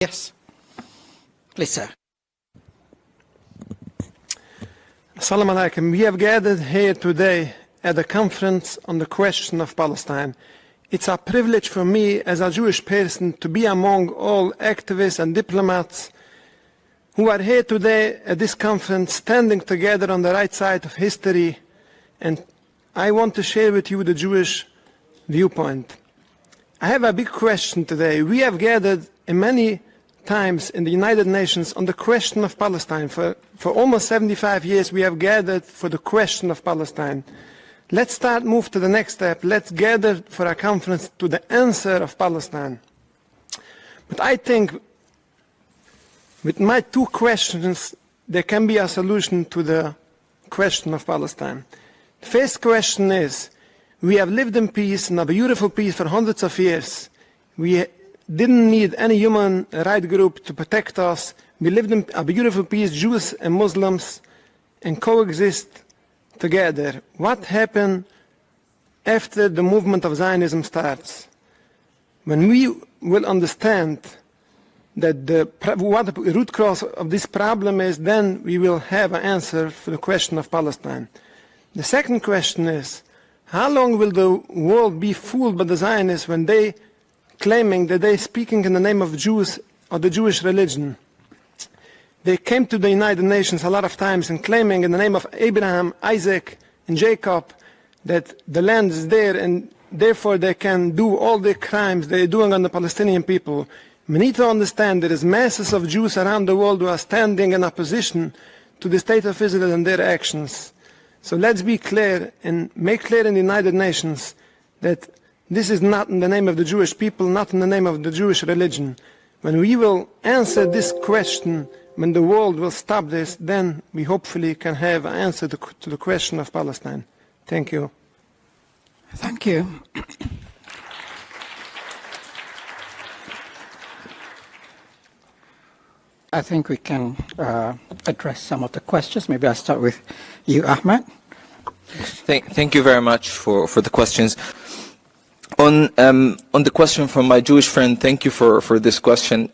Yes. Please, sir. Assalamu alaikum. We have gathered here today at a conference on the question of Palestine. It's a privilege for me as a Jewish person to be among all activists and diplomats who are here today at this conference standing together on the right side of history, and I want to share with you the Jewish viewpoint. I have a big question today. We have gathered many times in the United Nations on the question of Palestine. For almost 75 years we have gathered for the question of Palestine. Let's move to the next step. Let's gather for a conference to the answer of Palestine. But I think with my two questions there can be a solution to the question of Palestine. The first question is, we have lived in peace, in a beautiful peace for hundreds of years. We didn't need any human rights group to protect us. We lived in a beautiful peace, Jews and Muslims, and coexist together. What happened after the movement of Zionism starts? When we will understand that what the root cause of this problem is, then we will have an answer for the question of Palestine. The second question is, how long will the world be fooled by the Zionists when they claiming that they're speaking in the name of Jews or the Jewish religion? They came to the United Nations a lot of times and claiming in the name of Abraham, Isaac, and Jacob that the land is there and therefore they can do all the crimes they're doing on the Palestinian people. We need to understand there is masses of Jews around the world who are standing in opposition to the state of Israel and their actions. So let's be clear and make clear in the United Nations that this is not in the name of the Jewish people, not in the name of the Jewish religion. When we will answer this question, when the world will stop this, then we hopefully can have an answer to the question of Palestine. Thank you. Thank you. I think we can address some of the questions. Maybe I'll start with you, Ahmed. Thank you very much for the questions. On the question from my Jewish friend, thank you for this question.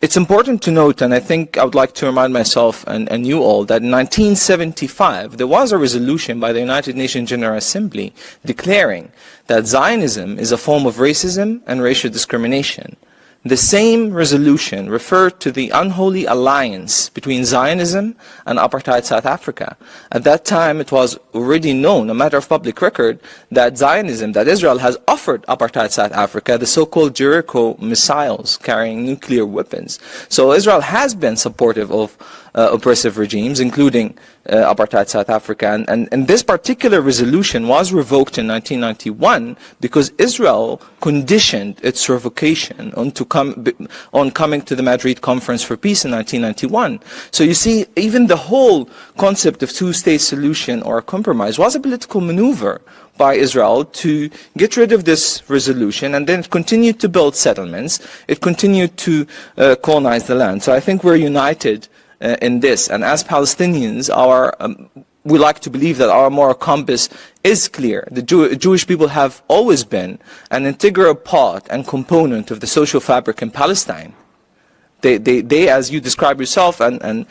It's important to note, and I think I would like to remind myself and you all, that in 1975 there was a resolution by the United Nations General Assembly declaring that Zionism is a form of racism and racial discrimination. The same resolution referred to the unholy alliance between Zionism and apartheid South Africa. At that time, it was already known, a matter of public record, that Zionism, that Israel has offered apartheid South Africa the so-called Jericho missiles carrying nuclear weapons. So Israel has been supportive of oppressive regimes, including apartheid South Africa. And this particular resolution was revoked in 1991 because Israel conditioned its revocation on coming to the Madrid Conference for Peace in 1991. So you see, even the whole concept of two-state solution or a compromise was a political maneuver by Israel to get rid of this resolution, and then it continued to build settlements. It continued to colonize the land. So I think we're united in this, and as Palestinians, we like to believe that our moral compass is clear. The Jewish people have always been an integral part and component of the social fabric in Palestine. They, as you describe yourself and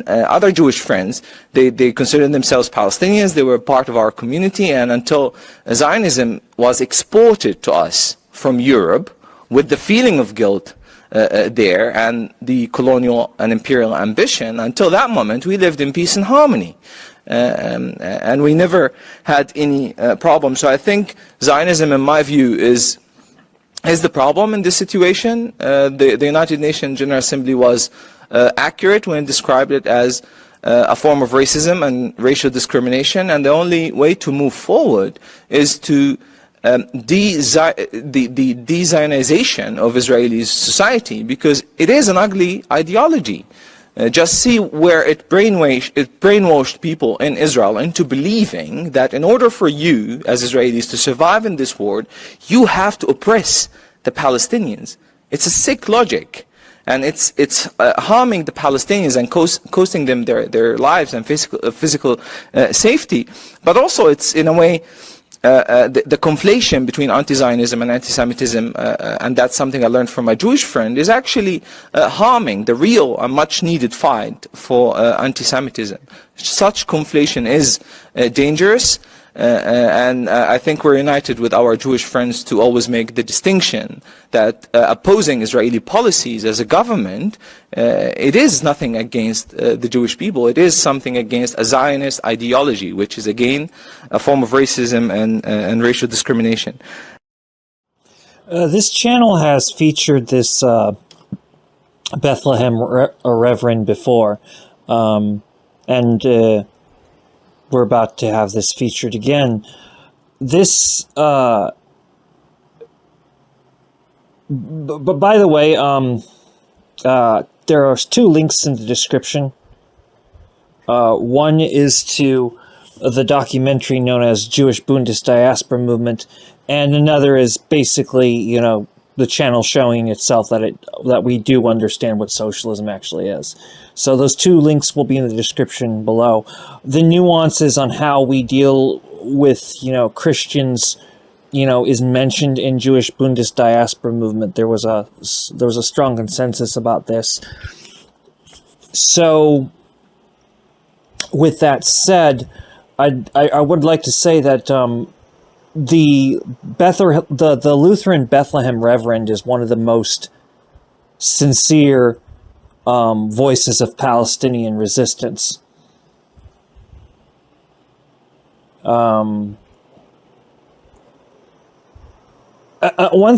other Jewish friends, they consider themselves Palestinians. They were part of our community, and until Zionism was exported to us from Europe with the feeling of guilt there and the colonial and imperial ambition, until that moment we lived in peace and harmony. And we never had any problem. So I think Zionism, in my view, is the problem in this situation. The United Nations General Assembly was accurate when it described it as a form of racism and racial discrimination, and the only way to move forward is to the de-Zionization of Israeli society, because it is an ugly ideology. Just see where it brainwashed people in Israel into believing that in order for you, as Israelis, to survive in this world, you have to oppress the Palestinians. It's a sick logic, and it's harming the Palestinians and costing them their lives and physical safety. But also, it's in a way the conflation between anti-Zionism and anti-Semitism, and that's something I learned from my Jewish friend, is actually harming the real and much-needed fight for anti-Semitism. Such conflation is dangerous, and I think we're united with our Jewish friends to always make the distinction that opposing Israeli policies as a government, it is nothing against the Jewish people. It is something against a Zionist ideology, which is again a form of racism and racial discrimination. This channel has featured this Bethlehem Reverend before, and we're about to have this featured again. This, but by the way, there are 2 links in the description. One is to the documentary known as Jewish Bundist Diaspora Movement, and another is basically, you know, the channel showing itself that we do understand what socialism actually is. So those 2 links will be in the description below. The nuances on how we deal with, you know, Christians, you know, is mentioned in Jewish Bundist Diaspora Movement. There was a strong consensus about this. So, with that said, I would like to say that the Lutheran Bethlehem Reverend is one of the most sincere voices of Palestinian resistance. One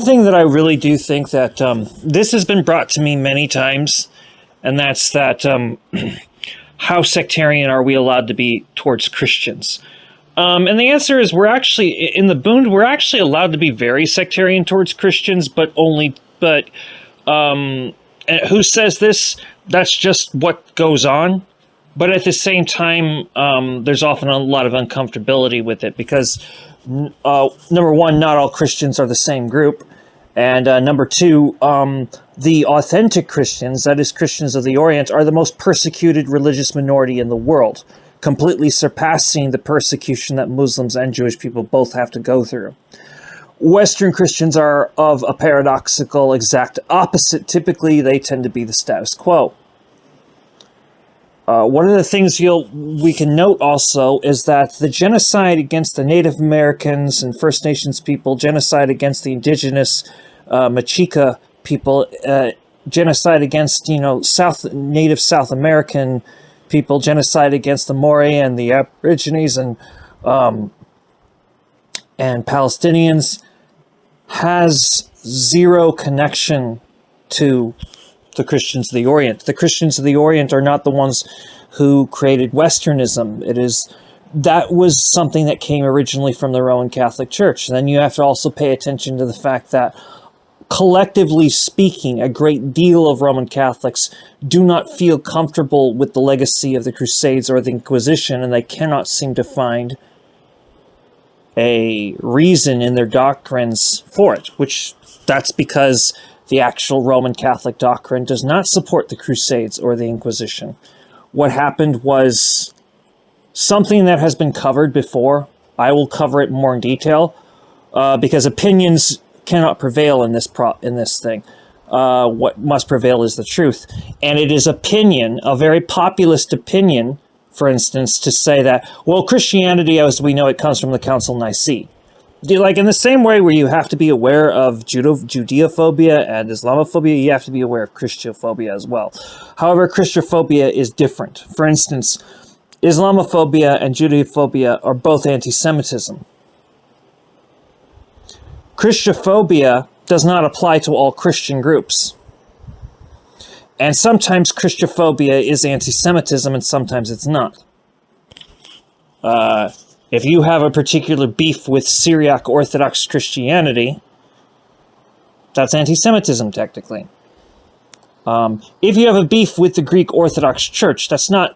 thing that I really do think that this has been brought to me many times, and that's that how sectarian are we allowed to be towards Christians? And the answer is we're actually, in the Bund, we're actually allowed to be very sectarian towards Christians, but who says this? That's just what goes on. But at the same time, there's often a lot of uncomfortability with it because, number one, not all Christians are the same group. And number 2, the authentic Christians, that is Christians of the Orient, are the most persecuted religious minority in the world, completely surpassing the persecution that Muslims and Jewish people both have to go through. Western Christians are of a paradoxical exact opposite. Typically, they tend to be the status quo. One of the things we can note also is that the genocide against the Native Americans and First Nations people, genocide against the indigenous Machika people, genocide against Native South American people, genocide against the Maori and the Aborigines and Palestinians, has zero connection to the Christians of the Orient. The Christians of the Orient are not the ones who created Westernism. That was something that came originally from the Roman Catholic Church. And then you have to also pay attention to the fact that, collectively speaking, a great deal of Roman Catholics do not feel comfortable with the legacy of the Crusades or the Inquisition, and they cannot seem to find a reason in their doctrines for it, that's because the actual Roman Catholic doctrine does not support the Crusades or the Inquisition. What happened was something that has been covered before. I will cover it more in detail because opinions cannot prevail in this thing. What must prevail is the truth. And it is opinion, a very populist opinion, for instance, to say that, well, Christianity, as we know it, comes from the Council of Nicaea. Like in the same way where you have to be aware of Judeophobia and Islamophobia, you have to be aware of Christophobia as well. However, Christophobia is different. For instance, Islamophobia and Judeophobia are both anti-Semitism. Christophobia does not apply to all Christian groups. And sometimes Christophobia is anti-Semitism and sometimes it's not. If you have a particular beef with Syriac Orthodox Christianity, that's anti-Semitism technically. If you have a beef with the Greek Orthodox Church, that's not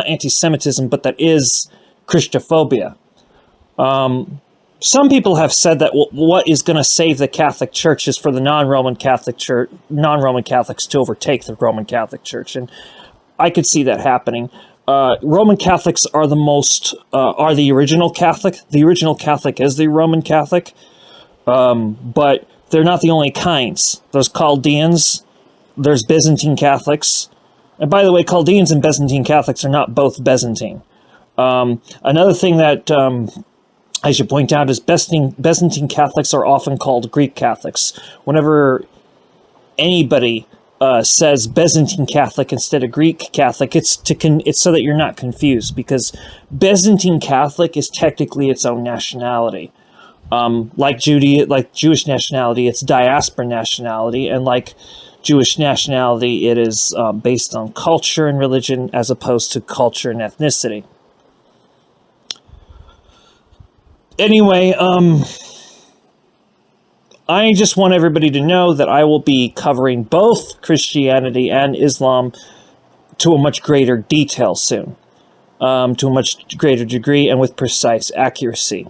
anti-Semitism, but that is Christophobia. Some people have said that what is going to save the Catholic Church is for the non-Roman Catholics to overtake the Roman Catholic Church, and I could see that happening. Roman Catholics are the original Catholic. The original Catholic is the Roman Catholic, but they're not the only kinds. There's Chaldeans, there's Byzantine Catholics, and by the way, Chaldeans and Byzantine Catholics are not both Byzantine. Another thing that I should point out is Byzantine Catholics are often called Greek Catholics. Whenever anybody says Byzantine Catholic instead of Greek Catholic, it's so that you're not confused, because Byzantine Catholic is technically its own nationality. Like Jewish nationality, it's diaspora nationality, and like Jewish nationality, it is based on culture and religion as opposed to culture and ethnicity. Anyway, I just want everybody to know that I will be covering both Christianity and Islam to a much greater detail soon, to a much greater degree and with precise accuracy.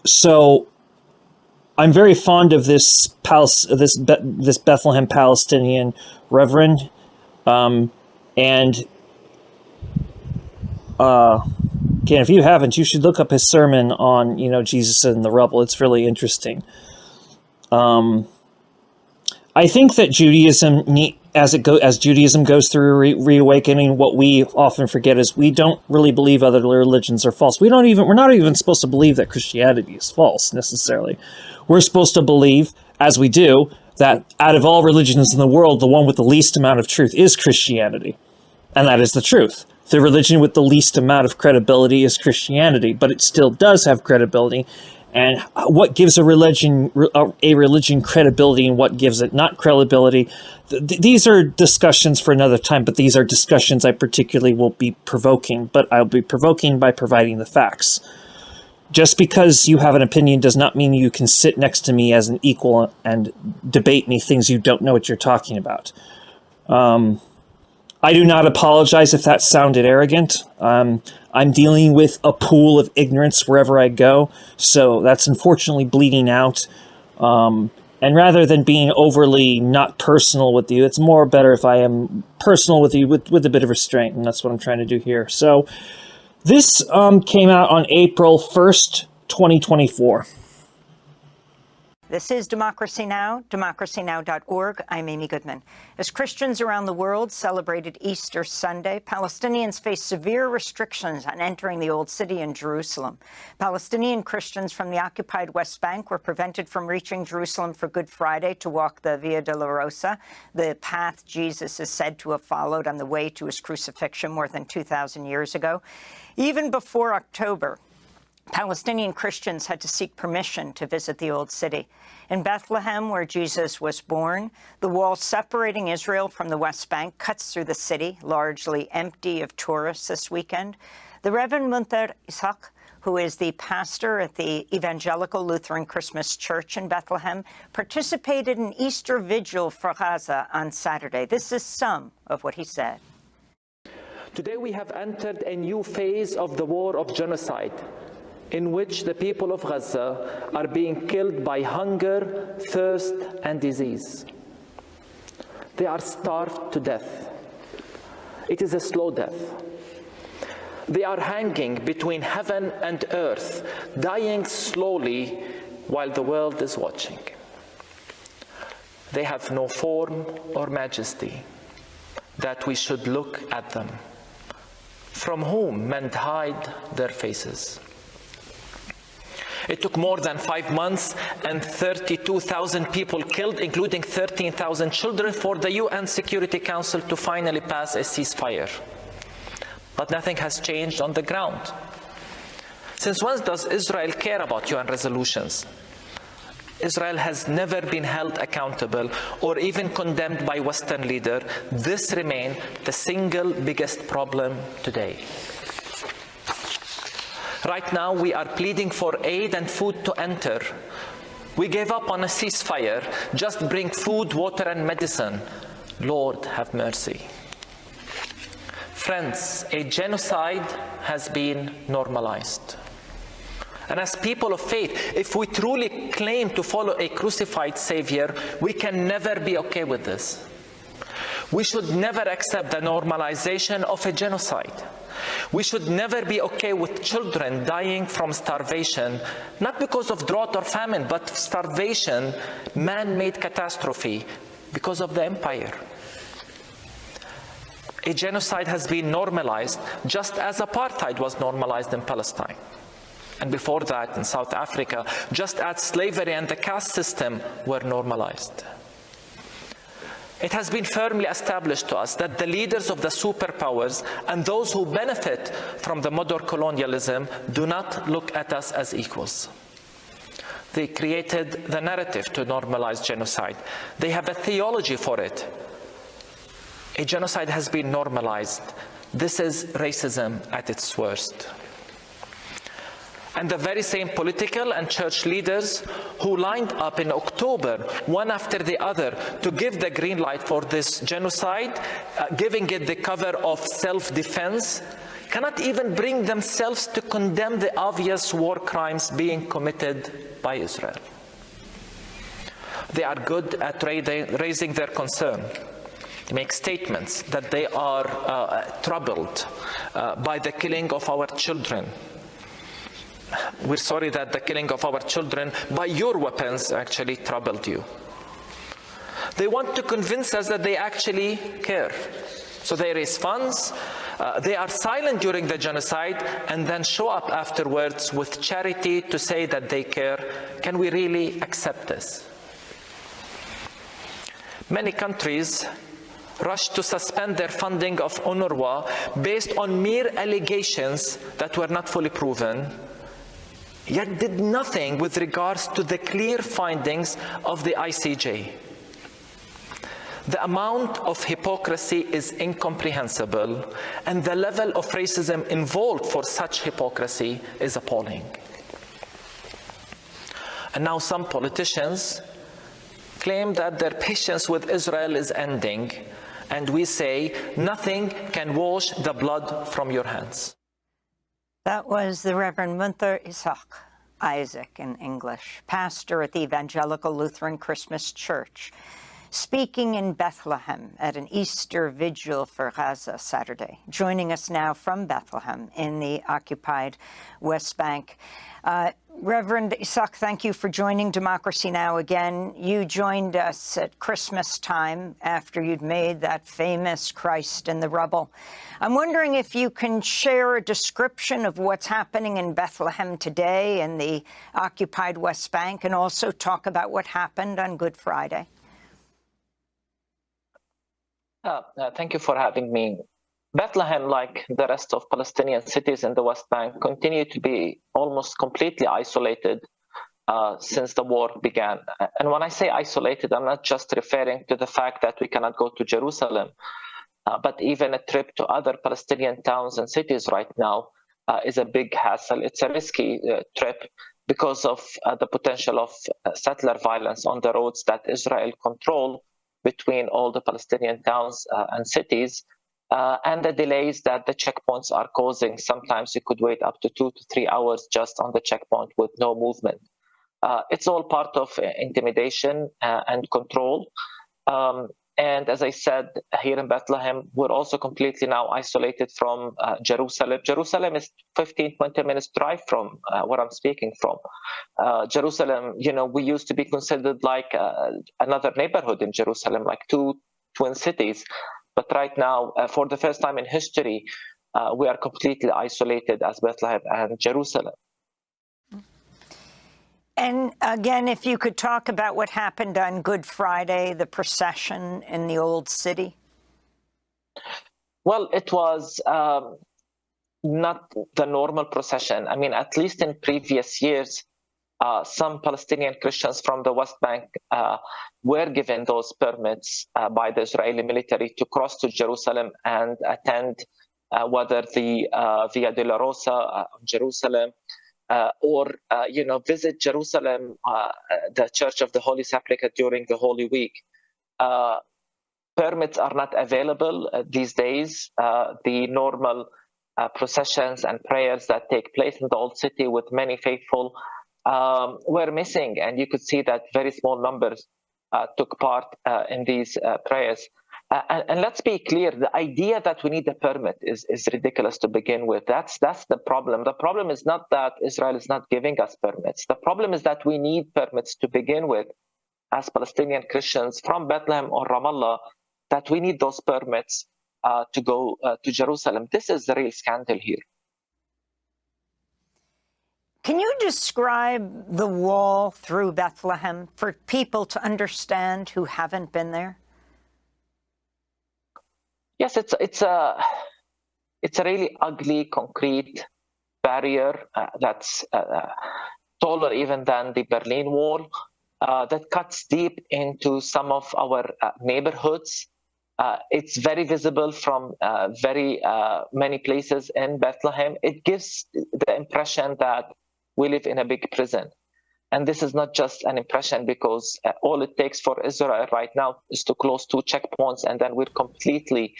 So I'm very fond of this Bethlehem Palestinian reverend, again, if you haven't, you should look up his sermon on, Jesus and the rubble. It's really interesting. I think that Judaism, as Judaism goes through reawakening, what we often forget is we don't really believe other religions are false. We're not even supposed to believe that Christianity is false necessarily. We're supposed to believe, as we do, that out of all religions in the world, the one with the least amount of truth is Christianity, and that is the truth. The religion with the least amount of credibility is Christianity, but it still does have credibility. And what gives a religion credibility and what gives it not credibility, these are discussions for another time, but these are discussions I particularly will be provoking, but I'll be provoking by providing the facts. Just because you have an opinion does not mean you can sit next to me as an equal and debate me things you don't know what you're talking about. I do not apologize if that sounded arrogant. I'm dealing with a pool of ignorance wherever I go, so that's unfortunately bleeding out. And rather than being overly not personal with you, it's more better if I am personal with you with a bit of restraint, and that's what I'm trying to do here. So this came out on April 1st, 2024. This is Democracy Now!, democracynow.org. I'm Amy Goodman. As Christians around the world celebrated Easter Sunday, Palestinians face severe restrictions on entering the Old City in Jerusalem. Palestinian Christians from the occupied West Bank were prevented from reaching Jerusalem for Good Friday to walk the Via Dolorosa, the path Jesus is said to have followed on the way to his crucifixion more than 2,000 years ago. Even before October, Palestinian Christians had to seek permission to visit the Old City. In Bethlehem, where Jesus was born, the wall separating Israel from the West Bank cuts through the city, largely empty of tourists this weekend. The Reverend Munter Ishaq, who is the pastor at the Evangelical Lutheran Christmas Church in Bethlehem, participated in Easter Vigil for Gaza on Saturday. This is some of what he said. Today we have entered a new phase of the war of genocide, in which the people of Gaza are being killed by hunger, thirst, and disease. They are starved to death. It is a slow death. They are hanging between heaven and earth, dying slowly while the world is watching. They have no form or majesty, that we should look at them, from whom men hide their faces. It took more than 5 months and 32,000 people killed, including 13,000 children, for the UN Security Council to finally pass a ceasefire. But nothing has changed on the ground. Since when does Israel care about UN resolutions? Israel has never been held accountable or even condemned by Western leaders. This remains the single biggest problem today. Right now, we are pleading for aid and food to enter. We gave up on a ceasefire. Just bring food, water, and medicine. Lord, have mercy. Friends, a genocide has been normalized. And as people of faith, if we truly claim to follow a crucified Savior, we can never be okay with this. We should never accept the normalization of a genocide. We should never be okay with children dying from starvation, not because of drought or famine, but starvation, man-made catastrophe, because of the empire. A genocide has been normalized just as apartheid was normalized in Palestine. And before that, in South Africa, just as slavery and the caste system were normalized. It has been firmly established to us that the leaders of the superpowers and those who benefit from the modern colonialism do not look at us as equals. They created the narrative to normalize genocide. They have a theology for it. A genocide has been normalized. This is racism at its worst. And the very same political and church leaders who lined up in October, one after the other, to give the green light for this genocide, giving it the cover of self-defense, cannot even bring themselves to condemn the obvious war crimes being committed by Israel. They are good at raising their concern. They make statements that they are troubled by the killing of our children. We're sorry that the killing of our children by your weapons actually troubled you. They want to convince us that they actually care. So they raise funds, they are silent during the genocide, and then show up afterwards with charity to say that they care. Can we really accept this? Many countries rushed to suspend their funding of UNRWA based on mere allegations that were not fully proven, yet did nothing with regards to the clear findings of the ICJ. The amount of hypocrisy is incomprehensible, and the level of racism involved for such hypocrisy is appalling. And now some politicians claim that their patience with Israel is ending, and we say, nothing can wash the blood from your hands. That was the Reverend Munther Isaac in English, pastor at the Evangelical Lutheran Christmas Church, speaking in Bethlehem at an Easter vigil for Gaza Saturday. Joining us now from Bethlehem in the occupied West Bank. Reverend Isaac, thank you for joining Democracy Now! Again. You joined us at Christmas time after you'd made that famous Christ in the Rubble. I'm wondering if you can share a description of what's happening in Bethlehem today in the occupied West Bank, and also talk about what happened on Good Friday. Thank you for having me. Bethlehem, like the rest of Palestinian cities in the West Bank, continue to be almost completely isolated since the war began. And when I say isolated, I'm not just referring to the fact that we cannot go to Jerusalem, but even a trip to other Palestinian towns and cities right now is a big hassle. It's a risky trip because of the potential of settler violence on the roads that Israel control between all the Palestinian towns and cities. And the delays that the checkpoints are causing. Sometimes you could wait up to 2 to 3 hours just on the checkpoint with no movement. It's all part of intimidation and control. And as I said, here in Bethlehem, we're also completely now isolated from Jerusalem. Jerusalem is 15, 20 minutes drive from where I'm speaking from. Jerusalem, we used to be considered like another neighborhood in Jerusalem, like two twin cities. But right now, for the first time in history, we are completely isolated as Bethlehem and Jerusalem. And again, if you could talk about what happened on Good Friday, the procession in the Old City. Well, it was not the normal procession. I mean, at least in previous years, some Palestinian Christians from the West Bank were given those permits by the Israeli military to cross to Jerusalem and attend whether the Via Dolorosa, Jerusalem, or visit Jerusalem, the Church of the Holy Sepulchre during the Holy Week. Permits are not available these days. The normal processions and prayers that take place in the Old City with many faithful were missing, and you could see that very small numbers took part in these prayers. And let's be clear, the idea that we need a permit is ridiculous to begin with. That's the problem. The problem is not that Israel is not giving us permits. The problem is that we need permits to begin with as Palestinian Christians from Bethlehem or Ramallah, that we need those permits to go to Jerusalem. This is the real scandal here. Can you describe the wall through Bethlehem for people to understand who haven't been there? Yes, it's a really ugly concrete barrier that's taller even than the Berlin Wall, that cuts deep into some of our neighborhoods. It's very visible from very many places in Bethlehem. It gives the impression that we live in a big prison. And this is not just an impression, because all it takes for Israel right now is to close 2 checkpoints, and then we're completely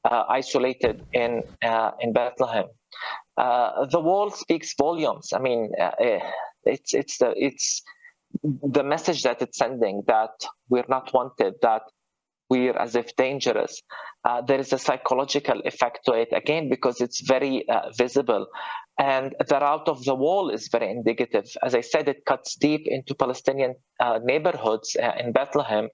isolated in Bethlehem. The wall speaks volumes. I mean, it's the message that it's sending, that we're not wanted, that we're as if dangerous. There is a psychological effect to it, again, because it's very visible. And the route of the wall is very indicative. As I said, it cuts deep into Palestinian neighborhoods in Bethlehem,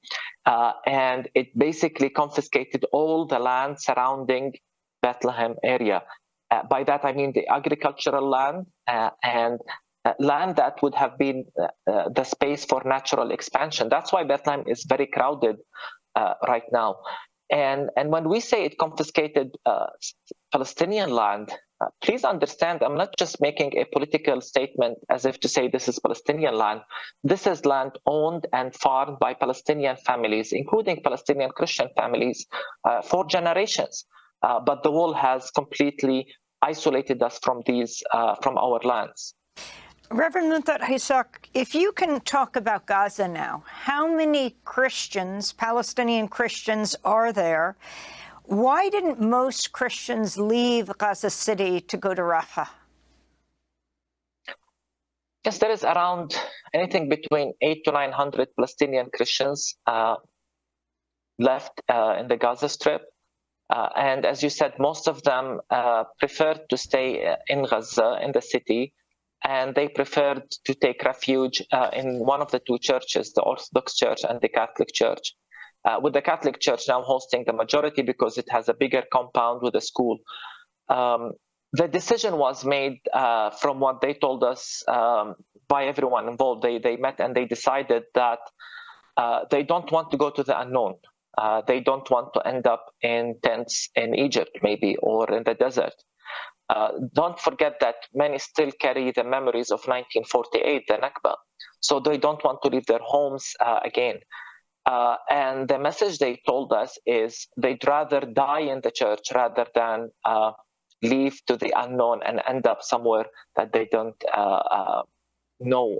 and it basically confiscated all the land surrounding Bethlehem area. By that, I mean the agricultural land and land that would have been the space for natural expansion. That's why Bethlehem is very crowded right now. And when we say it confiscated Palestinian land, please understand, I'm not just making a political statement as if to say this is Palestinian land. This is land owned and farmed by Palestinian families, including Palestinian Christian families, for generations. But the wall has completely isolated us from from our lands. Reverend Munther Haysak, if you can talk about Gaza now, how many Christians, Palestinian Christians, are there? Why didn't most Christians leave Gaza City to go to Rafah? Yes, there is around anything between 800 to 900 Palestinian Christians left in the Gaza Strip. And as you said, most of them preferred to stay in Gaza, in the city, and they preferred to take refuge in one of the 2 churches, the Orthodox Church and the Catholic Church, with the Catholic Church now hosting the majority because it has a bigger compound with a school. The decision was made, from what they told us, by everyone involved. They met and they decided that they don't want to go to the unknown. They don't want to end up in tents in Egypt, maybe, or in the desert. Don't forget that many still carry the memories of 1948, the Nakba. So they don't want to leave their homes again. And the message they told us is they'd rather die in the church rather than leave to the unknown and end up somewhere that they don't know.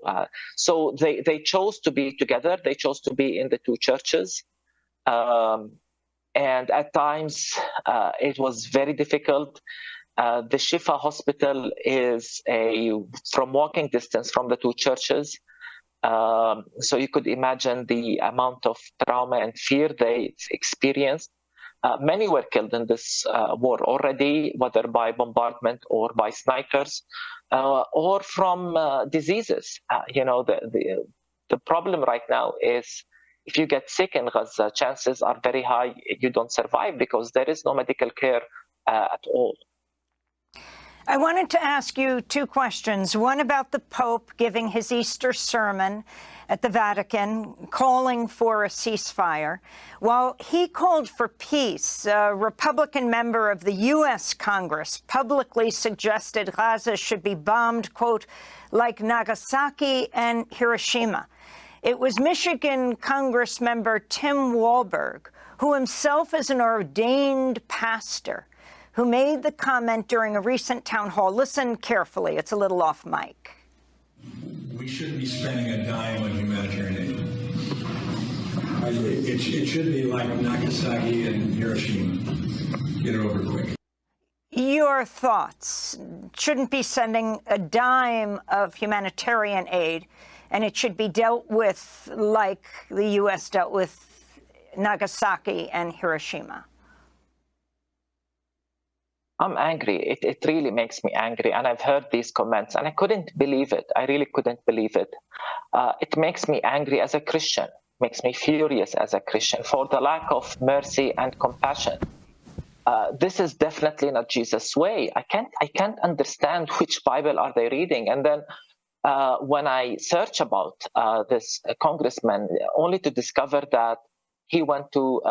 So they chose to be together. They chose to be in the 2 churches. And at times, it was very difficult. The Shifa Hospital is from walking distance from the 2 churches. So you could imagine the amount of trauma and fear they experienced. Many were killed in this war already, whether by bombardment or by snipers, or from diseases. The problem right now is if you get sick in Gaza, chances are very high you don't survive because there is no medical care at all. I wanted to ask you 2 questions. One about the Pope giving his Easter sermon at the Vatican, calling for a ceasefire. While he called for peace, a Republican member of the U.S. Congress publicly suggested Gaza should be bombed, quote, like Nagasaki and Hiroshima. It was Michigan Congressmember Tim Walberg, who himself is an ordained pastor, who made the comment during a recent town hall. Listen carefully. It's a little off mic. We shouldn't be spending a dime on humanitarian aid. It should be like Nagasaki and Hiroshima. Get it over quick. Your thoughts? Shouldn't be sending a dime of humanitarian aid, and it should be dealt with like the U.S. dealt with Nagasaki and Hiroshima? I'm angry. It really makes me angry. And I've heard these comments and I couldn't believe it. I really couldn't believe it. It makes me angry as a Christian, makes me furious as a Christian for the lack of mercy and compassion. This is definitely not Jesus' way. I can't understand which Bible are they reading. And then when I search about this congressman, only to discover that he went to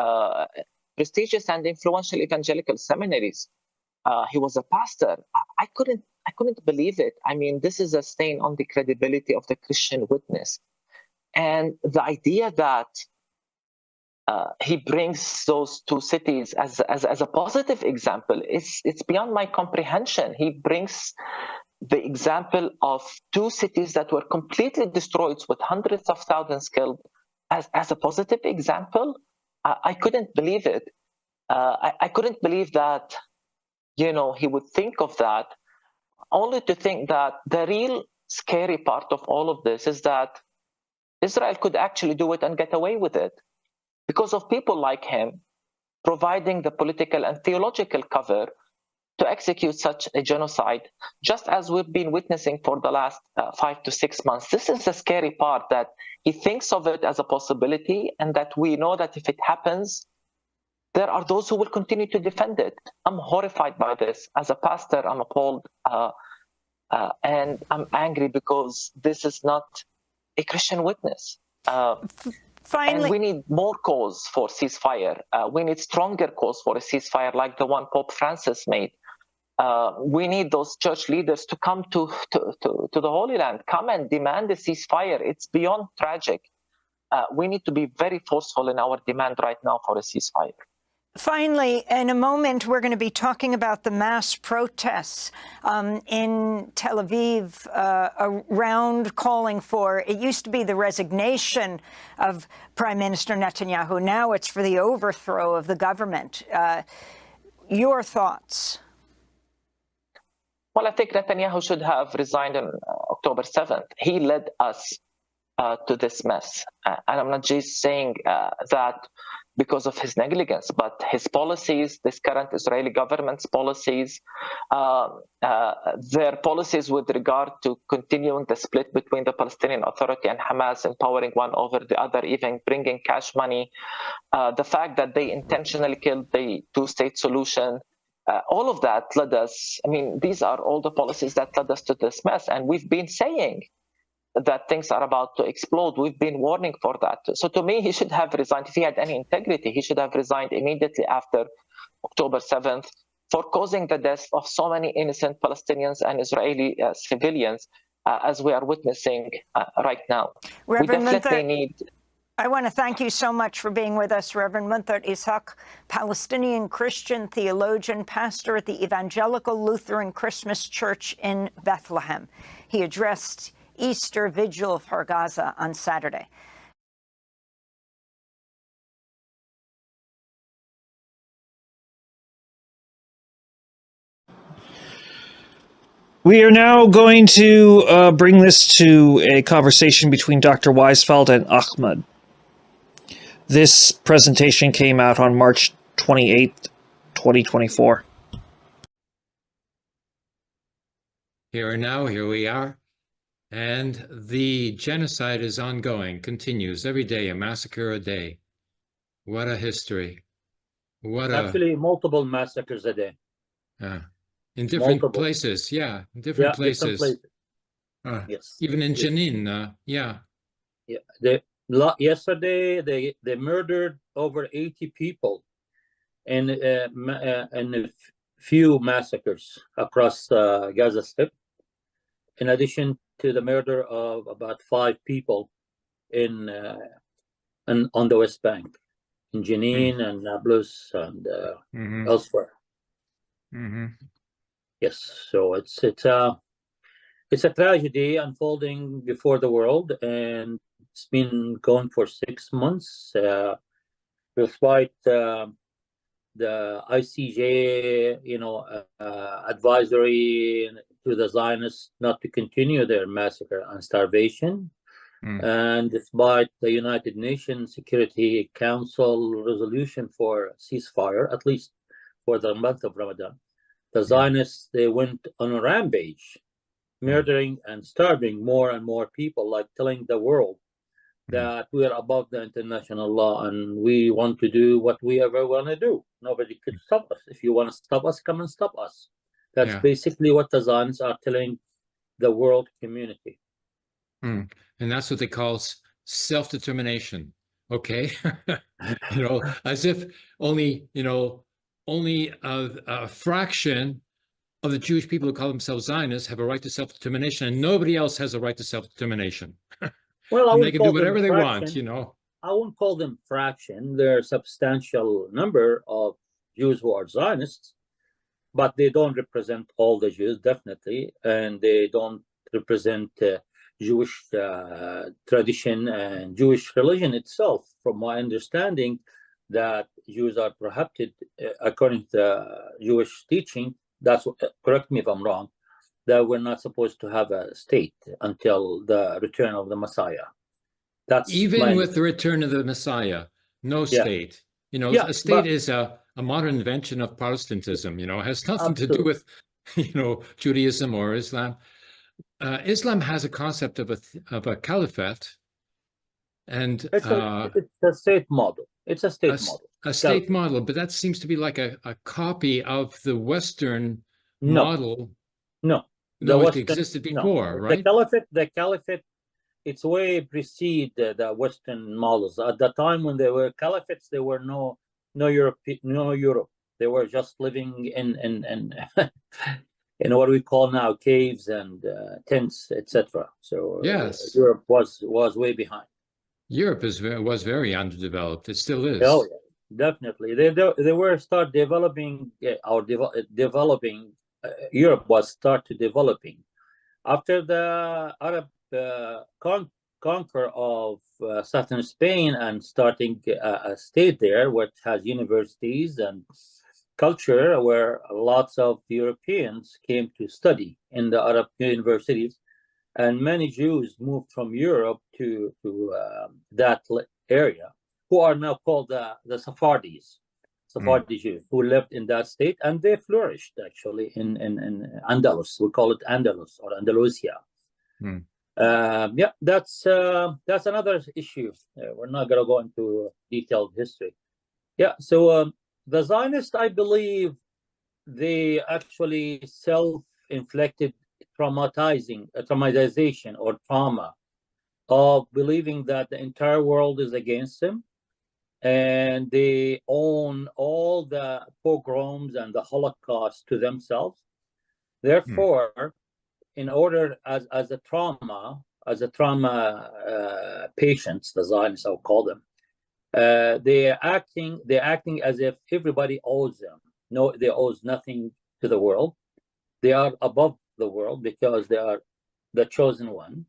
prestigious and influential evangelical seminaries. He was a pastor. I couldn't believe it. I mean, this is a stain on the credibility of the Christian witness. And the idea that he brings those two cities as a positive example, it's beyond my comprehension. He brings the example of two cities that were completely destroyed with hundreds of thousands killed as a positive example. I couldn't believe it. I couldn't believe that, he would think of that, only to think that the real scary part of all of this is that Israel could actually do it and get away with it because of people like him providing the political and theological cover to execute such a genocide, just as we've been witnessing for the last 5 to 6 months. This is the scary part, that he thinks of it as a possibility, and that we know that if it happens, there are those who will continue to defend it. I'm horrified by this. As a pastor, I'm appalled, and I'm angry because this is not a Christian witness. Finally, and we need more cause for ceasefire. We need stronger cause for a ceasefire like the one Pope Francis made. We need those church leaders to come to the Holy Land, come and demand a ceasefire. It's beyond tragic. We need to be very forceful in our demand right now for a ceasefire. Finally, in a moment, we're going to be talking about the mass protests in Tel Aviv around calling for, it used to be the resignation of Prime Minister Netanyahu. Now it's for the overthrow of the government. Your thoughts? Well, I think Netanyahu should have resigned on October 7th. He led us to this mess. And I'm not just saying that because of his negligence, but his policies, this current Israeli government's policies, their policies with regard to continuing the split between the Palestinian Authority and Hamas, empowering one over the other, even bringing cash money, the fact that they intentionally killed the two-state solution, all of that led us, these are all the policies that led us to this mess. And we've been saying that things are about to explode. We've been warning for that. So to me, he should have resigned. If he had any integrity, he should have resigned immediately after October 7th for causing the deaths of so many innocent Palestinians and Israeli civilians, as we are witnessing right now. Reverend we definitely need... I want to thank you so much for being with us, Reverend Munther Ishaq, Palestinian Christian theologian, pastor at the Evangelical Lutheran Christmas Church in Bethlehem. He addressed Easter Vigil for Gaza on Saturday. We are now going to bring this to a conversation between Dr. Weizfeld and Ahmed. This presentation came out on March 28th, 2024. Here we are. And the genocide is ongoing, continues every day, a massacre a day. What a history. Actually, multiple massacres a day. In different places, in different places. Yes. Even in Jenin, yesterday, they murdered over 80 people in a few massacres across Gaza Strip, in addition to the murder of about 5 people on the West Bank, in Jenin and Nablus and elsewhere. Yes, so it's a tragedy unfolding before the world, and it's been going for 6 months, despite the ICJ, advisory to the Zionists not to continue their massacre and starvation. And despite the United Nations Security Council resolution for ceasefire, at least for the month of Ramadan, the Zionists, they went on a rampage, murdering and starving more and more people, like telling the world that we are above the international law and we want to do what we ever want to do. Nobody could stop us. If you want to stop us, come and stop us. That's basically what the Zionists are telling the world community. And that's what they call self-determination. Okay. As if only a fraction of the Jewish people who call themselves Zionists have a right to self-determination, and nobody else has a right to self-determination. Well, and they can do whatever they want, I wouldn't call them fraction. There are a substantial number of Jews who are Zionists, but they don't represent all the Jews, definitely, and they don't represent Jewish tradition and Jewish religion itself. From my understanding, that Jews are prohibited, according to Jewish teaching, that's what, correct me if I'm wrong, that we're not supposed to have a state until the return of the Messiah. That's even with the return of the Messiah, no state. A state is a modern invention of Protestantism. It has nothing to do with, Judaism or Islam. Islam has a concept of a caliphate, and it's a state model. It's a state model. A state model, but that seems to be like a copy of the Western model. No, it existed before, right? The caliphate, it's way precede the Western models. At the time when there were caliphates, there were no Europe. They were just living in in what we call now caves and tents, etc. So Europe was way behind. Europe was very underdeveloped. It still is. Oh, yeah, definitely. They were start developing developing. Europe was start to developing after the Arab conquer of southern Spain and starting a state there, which has universities and culture, where lots of Europeans came to study in the Arab universities, and many Jews moved from Europe to that area, who are now called the Sephardis. Sephardi Jews who lived in that state, and they flourished actually in Andalus. We call it Andalus or Andalusia. That's another issue. We're not going to go into detailed history. So the Zionists, I believe, they actually self-inflicted traumatization or trauma of believing that the entire world is against them, and they own all the pogroms and the Holocaust to themselves. Therefore, in order as a trauma patients, the Zionists, I'll call them, they're acting as if everybody owes them. No, they owe nothing to the world. They are above the world because they are the chosen one,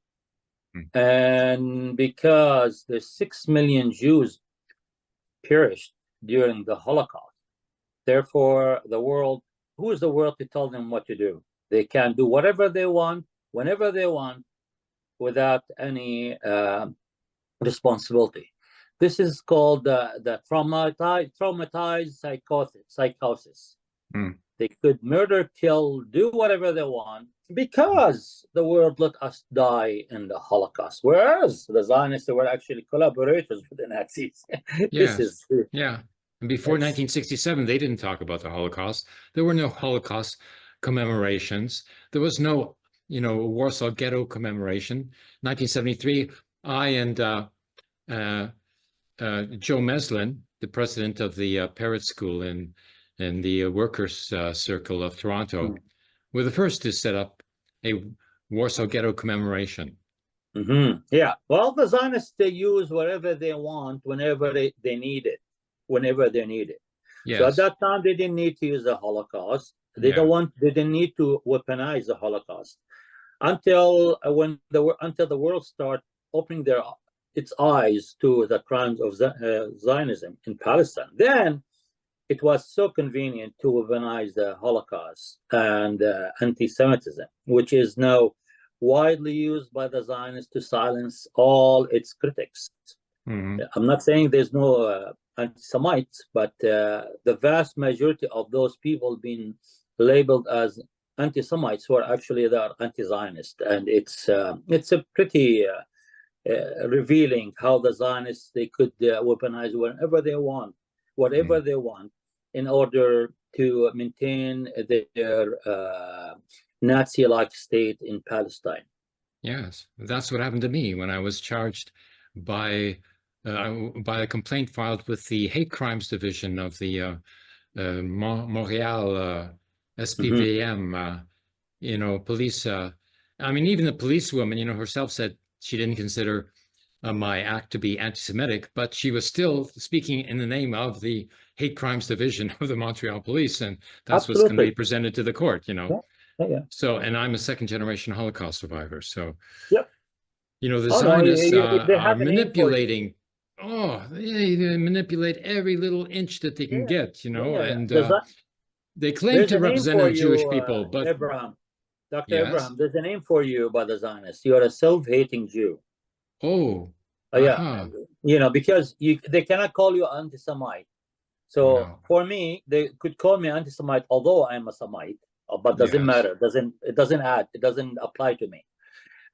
and because the 6 million Jews perished during the Holocaust. Therefore, the world, who is the world to tell them what to do? They can do whatever they want, whenever they want, without any responsibility. This is called the traumatized psychosis. They could murder, kill, do whatever they want because the world let us die in the Holocaust. Whereas the Zionists were actually collaborators with the Nazis. And before 1967, they didn't talk about the Holocaust. There were no Holocaust commemorations. There was no, Warsaw Ghetto commemoration. 1973, I and Joe Meslin, the president of the Parrott School in the Workers' Circle of Toronto, were the first to set up a Warsaw Ghetto commemoration. Well, the Zionists, they use whatever they want whenever they need it, whenever they need it. So at that time, they didn't need to use the Holocaust. They didn't need to weaponize the Holocaust until the world started opening its eyes to the crimes of Zionism in Palestine. Then it was so convenient to weaponize the Holocaust and anti-Semitism, which is now widely used by the Zionists to silence all its critics. Mm-hmm. I'm not saying there's no anti-Semites, but the vast majority of those people being labeled as anti-Semites who are actually they are anti-Zionist, and it's a pretty revealing how the Zionists they could weaponize whenever they want, whatever they want, in order to maintain their Nazi-like state in Palestine. Yes, that's what happened to me when I was charged by a complaint filed with the Hate Crimes Division of the Montreal SPVM. You know, police. I mean, even the policewoman, you know, herself said she didn't consider my act to be anti-Semitic, but she was still speaking in the name of the Hate Crimes Division of the Montreal Police, and that's what's going to be presented to the court, you know. Yeah. So, and I'm a second-generation Holocaust survivor, so yep. You know, the Zionists are manipulating. They manipulate every little inch that they can get, you know, and they claim to represent the Jewish people, but Dr. Abraham, there's a name for you by the Zionists. You are a self-hating Jew. Yeah, you know, because they cannot call you anti-Semite. So for me, they could call me anti-Semite, although I'm a Semite, but doesn't matter. It doesn't apply to me.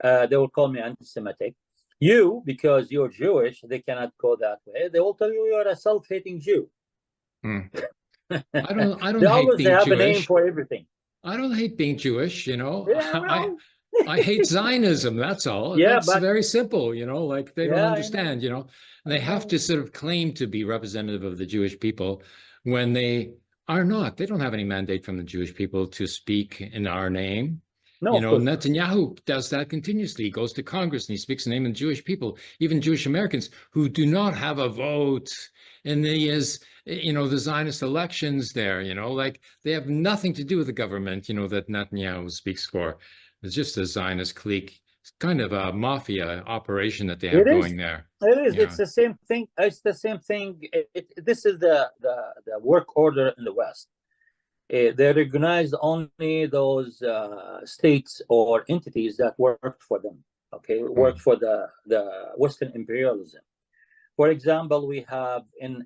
They will call me anti-Semitic. You, because you're Jewish, they cannot go that way. They will tell you you're a self-hating Jew. I don't they hate being have Jewish. A name for everything. I don't hate being Jewish, you know. Yeah, well. I hate Zionism, that's all. Yeah, that's very simple, you know, like they don't understand, you know. They have to sort of claim to be representative of the Jewish people when they are not. They don't have any mandate from the Jewish people to speak in our name. No, you know, Netanyahu does that continuously. He goes to Congress and he speaks in the name of the Jewish people, even Jewish Americans who do not have a vote in the Zionist elections there, you know, like they have nothing to do with the government, you know, that Netanyahu speaks for. It's just a Zionist clique. It's kind of a mafia operation that they have going there. It is. Yeah. It's the same thing. It's the same thing. This is the work order in the West. They recognize only those states or entities that work for them. Okay, work for the Western imperialism. For example, we have on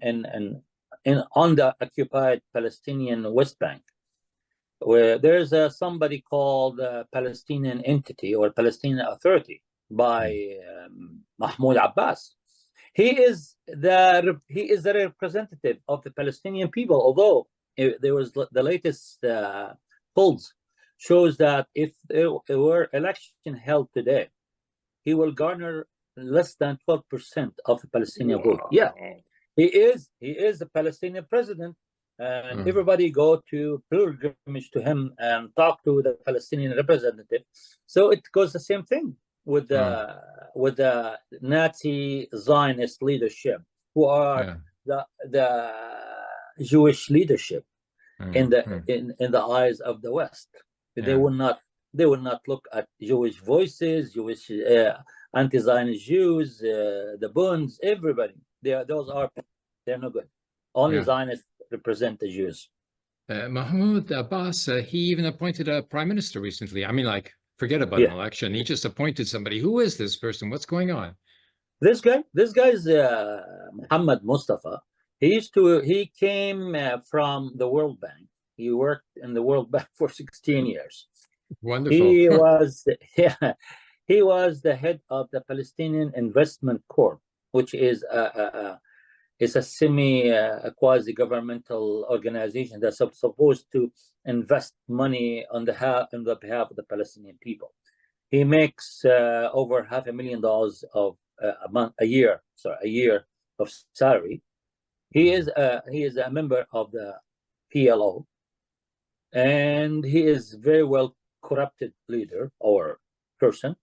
the occupied Palestinian West Bank, where there's somebody called Palestinian Entity or Palestinian Authority by Mahmoud Abbas. He is the representative of the Palestinian people, although there was the latest polls shows that if there were election held today, he will garner less than 12% of the Palestinian vote. Yeah, he is the Palestinian president, and everybody go to pilgrimage to him and talk to the Palestinian representative. So it goes the same thing with the Nazi Zionist leadership, who are the Jewish leadership in the eyes of the West. They will not look at Jewish voices, Jewish anti-Zionist Jews, the Bunds, everybody. They're no good. Only Zionists represent the Jews. Mahmoud Abbas, he even appointed a prime minister recently. I mean, like, forget about an election. He just appointed somebody. Who is this person? What's going on? This guy's Muhammad Mustafa. He came from the World Bank. He worked in the World Bank for 16 years. Wonderful. He was the head of the Palestinian Investment Corp, which is a quasi-governmental organization that's supposed to invest money on behalf of the Palestinian people. He makes over $500,000 a year of salary. He is a member of the PLO, and he is very well corrupted leader or person.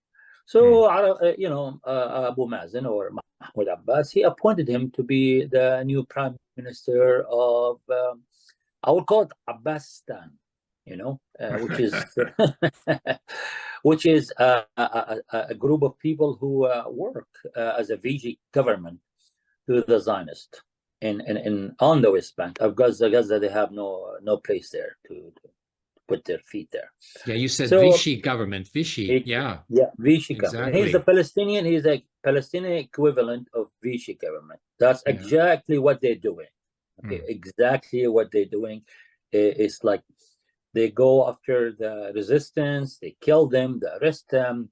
So Abu Mazen or Mahmoud Abbas, he appointed him to be the new prime minister of I would call it Abbasistan, which is a group of people who work as a VG government to the Zionist on the West Bank of Gaza. They have no place there to put their feet there. Yeah, you said So, Vichy government, Vichy, yeah, Vichy government. exactly. He's a Palestinian. He's a Palestinian equivalent of Vichy government. That's exactly what they're doing. Okay, exactly what they're doing. It's like they go after the resistance, they kill them, they arrest them,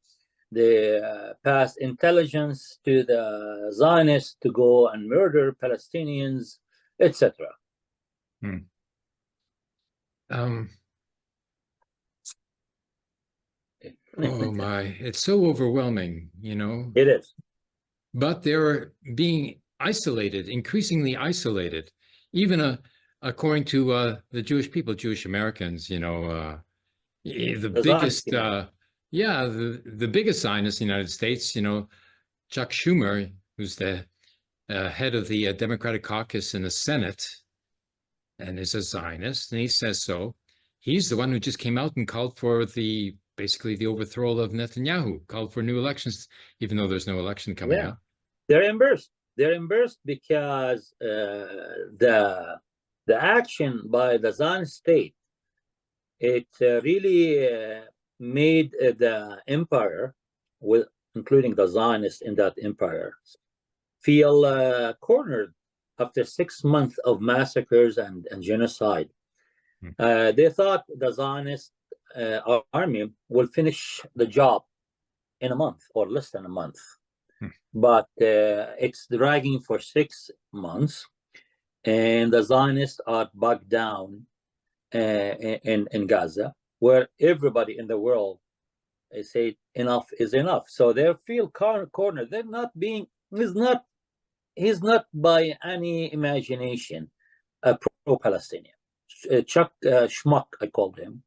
they pass intelligence to the Zionists to go and murder Palestinians, etc. Oh my, it's so overwhelming, you know. It is. But they're being isolated, increasingly isolated, even according to the Jewish people, Jewish Americans, you know, the biggest, the biggest Zionist in the United States, you know, Chuck Schumer, who's the head of the Democratic caucus in the Senate and is a Zionist, and he says so. He's the one who just came out and called for basically the overthrow of Netanyahu, called for new elections, even though there's no election coming up. They're embarrassed. They're embarrassed because the action by the Zionist State, it really made the empire, including the Zionists in that empire, feel cornered after 6 months of massacres and genocide. They thought the Zionist army will finish the job in a month or less than a month. But it's dragging for 6 months, and the Zionists are bogged down in Gaza, where everybody in the world say enough is enough. So they feel cornered. They're not being. He's not by any imagination a pro-Palestinian. Chuck Schmuck, I called him,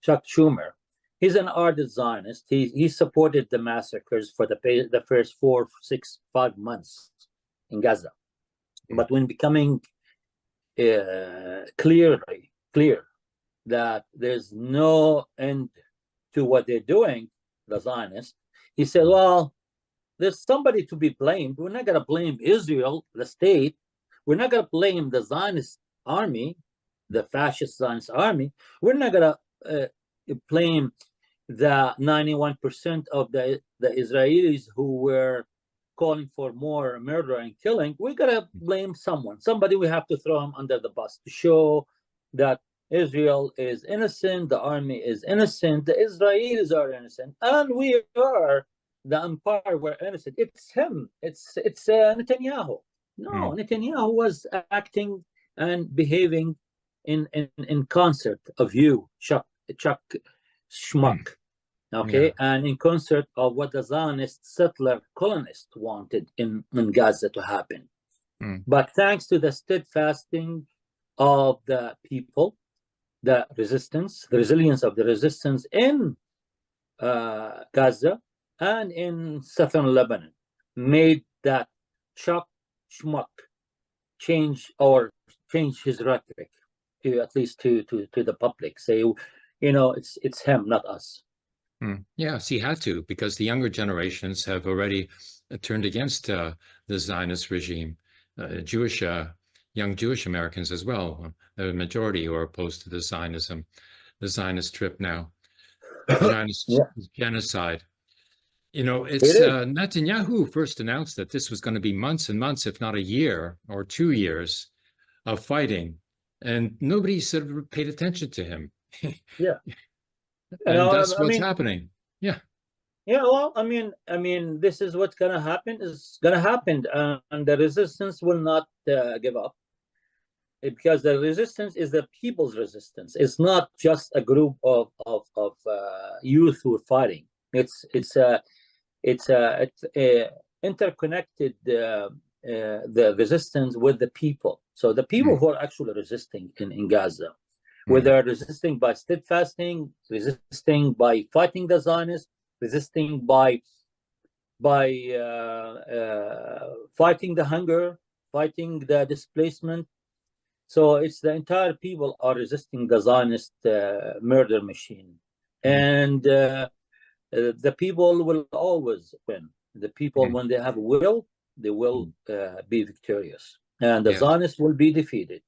Chuck Schumer. He's an ardent Zionist. He supported the massacres for the first 4, 6, 5 months in Gaza. But when becoming clear that there's no end to what they're doing, the Zionists, he said, well, there's somebody to be blamed. We're not going to blame Israel, the state. We're not going to blame the Zionist army, the fascist Zionist army. We're not going to blame the 91% of the Israelis who were calling for more murder and killing. We gotta blame someone. Somebody we have to throw him under the bus to show that Israel is innocent, the army is innocent, the Israelis are innocent, and we are the empire. We're innocent. It's him. It's Netanyahu. No, Netanyahu was acting and behaving in concert of you, Chuck Schmuck. Okay, and in concert of what the Zionist settler colonists wanted in Gaza to happen. But thanks to the steadfasting of the people, the resilience of the resistance in Gaza and in southern Lebanon, made that Chuck Schmuck change his rhetoric, at least to the public. Say, you know, it's him, not us. Yes, he had to, because the younger generations have already turned against the Zionist regime. Young Jewish Americans as well, the majority who are opposed to the Zionism, the Zionist trip now, Zionist genocide. You know, it's Netanyahu first announced that this was going to be months and months, if not a year or 2 years of fighting, and nobody sort of paid attention to him. And that's what's happening. Yeah. Well, I mean, this is what's going to happen. Is going to happen, and the resistance will not give up, because the resistance is the people's resistance. It's not just a group of youth who are fighting. It's interconnected the resistance with the people. So the people who are actually resisting in Gaza, whether resisting by steadfasting, resisting by fighting the Zionists, resisting by fighting the hunger, fighting the displacement. So it's the entire people are resisting the Zionist murder machine. And the people will always win. The people, when they have will, they will be victorious. And the Zionists will be defeated.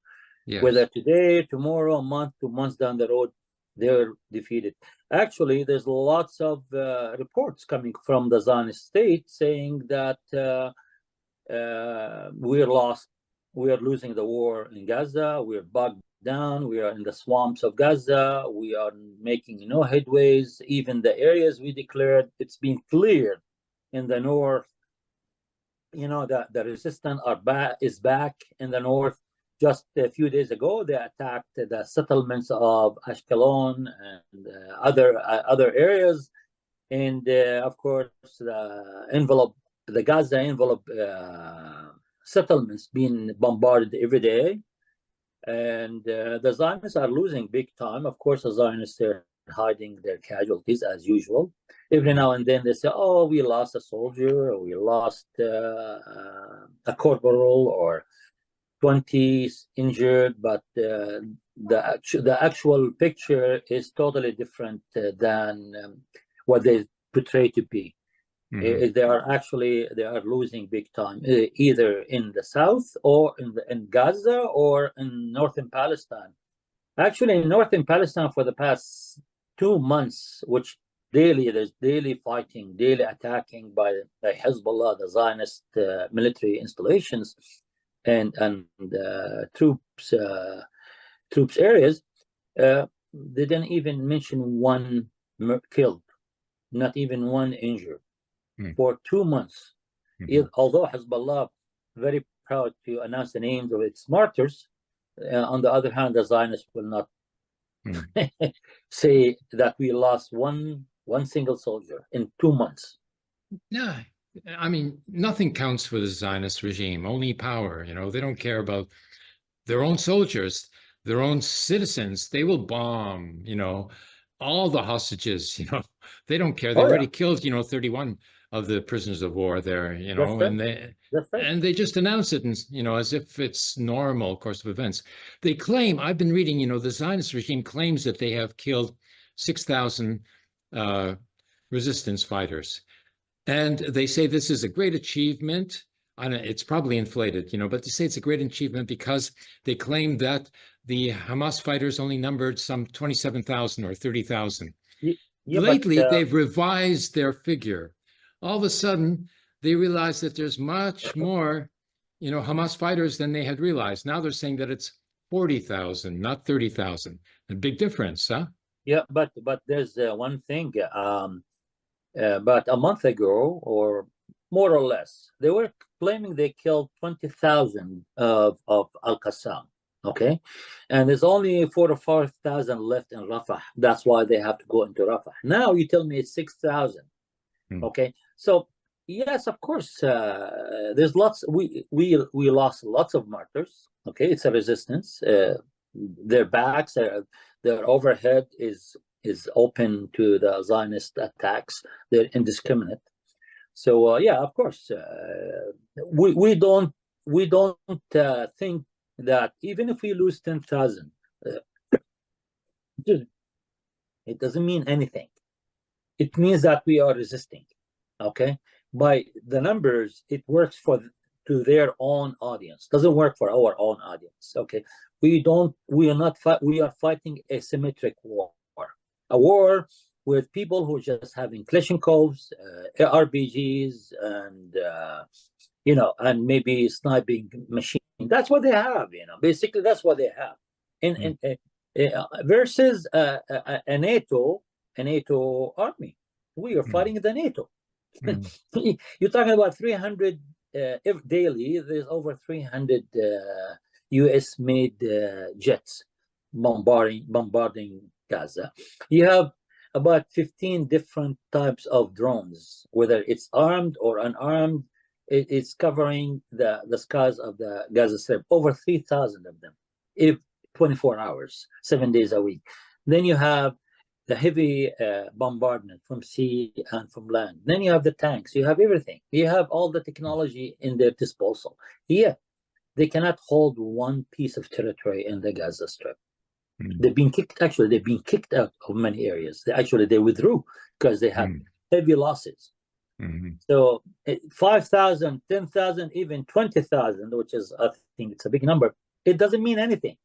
Whether today, tomorrow, a month, 2 months down the road, they're defeated. Actually, there's lots of reports coming from the Zionist state saying that we're lost, we are losing the war in Gaza, we're bogged down, we are in the swamps of Gaza, we are making no headways. Even the areas we declared, it's been cleared in the north. You know, the resistance is back in the north. Just a few days ago, they attacked the settlements of Ashkelon and other areas, and of course, the Gaza envelope settlements being bombarded every day, and the Zionists are losing big time. Of course, the Zionists are hiding their casualties as usual. Every now and then they say, "Oh, we lost a soldier, or we lost a corporal, or 20 injured," but the actual picture is totally different than what they portray to be. They are losing big time, either in the south or in Gaza or in northern Palestine. Actually, in northern Palestine for the past 2 months, which there's daily fighting, daily attacking by Hezbollah, the Zionist military installations, and troops areas. They didn't even mention one killed, not even one injured. For 2 months. Although Hezbollah very proud to announce the names of its martyrs, on the other hand, the Zionists will not say that we lost one single soldier in 2 months. Yeah, I mean, nothing counts for the Zionist regime, only power. You know, they don't care about their own soldiers, their own citizens. They will bomb, you know, all the hostages, you know, they don't care. They already killed, you know, 31 of the prisoners of war there, you know, and they just announce it, and you know, as if it's normal course of events. They claim, I've been reading, you know, the Zionist regime claims that they have killed 6,000 resistance fighters, and they say this is a great achievement. It's probably inflated, you know, but they say it's a great achievement because they claim that the Hamas fighters only numbered some 27,000 or 30,000. Lately, they've revised their figure. All of a sudden, they realize that there's much more, you know, Hamas fighters than they had realized. Now they're saying that it's 40,000, not 30,000. A big difference, huh? Yeah, but there's one thing. About a month ago, or more or less, they were claiming they killed 20,000 of Al-Qassam. Okay, and there's only 4,000 or 5,000 left in Rafah. That's why they have to go into Rafah. Now you tell me it's 6,000. Okay, so yes, of course, there's lots. We lost lots of martyrs. Okay, it's a resistance. Their backs, their overhead is open to the Zionist attacks. They're indiscriminate. So yeah, of course, we don't think that even if we lose 10,000, it doesn't mean anything. It means that we are resisting. Okay, by the numbers, it works to their own audience. Doesn't work for our own audience. Okay, we are fighting a symmetric war, a war with people who are just having Kalashnikovs, RPGs, and you know, and maybe sniping machine. That's what they have. You know, basically that's what they have. Versus a NATO army. We are fighting the NATO. You're talking about 300 daily. There's over 300 U.S.-made jets bombarding Gaza. You have about 15 different types of drones, whether it's armed or unarmed. It's covering the skies of the Gaza Strip. Over 3,000 of them, if 24 hours, 7 days a week. Then you have the heavy bombardment from sea and from land. Then you have the tanks. You have everything. You have all the technology in their disposal. Yet they cannot hold one piece of territory in the Gaza Strip. They've been kicked. Actually, they've been kicked out of many areas. They withdrew because they had heavy losses. So 5,000, 10,000, even 20,000, which is, I think it's a big number. It doesn't mean anything.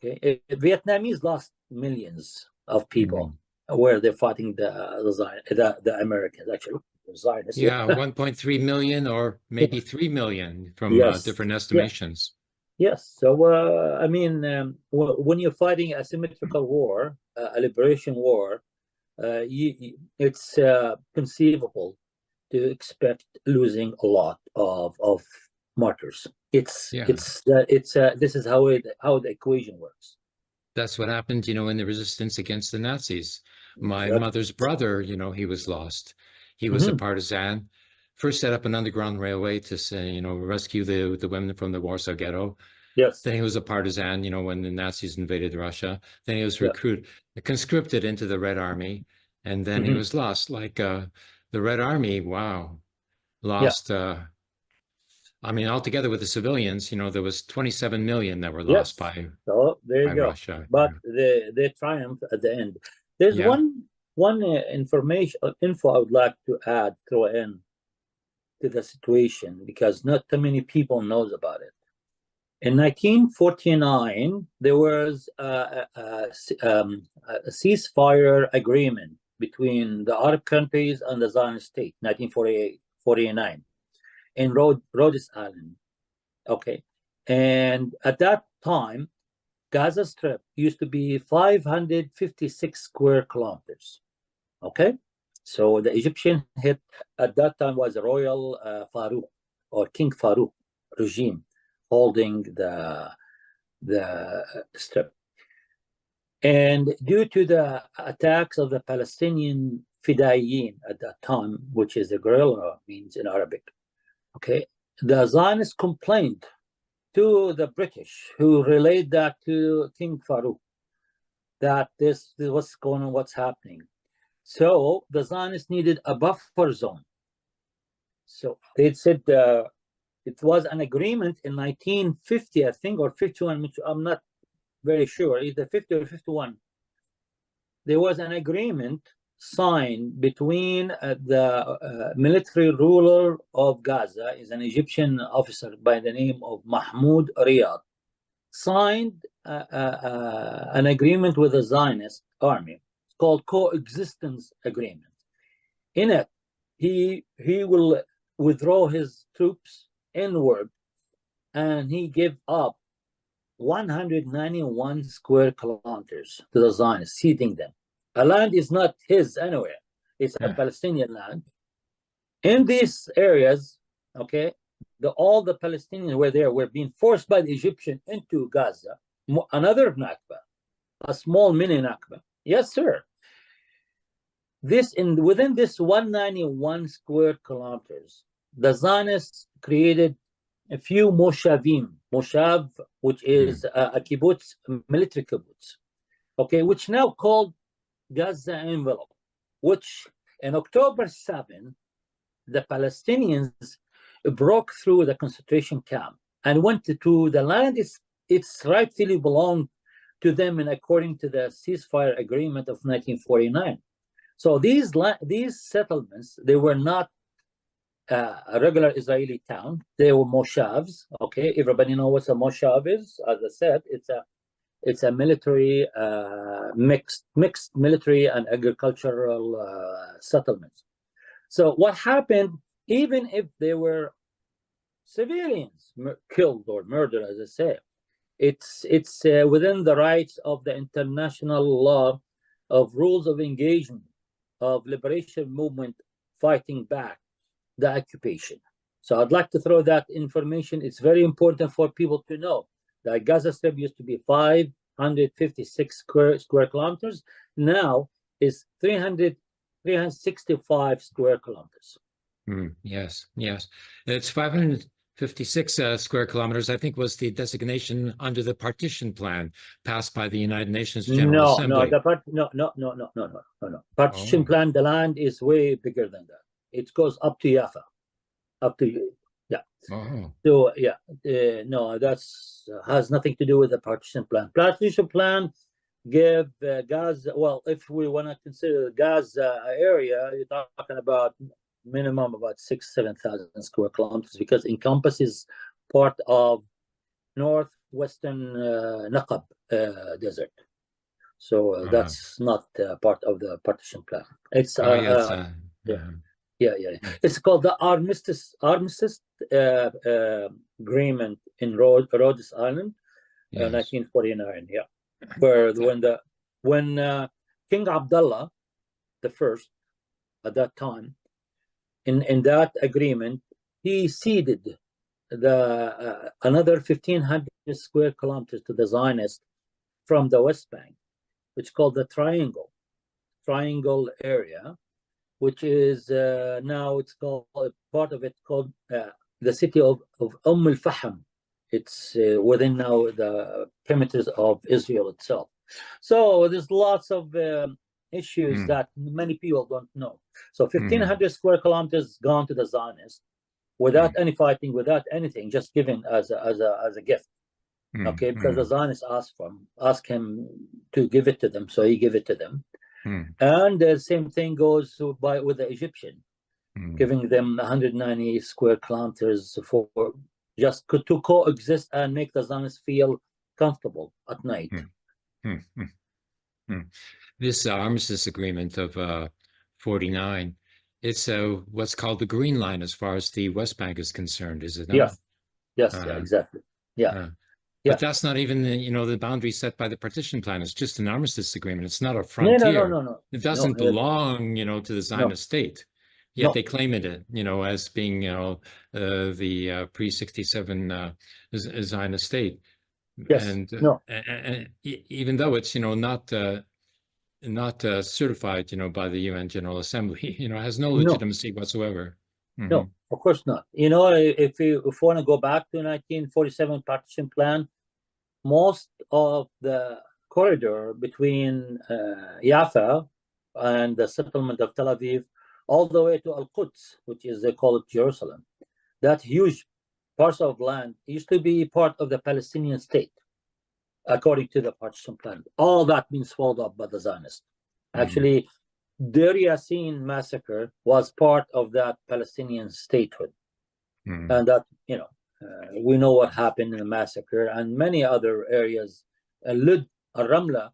Okay, Vietnamese lost millions of people where they're fighting the Americans, actually. The Zionists. Yeah, 1.3 million or maybe 3 million from different estimations. Yes. So, I mean, when you're fighting a symmetrical war, a liberation war, it's conceivable to expect losing a lot of martyrs. This is how the equation works. That's what happened, in the resistance against the Nazis. My mother's brother, he was lost. He was a partisan. First set up an underground railway to say, rescue the women from the Warsaw Ghetto. Yes. Then he was a partisan, when the Nazis invaded Russia. Then he was conscripted into the Red Army, and then he was lost. Like the Red Army, wow, lost. Altogether with the civilians, there was 27 million that were lost by Russia. But they triumphed at the end. There's one info I would like to throw in to the situation, because not too many people knows about it. In 1949, there was a ceasefire agreement between the Arab countries and the Zionist State, 1949, in Rhodes Island. Okay, and at that time, Gaza Strip used to be 556 square kilometers. Okay, so the Egyptian head at that time was the Royal Farouk or King Farouk regime holding the strip. And due to the attacks of the Palestinian Fidayeen at that time, which is the guerrilla means in Arabic, okay, the Zionists complained to the British, who relayed that to King Farouk, that this is what's going on, what's happening. So the Zionists needed a buffer zone. So they said it was an agreement in 1950, I think, or 51. I'm not very sure, either 50 or 51. There was an agreement signed between the military ruler of Gaza, is an Egyptian officer by the name of Mahmoud Riyad, signed an agreement with the Zionist army. It's called coexistence agreement. In it, he will withdraw his troops inward, and he gave up 191 square kilometers to the Zionists, ceding them. A land is not his anywhere. It's a Palestinian land. In these areas, okay, all the Palestinians were being forced by the Egyptian into Gaza. Another Nakba, a small mini Nakba. Yes, sir. Within this 191 square kilometers, the Zionists created a few moshavim, moshav, which is a kibbutz, military kibbutz, okay, which now called Gaza envelope, which in October 7, the Palestinians broke through the concentration camp and went to the land it's rightfully belonged to them, and according to the ceasefire agreement of 1949. So these settlements, they were not a regular Israeli town. They were moshavs. Okay, everybody know what a moshav is. As I said, it's a military mixed military and agricultural settlements. So what happened, even if they were civilians killed or murdered, as I say, it's within the rights of the international law of rules of engagement of liberation movement fighting back the occupation. So I'd like to throw that information. It's very important for people to know that Gaza Strip used to be 556 square kilometers. Now is 365 square kilometers. Yes. It's 556 square kilometers, I think, was the designation under the partition plan passed by the United Nations General Assembly. No. Partition plan, the land is way bigger than that. It goes up to Jaffa, So no, that's has nothing to do with the partition plan. Partition plan give Gaza. Well, if we want to consider the Gaza area, you're talking about minimum about 6,000 to 7,000 square kilometers, because encompasses part of North, western Naqab desert. So that's not part of the partition plan. It's It's called the armistice agreement in Rhodes Island, 1949. Yeah, where when King Abdullah the First at that time, in that agreement, he ceded the another 1,500 square kilometers to the Zionists from the West Bank, which is called the Triangle area, which is now it's called part of it called the city of al-Fahm. It's within now the perimeters of Israel itself. So there's lots of issues that many people don't know. So 1,500 square kilometers gone to the Zionists without any fighting, without anything, just given as a gift. Okay, because the Zionists asked him to give it to them, so he gave it to them. And the same thing goes with the Egyptian, giving them 190 square kilometers for just to coexist and make the Zionists feel comfortable at night. This armistice agreement of 49, it's what's called the Green Line as far as the West Bank is concerned, is it not? Yes, exactly. But that's not even the boundary set by the partition plan. It's just an armistice agreement. It's not a frontier. No. It doesn't belong, to the Zionist state. Yet they claim it, as being, the pre-67 Zionist state. Yes. And even though it's, not certified, by the UN General Assembly, has no legitimacy whatsoever. No, of course not. If you want to go back to 1947 partition plan, most of the corridor between Jaffa and the settlement of Tel Aviv, all the way to Al-Quds, which is they call it Jerusalem, that huge parcel of land used to be part of the Palestinian state, according to the partition plan. All that being swallowed up by the Zionists. Actually, Deir Yassin massacre was part of that Palestinian statehood. And that, we know what happened in the massacre, and many other areas, Lud, Ramla,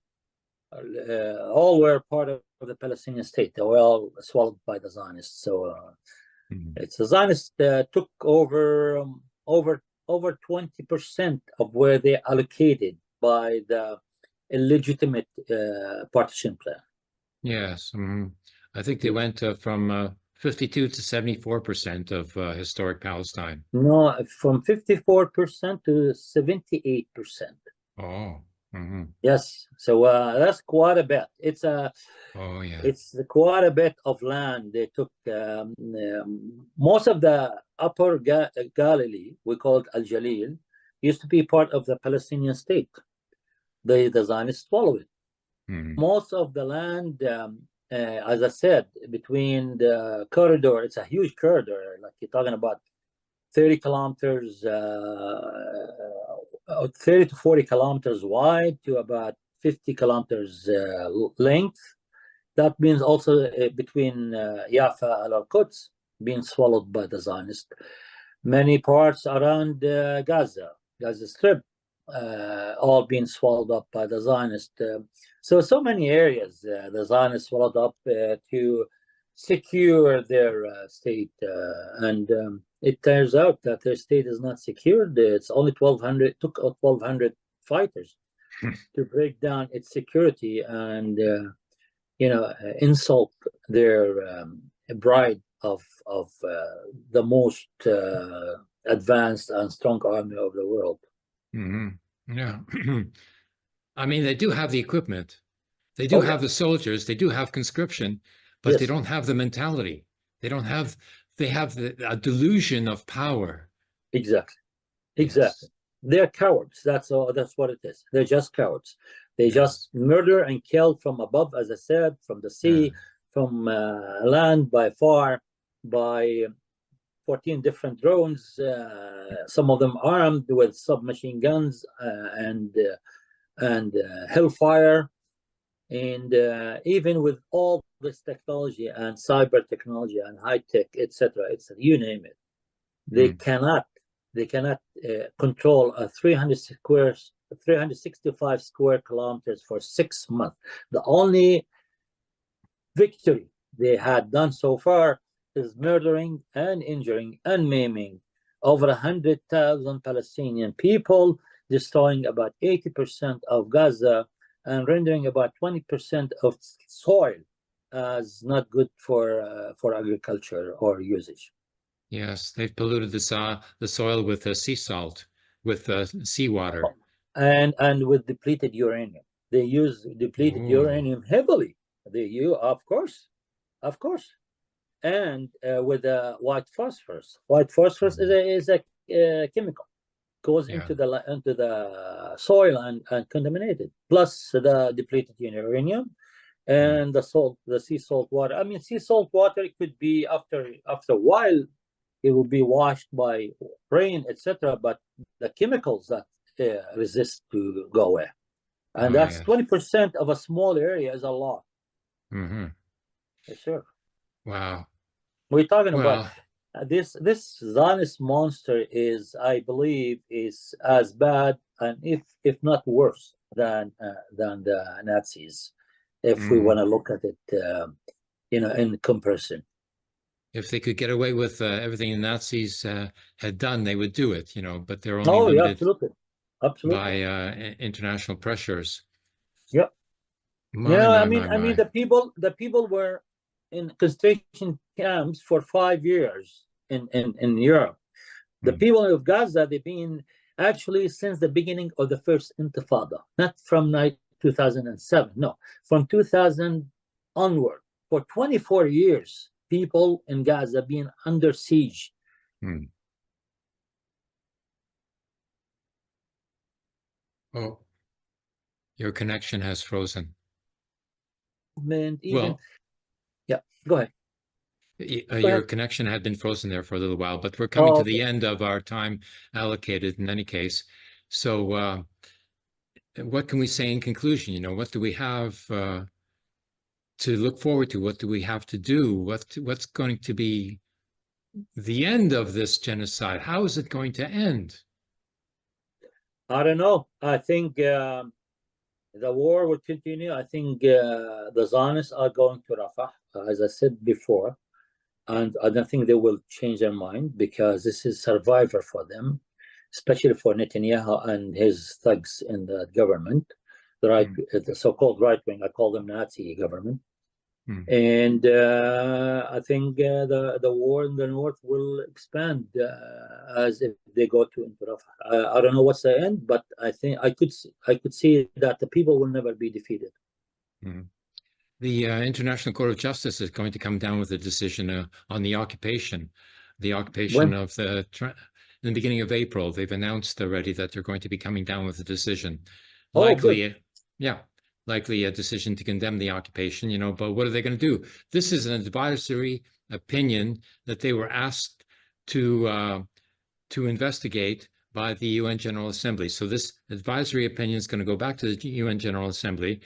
all were part of the Palestinian state. They were all swallowed by the Zionists. So it's the Zionists took over 20% of where they allocated by the illegitimate partition plan. Yes, I think they went from 52 to 74% of historic Palestine. No, from 54% to 78%. Oh. Yes, so that's quite a bit. It's it's quite a bit of land they took. Most of the upper Galilee, we call it Al-Jalil, used to be part of the Palestinian state. The Zionists swallow it. Most of the land, as I said, between the corridor, it's a huge corridor, like you're talking about 30 kilometers, 30 to 40 kilometers wide to about 50 kilometers length. That means also between Jaffa and Al-Quds being swallowed by the Zionists. Many parts around Gaza Strip, all being swallowed up by the Zionists. So many areas the Zionists swallowed up to secure their state, and it turns out that their state is not secured. It's only 1,200. Took 1,200 fighters to break down its security and insult their bride of the most advanced and strong army of the world. Yeah. I mean, they do have the equipment. They do have the soldiers. They do have conscription, but they don't have the mentality. They have a delusion of power. Exactly. They're cowards. That's all. That's what it is. They're just cowards. They just murder and kill from above, as I said, from the sea, from land, by far, by 14 different drones, some of them armed with submachine guns and hellfire, and even with all this technology and cyber technology and high tech, etc., you name it, they cannot they cannot control a 365 square kilometers for 6 months. The only victory they had done so far is murdering and injuring and maiming over 100,000 Palestinian people, destroying about 80% of Gaza and rendering about 20% of soil as not good for agriculture or usage. Yes, they've polluted the soil with sea salt, with seawater. And with depleted uranium. They use depleted uranium heavily. They use, of course. And with white phosphorus. White phosphorus is a chemical, goes into the soil and contaminated. Plus the depleted uranium and the sea salt water. I mean, sea salt water could be after a while, it will be washed by rain, etc. But the chemicals that resist to go away, and that's 20% of a small area is a lot. Yes, sir. Wow. We're talking about this Zionist monster is, I believe, is as bad and if not worse than the Nazis, if we want to look at it, in comparison. If they could get away with everything the Nazis had done, they would do it, but they're only limited by international pressures. Yep. I mean, the people were in concentration camps for 5 years in Europe. The people of Gaza, they've been actually since the beginning of the first Intifada, not from 2007, no, from 2000 onward. For 24 years, people in Gaza being under siege. Oh, your connection has frozen. Yeah, go ahead. Your connection had been frozen there for a little while, but we're coming to the end of our time allocated in any case. So what can we say in conclusion? What do we have to look forward to? What do we have to do? What's going to be the end of this genocide? How is it going to end? I don't know. I think the war will continue. I think the Zionists are going to Rafah, as I said before, and I don't think they will change their mind because this is survivor for them, especially for Netanyahu and his thugs in the government, the so-called right wing. I call them Nazi government. And I think the war in the north will expand as if they go to Rafah. I don't know what's the end, but I think I could see that the people will never be defeated. The International Court of Justice is going to come down with a decision on the occupation. The occupation of in the beginning of April. They've announced already that they're going to be coming down with a decision. Likely a decision to condemn the occupation, but what are they going to do? This is an advisory opinion that they were asked to investigate by the UN General Assembly. So this advisory opinion is going to go back to the UN General Assembly,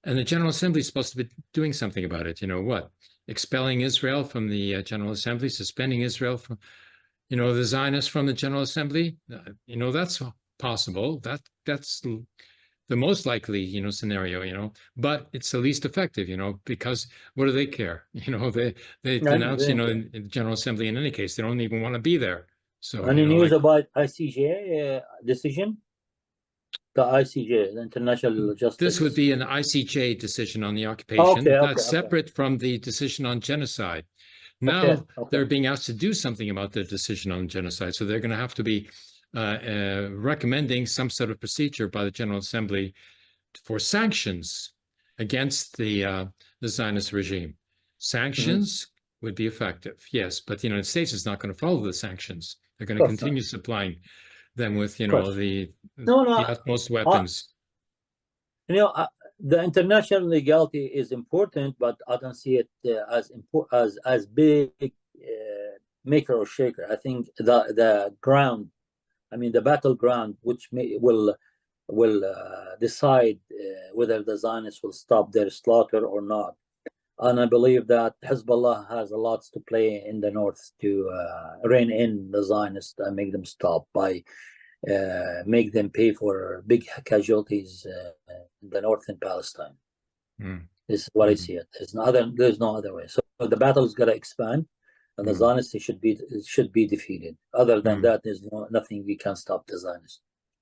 and the General Assembly is supposed to be doing something about it. What? Expelling Israel from the General Assembly, suspending Israel from, the Zionists from the General Assembly. That's possible. That's the most likely, scenario, but it's the least effective, because what do they care? They denounce, in the General Assembly in any case, they don't even want to be there. So any news about ICJ decision? The ICJ, the International Justice. This would be an ICJ decision on the occupation. That's separate from the decision on genocide. Now they're being asked to do something about the decision on genocide, so they're going to have to be recommending some sort of procedure by the General Assembly for sanctions against the Zionist regime. Sanctions would be effective, yes, but the United States is not going to follow the sanctions. They're going to continue supplying them with, the utmost weapons. The international legality is important, but I don't see it as big maker or shaker. I think the ground, the battleground, which will decide whether the Zionists will stop their slaughter or not. And I believe that Hezbollah has a lot to play in the north to rein in the Zionists and make them stop by make them pay for big casualties in the north in Palestine. This is what I see it. There's no other way. So the battle is going to expand, and the Zionists should be defeated. Other than that, there's nothing we can stop the Zionists.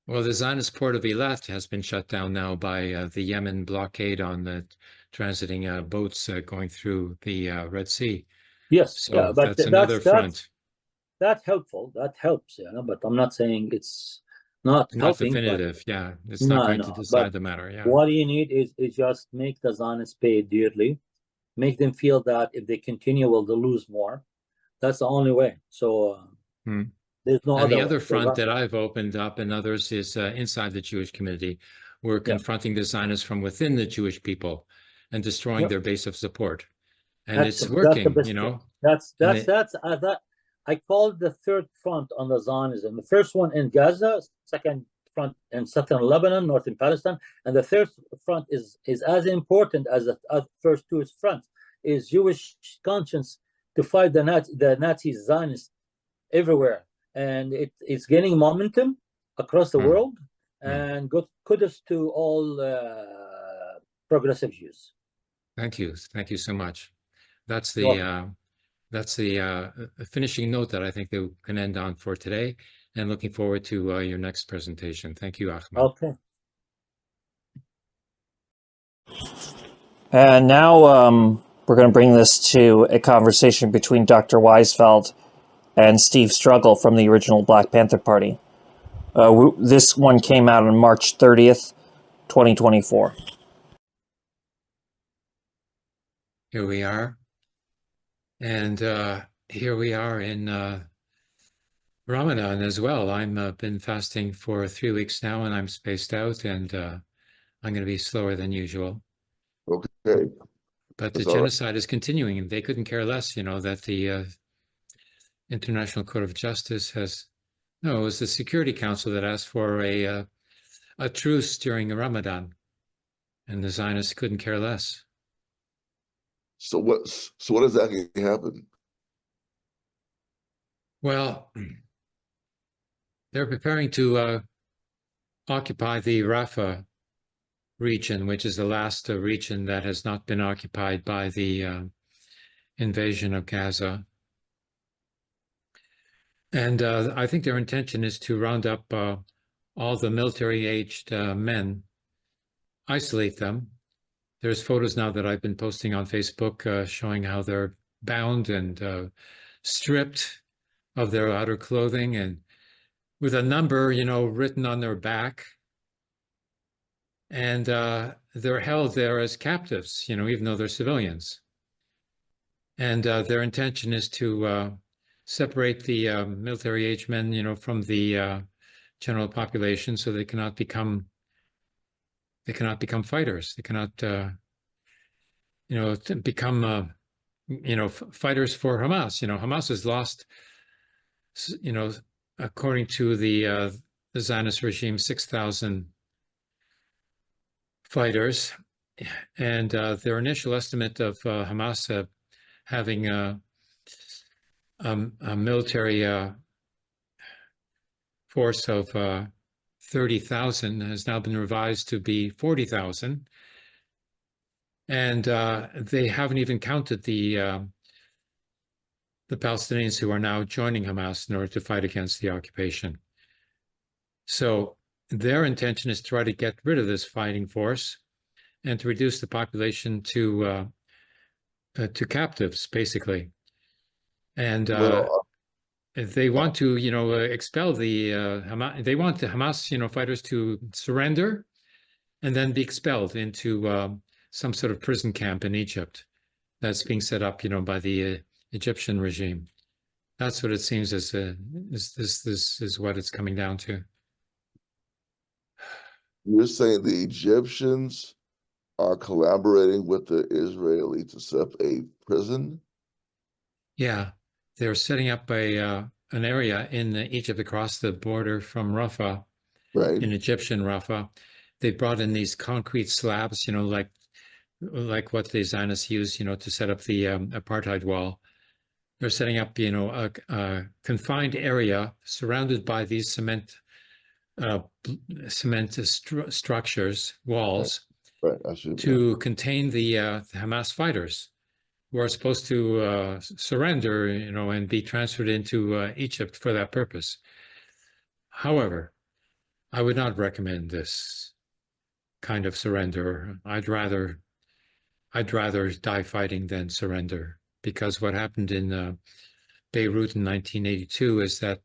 Well, the Zionist port of Eilat has been shut down now by the Yemen blockade on the transiting boats going through the Red Sea. Yes, so yeah, but that's another front. That's helpful. That helps, but I'm not saying it's not helping. Definitive, yeah. It's not going to decide the matter, yeah. What you need is just make the Zionists pay dearly, make them feel that if they continue, they'll lose more. That's the only way. So there's no and other the other way. front that I've opened up and others is inside the Jewish community. We're confronting the Zionists from within the Jewish people and destroying their base of support. And it's working, That's I call it the third front on the Zionism. The first one in Gaza, second front in southern Lebanon, northern Palestine, and the third front is as important as the first two fronts, is Jewish conscience to fight the Nazi Zionists everywhere. And it's gaining momentum across the world, and kudos to all progressive Jews. Thank you so much. That's the finishing note that I think that we can end on for today, and looking forward to your next presentation. Thank you, Ahmed. Okay. And now we're going to bring this to a conversation between Dr. Weizfeld and Steve Struggle from the original Black Panther Party. This one came out on March 30th, 2024. Here we are. And here we are in Ramadan as well. I've been fasting for 3 weeks now, and I'm spaced out, and I'm going to be slower than usual. Okay. But the genocide is continuing, and they couldn't care less, that the International Court of Justice it was the Security Council that asked for a truce during Ramadan, and the Zionists couldn't care less. So what exactly happened? Well, they're preparing to occupy the Rafah region, which is the last region that has not been occupied by the invasion of Gaza. And I think their intention is to round up all the military-aged men, isolate them. There's photos now that I've been posting on Facebook showing how they're bound and stripped of their outer clothing, and with a number, written on their back. And they're held there as captives, even though they're civilians. And their intention is to separate the military-aged men, from the general population, so they cannot become fighters. They cannot, become, fighters for Hamas. Hamas has lost, according to the Zionist regime, 6,000 fighters, and their initial estimate of Hamas having a military force of 30,000 has now been revised to be 40,000, and they haven't even counted the Palestinians who are now joining Hamas in order to fight against the occupation. So their intention is to try to get rid of this fighting force and to reduce the population to captives, basically. And they want to, expel the Hamas. They want the Hamas, fighters to surrender and then be expelled into some sort of prison camp in Egypt that's being set up, by the Egyptian regime. That's what it seems as this is what it's coming down to. You're saying the Egyptians are collaborating with the Israelis to set up a prison? Yeah, they're setting up an area in Egypt across the border from Rafah, right? In Egyptian Rafah. They brought in these concrete slabs, like like what the Zionists use, to set up the apartheid wall. They're setting up, a confined area surrounded by these cement structures, walls, right. to contain the Hamas fighters who are supposed to surrender, and be transferred into Egypt for that purpose. However, I would not recommend this kind of surrender. I'd rather die fighting than surrender, because what happened in Beirut in 1982 is that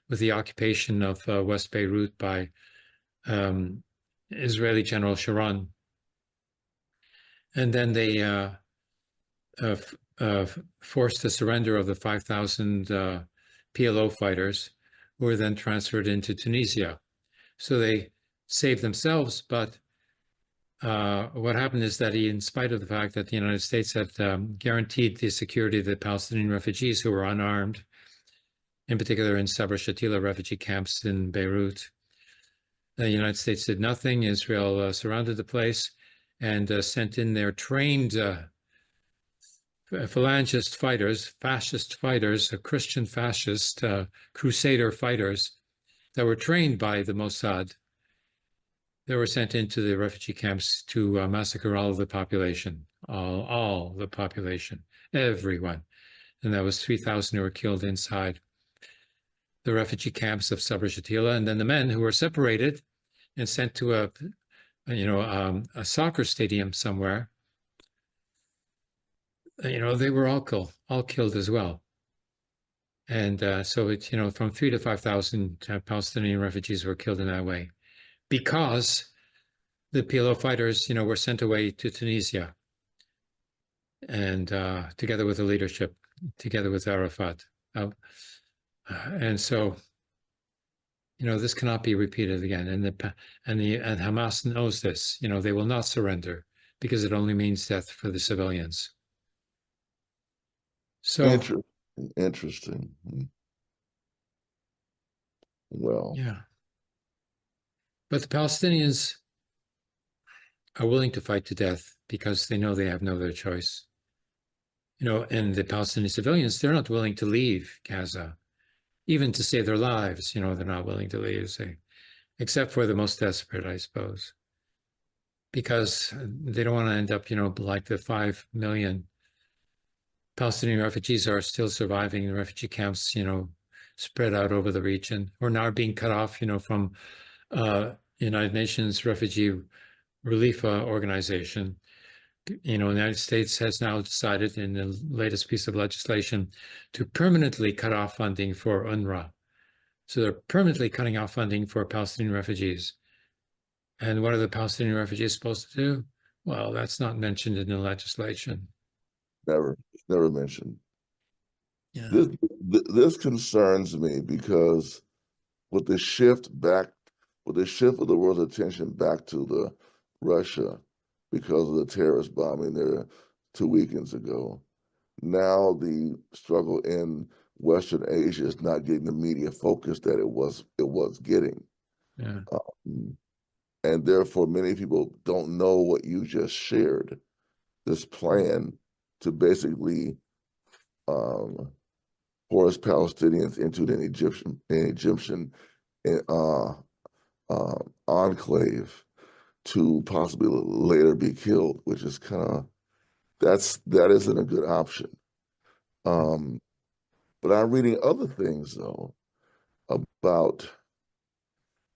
with the occupation of West Beirut by Israeli General Sharon, and then they forced the surrender of the 5,000 PLO fighters, who were then transferred into Tunisia. So they saved themselves, but what happened is that in spite of the fact that the United States had guaranteed the security of the Palestinian refugees who were unarmed, in particular in Sabra Shatila refugee camps in Beirut, the United States did nothing. Israel surrounded the place and sent in their trained phalangist fighters, fascist fighters, Christian fascist crusader fighters that were trained by the Mossad. They were sent into the refugee camps to massacre all of the population, all the population, everyone. And that was 3,000 who were killed inside the refugee camps of Sabra Shatila. And then the men who were separated and sent to a soccer stadium somewhere, they were all killed as well. And so it's, from 3,000 to 5,000 Palestinian refugees were killed in that way, because the PLO fighters, were sent away to Tunisia, and together with the leadership, together with Arafat. And so, this cannot be repeated again. And Hamas knows this. They will not surrender, because it only means death for the civilians. So interesting. Well, yeah. But the Palestinians are willing to fight to death because they know they have no other choice. And the Palestinian civilians, they're not willing to leave Gaza, even to save their lives. They're not willing to leave, except for the most desperate, I suppose, because they don't want to end up, like the 5 million Palestinian refugees are still surviving in refugee camps, spread out over the region, or now being cut off, from United Nations Refugee Relief Organization. The United States has now decided in the latest piece of legislation to permanently cut off funding for UNRWA. So they're permanently cutting off funding for Palestinian refugees. And what are the Palestinian refugees supposed to do? Well, that's not mentioned in the legislation. Never mentioned. Yeah. This concerns me, because with the shift of the world's attention back to the Russia because of the terrorist bombing there 2 weekends ago, now the struggle in Western Asia is not getting the media focus that it was getting. Yeah. And therefore, many people don't know what you just shared, this plan to basically force Palestinians into an Egyptian enclave to possibly later be killed, which is that isn't a good option. But I'm reading other things though about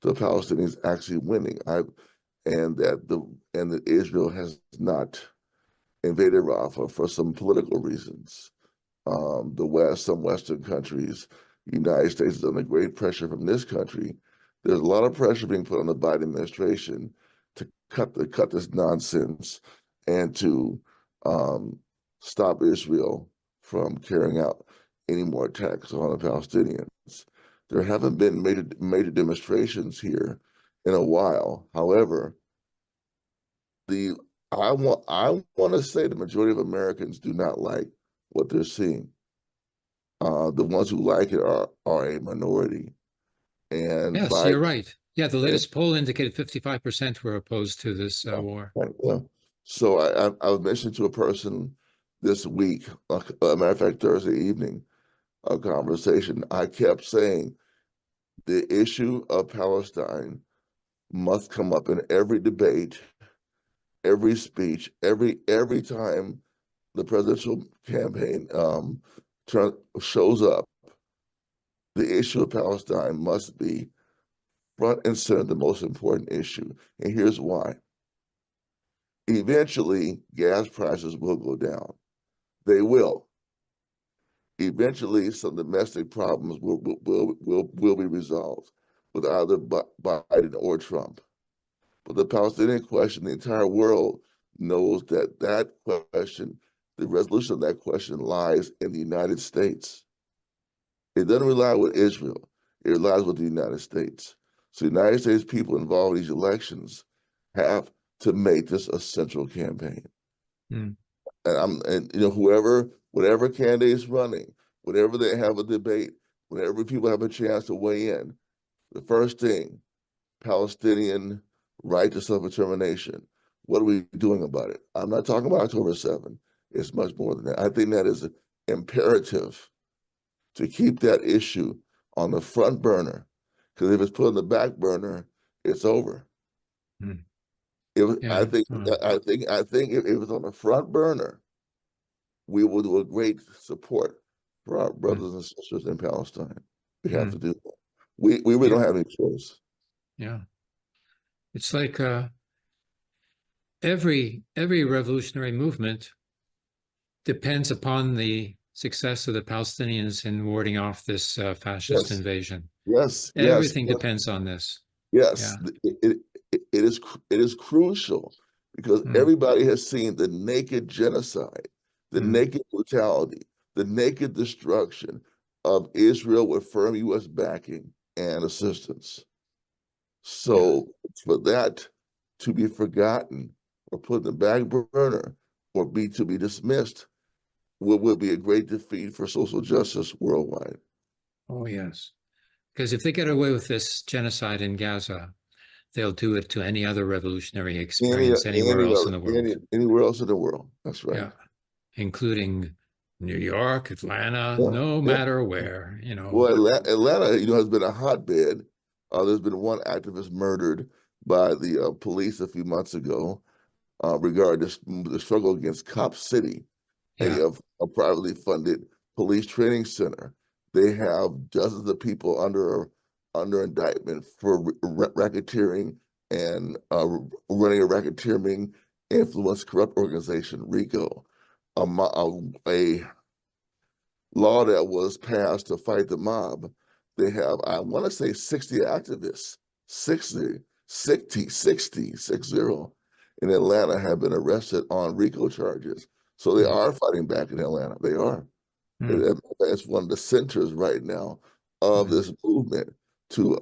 the Palestinians actually winning, and that Israel has not invaded Rafah for some political reasons. Some Western countries, United States is under great pressure from this country. There's a lot of pressure being put on the Biden administration to cut this nonsense and to stop Israel from carrying out any more attacks on the Palestinians. There haven't been major demonstrations here in a while. However, I want to say the majority of Americans do not like what they're seeing. The ones who like it are a minority. And yes, you're right. Yeah, the latest poll indicated 55% were opposed to this war. Yeah. So I was mentioning to a person this week, a matter of fact, Thursday evening, a conversation, I kept saying the issue of Palestine must come up in every debate, every speech, every time the presidential campaign shows up. The issue of Palestine must be front and center, the most important issue. And here's why. Eventually, gas prices will go down. They will. Eventually, some domestic problems will be resolved with either Biden or Trump. But the Palestinian question, the entire world knows that question, the resolution of that question lies in the United States. It doesn't rely with Israel. It relies with the United States. So the United States people involved in these elections have to make this a central campaign. And whatever candidate is running, whenever they have a debate, whenever people have a chance to weigh in, the first thing, Palestinian right to self-determination. What are we doing about it? I'm not talking about October 7. It's much more than that. I think that is imperative to keep that issue on the front burner, because if it's put on the back burner, it's over. I think if it's on the front burner, we will do a great support for our brothers and sisters in Palestine. We have to do that. We really don't have any choice. Yeah, it's like every revolutionary movement depends upon the success of the Palestinians in warding off this fascist invasion. Everything depends on this. It is crucial, because everybody has seen the naked genocide, the naked brutality, the naked destruction of Israel with firm U.S. backing and assistance. So for that to be forgotten or put in the back burner or to be dismissed will be a great defeat for social justice worldwide. Oh, yes. Because if they get away with this genocide in Gaza, they'll do it to any other revolutionary experience anywhere else in the world. Anywhere else in the world. That's right. Yeah. Including New York, Atlanta, no matter where, Well, Atlanta, has been a hotbed. There's been one activist murdered by the police a few months ago regarding the struggle against Cop City, a privately funded police training center. They have dozens of people under indictment for racketeering and running a racketeering influence corrupt organization, RICO, a law that was passed to fight the mob. They have, I want to say, 60 activists, 60 in Atlanta have been arrested on RICO charges. So they are fighting back in Atlanta. They are. It's one of the centers right now of this movement to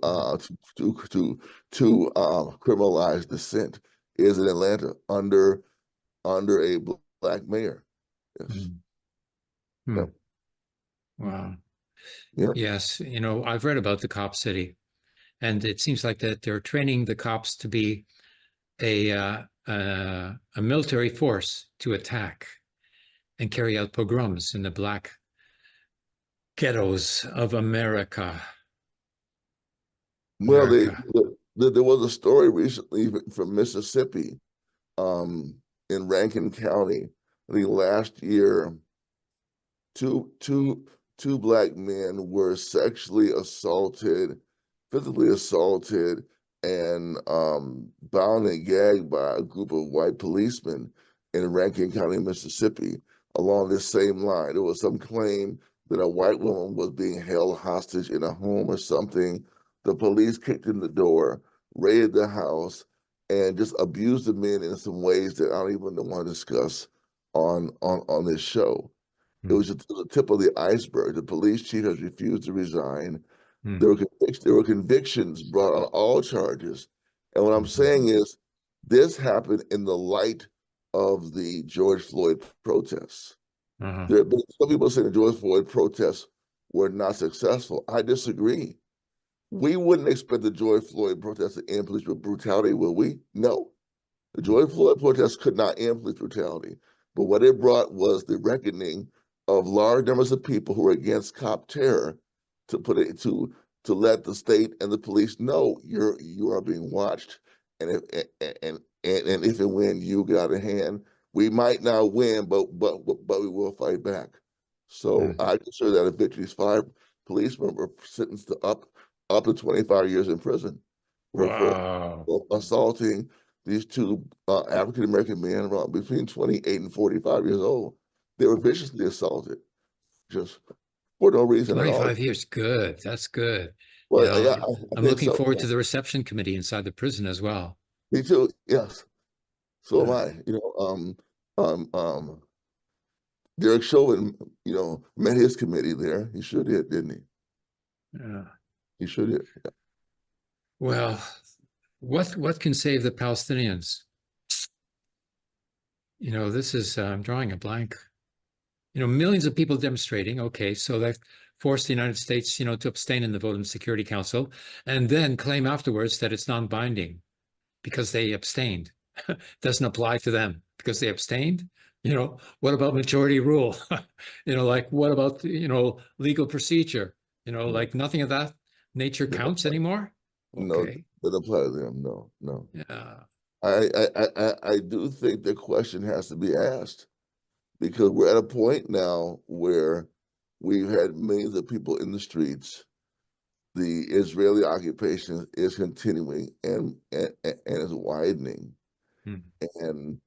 criminalize dissent is in Atlanta under a Black mayor. Yes. Wow. Yes, I've read about the Cop City, and it seems like that they're training the cops to be a military force to attack and carry out pogroms in the Black ghettos of America. Well, there was a story recently from Mississippi, in Rankin County. I think last year, two Black men were sexually assaulted, physically assaulted, and bound and gagged by a group of white policemen in Rankin County, Mississippi. Along this same line, there was some claim that a white woman was being held hostage in a home or something. The police kicked in the door, raided the house, and just abused the men in some ways that I don't even want to discuss on this show. It was just the tip of the iceberg. The police chief has refused to resign. There were convictions brought on all charges. And what I'm saying is, this happened in the light of the George Floyd protests. There have been some people saying the George Floyd protests were not successful. I disagree. We wouldn't expect the George Floyd protests to end police brutality, will we? No. The George Floyd protests could not end police brutality, but what it brought was the reckoning of large numbers of people who were against cop terror to put it to let the state and the police know you are being watched, and if and when you get out of hand, we might not win, but we will fight back. So I consider that a victory. These 5 policemen were sentenced to up to 25 years in prison for assaulting these 2 African American men around between 28 and 45 years old. They were viciously assaulted, just for no reason at all. 25 years, good. That's good. Well, you know, yeah, I'm looking forward to the reception committee inside the prison as well. Me too. Yes, so am I. You know, Derek Chauvin, you know, met his committee there. He sure did, didn't he? Yeah. He sure did. Yeah. Well, what can save the Palestinians? You know, this is, I'm drawing a blank. You know, millions of people demonstrating. Okay, so that forced the United States, you know, to abstain in the vote in the Security Council, and then claim afterwards that it's non-binding because they abstained. Doesn't apply to them because they abstained. You know, what about majority rule? You know, like what about, you know, legal procedure? You know, like nothing of that nature counts anymore. Okay. No, doesn't apply to them. No. Yeah. I do think the question has to be asked, because we're at a point now where we've had millions of people in the streets. The Israeli occupation is continuing and is widening. And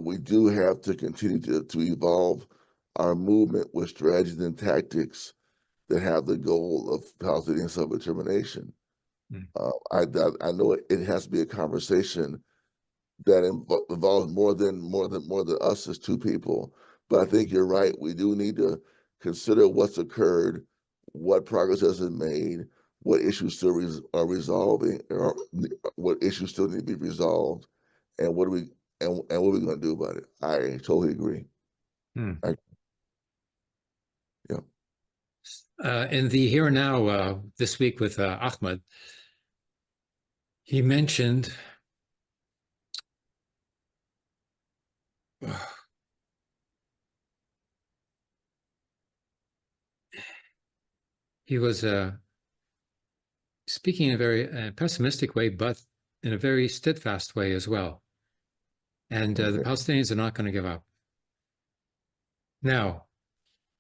we do have to continue to evolve our movement with strategies and tactics that have the goal of Palestinian self-determination. I know it has to be a conversation that involves more than us as 2 people. But I think you're right. We do need to consider what's occurred, what progress has been made, what issues still are resolving, or what issues still need to be resolved, and what are we going to do about it. I totally agree. In the Here and Now this week with Ahmed, he mentioned he was speaking in a very pessimistic way, but in a very steadfast way as well. And the Palestinians are not going to give up. Now,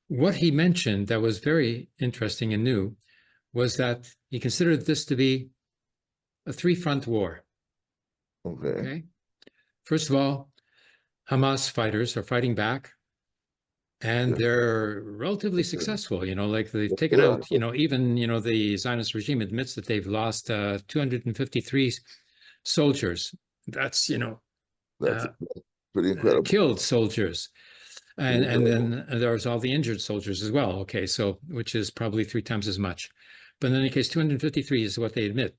what he mentioned that was very interesting and new was that he considered this to be a 3-front war. Okay. First of all, Hamas fighters are fighting back, and they're relatively successful. You know, like they've taken out, you know, even, you know, the Zionist regime admits that they've lost 253 soldiers. That's, you know, that's pretty incredible. Killed soldiers. And then there's all the injured soldiers as well. Okay, so which is probably 3 times as much. But in any case, 253 is what they admit.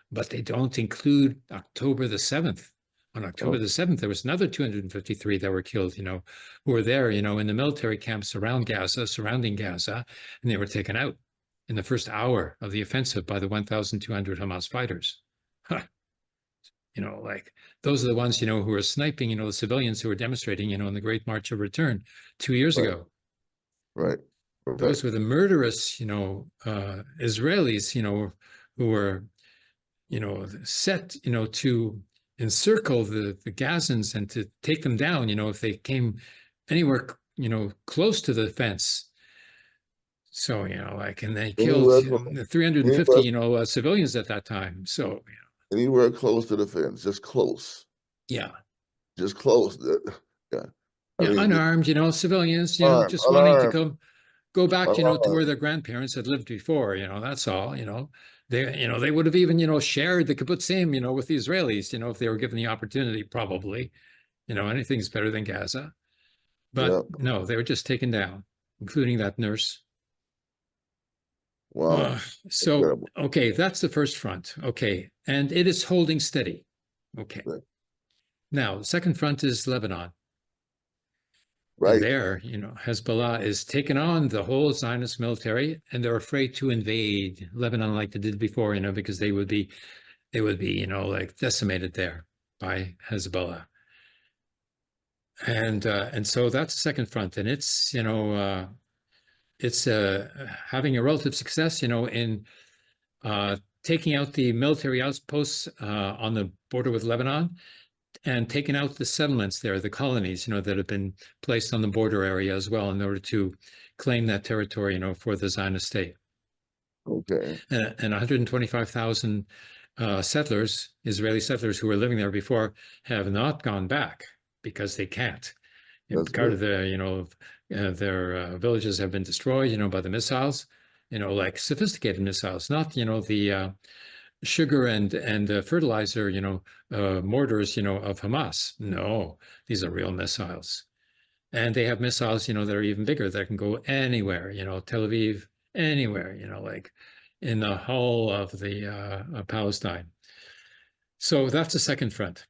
But they don't include October the 7th. On October the 7th, there was another 253 that were killed, you know, who were there, you know, in the military camps around Gaza, surrounding Gaza, and they were taken out in the first hour of the offensive by the 1,200 Hamas fighters. You know, like those are the ones, you know, who are sniping, you know, the civilians who were demonstrating, you know, in the Great March of Return 2 years ago. Right. Those were the murderous, you know, Israelis, you know, who were, you know, set, you know, to encircle the Gazans and to take them down, you know, if they came anywhere, you know, close to the fence. So, you know, like, and they killed 350, you know, civilians at that time. So, you know. Anywhere close to the fence, just close. Yeah. Just close. Yeah. I mean, unarmed, you know, civilians, you know, just wanting to go back, you know, to where their grandparents had lived before, you know, that's all, you know. They would have even, you know, shared the kibbutzim, you know, with the Israelis, you know, if they were given the opportunity, probably, you know, anything's better than Gaza. But no, they were just taken down, including that nurse. Wow. So, okay, that's the first front. Okay. And it is holding steady. Okay. Right. Now, the second front is Lebanon. Right. And there, you know, Hezbollah is taking on the whole Zionist military, and they're afraid to invade Lebanon like they did before, you know, because they would be, you know, like decimated there. by Hezbollah. And so that's the second front, and it's having a relative success, in taking out the military outposts on the border with Lebanon, and taking out the settlements there, the colonies, that have been placed on the border area as well, in order to claim that territory, for the Zionist state. Okay. And 125,000 settlers, Israeli settlers who were living there before, have not gone back because they can't. Part of the, their villages have been destroyed, by the missiles, like sophisticated missiles, not, the sugar and fertilizer, mortars, of Hamas. No, these are real missiles. And they have missiles, that are even bigger, that can go anywhere, Tel Aviv, anywhere, like in the whole of the Palestine. So that's the second front.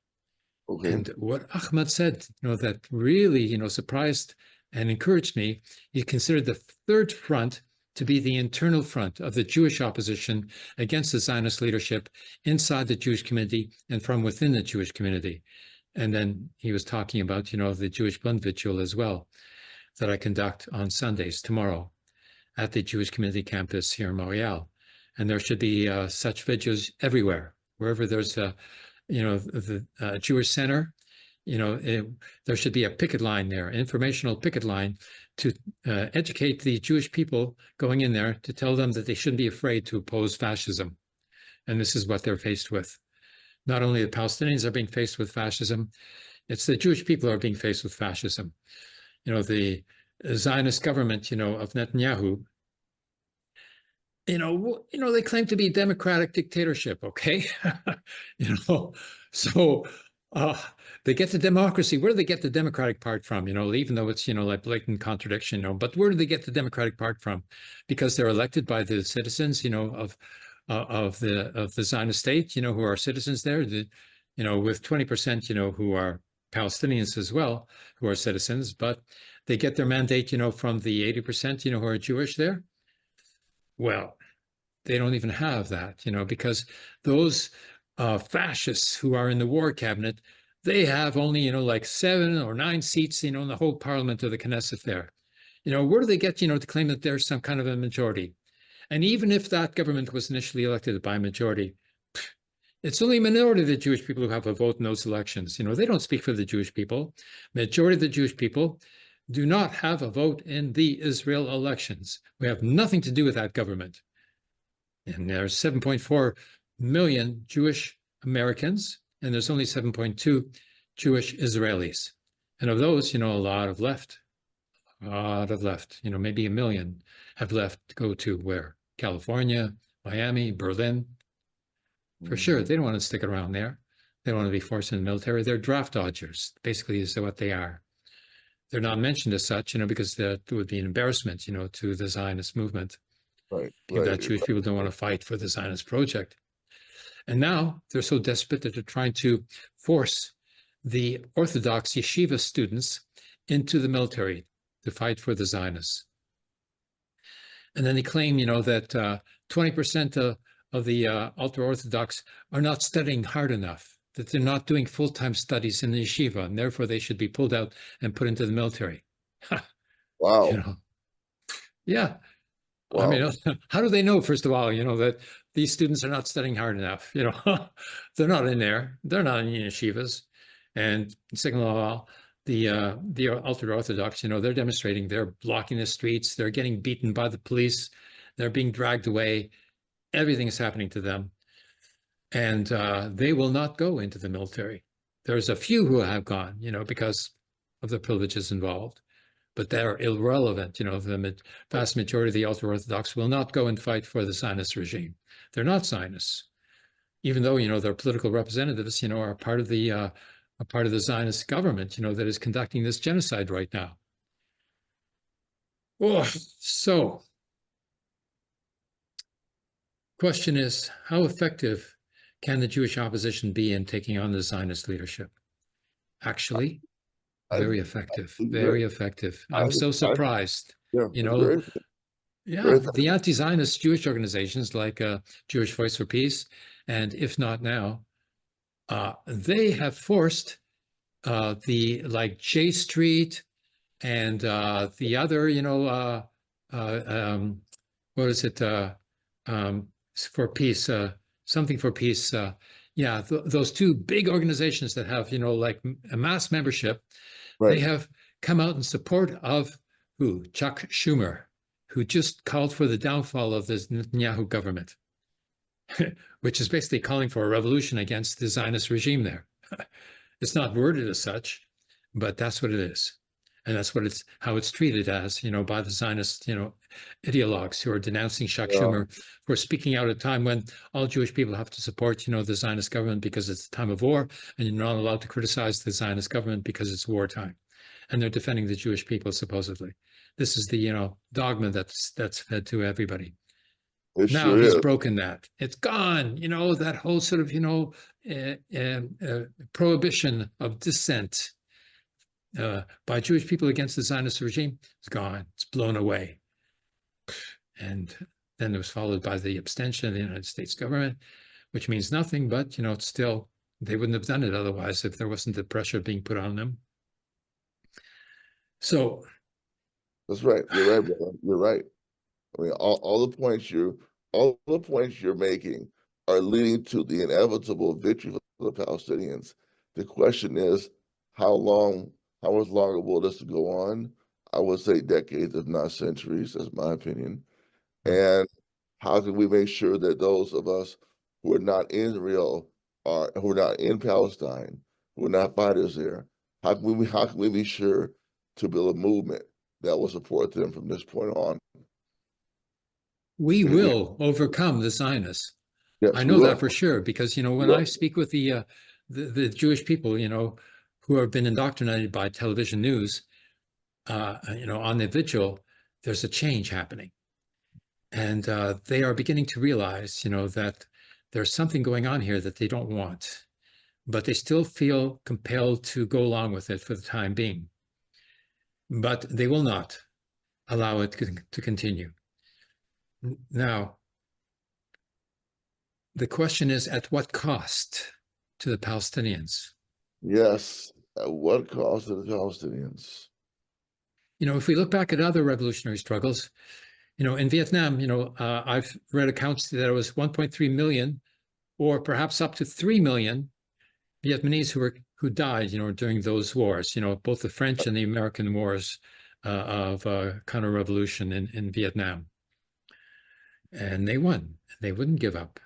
Okay. And what Ahmad said, that really, surprised and encouraged me, he considered the third front to be the internal front of the Jewish opposition against the Zionist leadership inside the Jewish community and from within the Jewish community. And then he was talking about, the Jewish Bund vigil as well, that I conduct on Sundays tomorrow at the Jewish community campus here in Montreal. And there should be such vigils everywhere, wherever there's a, the Jewish center, there should be a picket line there, informational picket line, to educate the Jewish people going in there, to tell them that they shouldn't be afraid to oppose fascism. And this is what they're faced with. Not only the Palestinians are being faced with fascism, it's the Jewish people are being faced with fascism. The Zionist government, of Netanyahu, they claim to be democratic dictatorship, okay? So they get the democracy. Where do they get the democratic part from? Even though it's, like blatant contradiction, but where do they get the democratic part from? Because they're elected by the citizens, of the Zionist state, who are citizens there, with 20%, who are Palestinians as well, who are citizens, but they get their mandate, from the 80%, who are Jewish there. Well, they don't even have that, because those fascists who are in the war cabinet, they have only, like 7 or 9 seats, in the whole parliament of the Knesset there. Where do they get, to claim that there's some kind of a majority? And even if that government was initially elected by a majority, it's only a minority of the Jewish people who have a vote in those elections. They don't speak for the Jewish people. Majority of the Jewish people do not have a vote in the Israel elections. We have nothing to do with that government. And there's 7.4 million Jewish Americans, and there's only 7.2 Jewish Israelis. And of those, a lot have left. A lot have left. Maybe 1 million have left to go to where? California, Miami, Berlin. For sure, they don't want to stick around there. They don't want to be forced in the military. They're draft dodgers, basically, is what they are. They're not mentioned as such, because that would be an embarrassment, to the Zionist movement. Right. That Jewish people don't want to fight for the Zionist project. And now they're so desperate that they're trying to force the Orthodox yeshiva students into the military to fight for the Zionists. And then they claim, that 20% of the ultra-Orthodox are not studying hard enough, that they're not doing full-time studies in the yeshiva, and therefore they should be pulled out and put into the military. Wow. Yeah. Wow. I mean, how do they know, first of all, that these students are not studying hard enough? They're not in there. They're not in yeshivas. And second of all, the ultra-Orthodox, they're demonstrating, they're blocking the streets, they're getting beaten by the police, they're being dragged away. Everything is happening to them. And they will not go into the military. There's a few who have gone, because of the privileges involved. But they're irrelevant. The vast majority of the ultra-Orthodox will not go and fight for the Zionist regime. They're not Zionists, even though their political representatives, are part of the Zionist government, that is conducting this genocide right now. Oh, so, question is, how effective can the Jewish opposition be in taking on the Zionist leadership? Actually, very effective, very effective. I'm so surprised. The anti-Zionist Jewish organizations like Jewish Voice for Peace, and If Not Now, they have forced the like J Street and the other, what is it, for peace, something for peace. Yeah, those two big organizations that have, like a mass membership, they have come out in support of who? Chuck Schumer, who just called for the downfall of this Netanyahu government, which is basically calling for a revolution against the Zionist regime there. It's not worded as such, but that's what it is. And that's what how it's treated as, by the Zionist, ideologues who are denouncing Chuck Schumer for speaking out at a time when all Jewish people have to support, the Zionist government because it's a time of war, and you're not allowed to criticize the Zionist government because it's wartime. And they're defending the Jewish people, supposedly. This is the, dogma that's fed to everybody. Now he's broken that. It's gone. That whole sort of, prohibition of dissent by Jewish people against the Zionist regime is gone. It's blown away. And then it was followed by the abstention of the United States government, which means nothing, but, it's still, they wouldn't have done it otherwise if there wasn't the pressure being put on them. So. That's right. You're right, brother. You're right. I mean, all the points you're making are leading to the inevitable victory for the Palestinians. The question is, how much longer will this go on? I would say decades, if not centuries. That's my opinion. And how can we make sure that those of us who are not in Israel, who are not in Palestine, who are not fighters there, how can we be sure to build a movement that will support them from this point on? We will overcome the Zionists. Yes, I know that for sure, because, when I speak with the Jewish people, who have been indoctrinated by television news, on the vigil, there's a change happening. And they are beginning to realize, that there's something going on here that they don't want, but they still feel compelled to go along with it for the time being. But they will not allow it to continue. Now, the question is, at what cost to the Palestinians? Yes, at what cost to the Palestinians? If we look back at other revolutionary struggles, in Vietnam, I've read accounts that it was 1.3 million, or perhaps up to 3 million Vietnamese who died, during those wars, both the French and the American wars of counter-revolution in Vietnam. And they won. They wouldn't give up.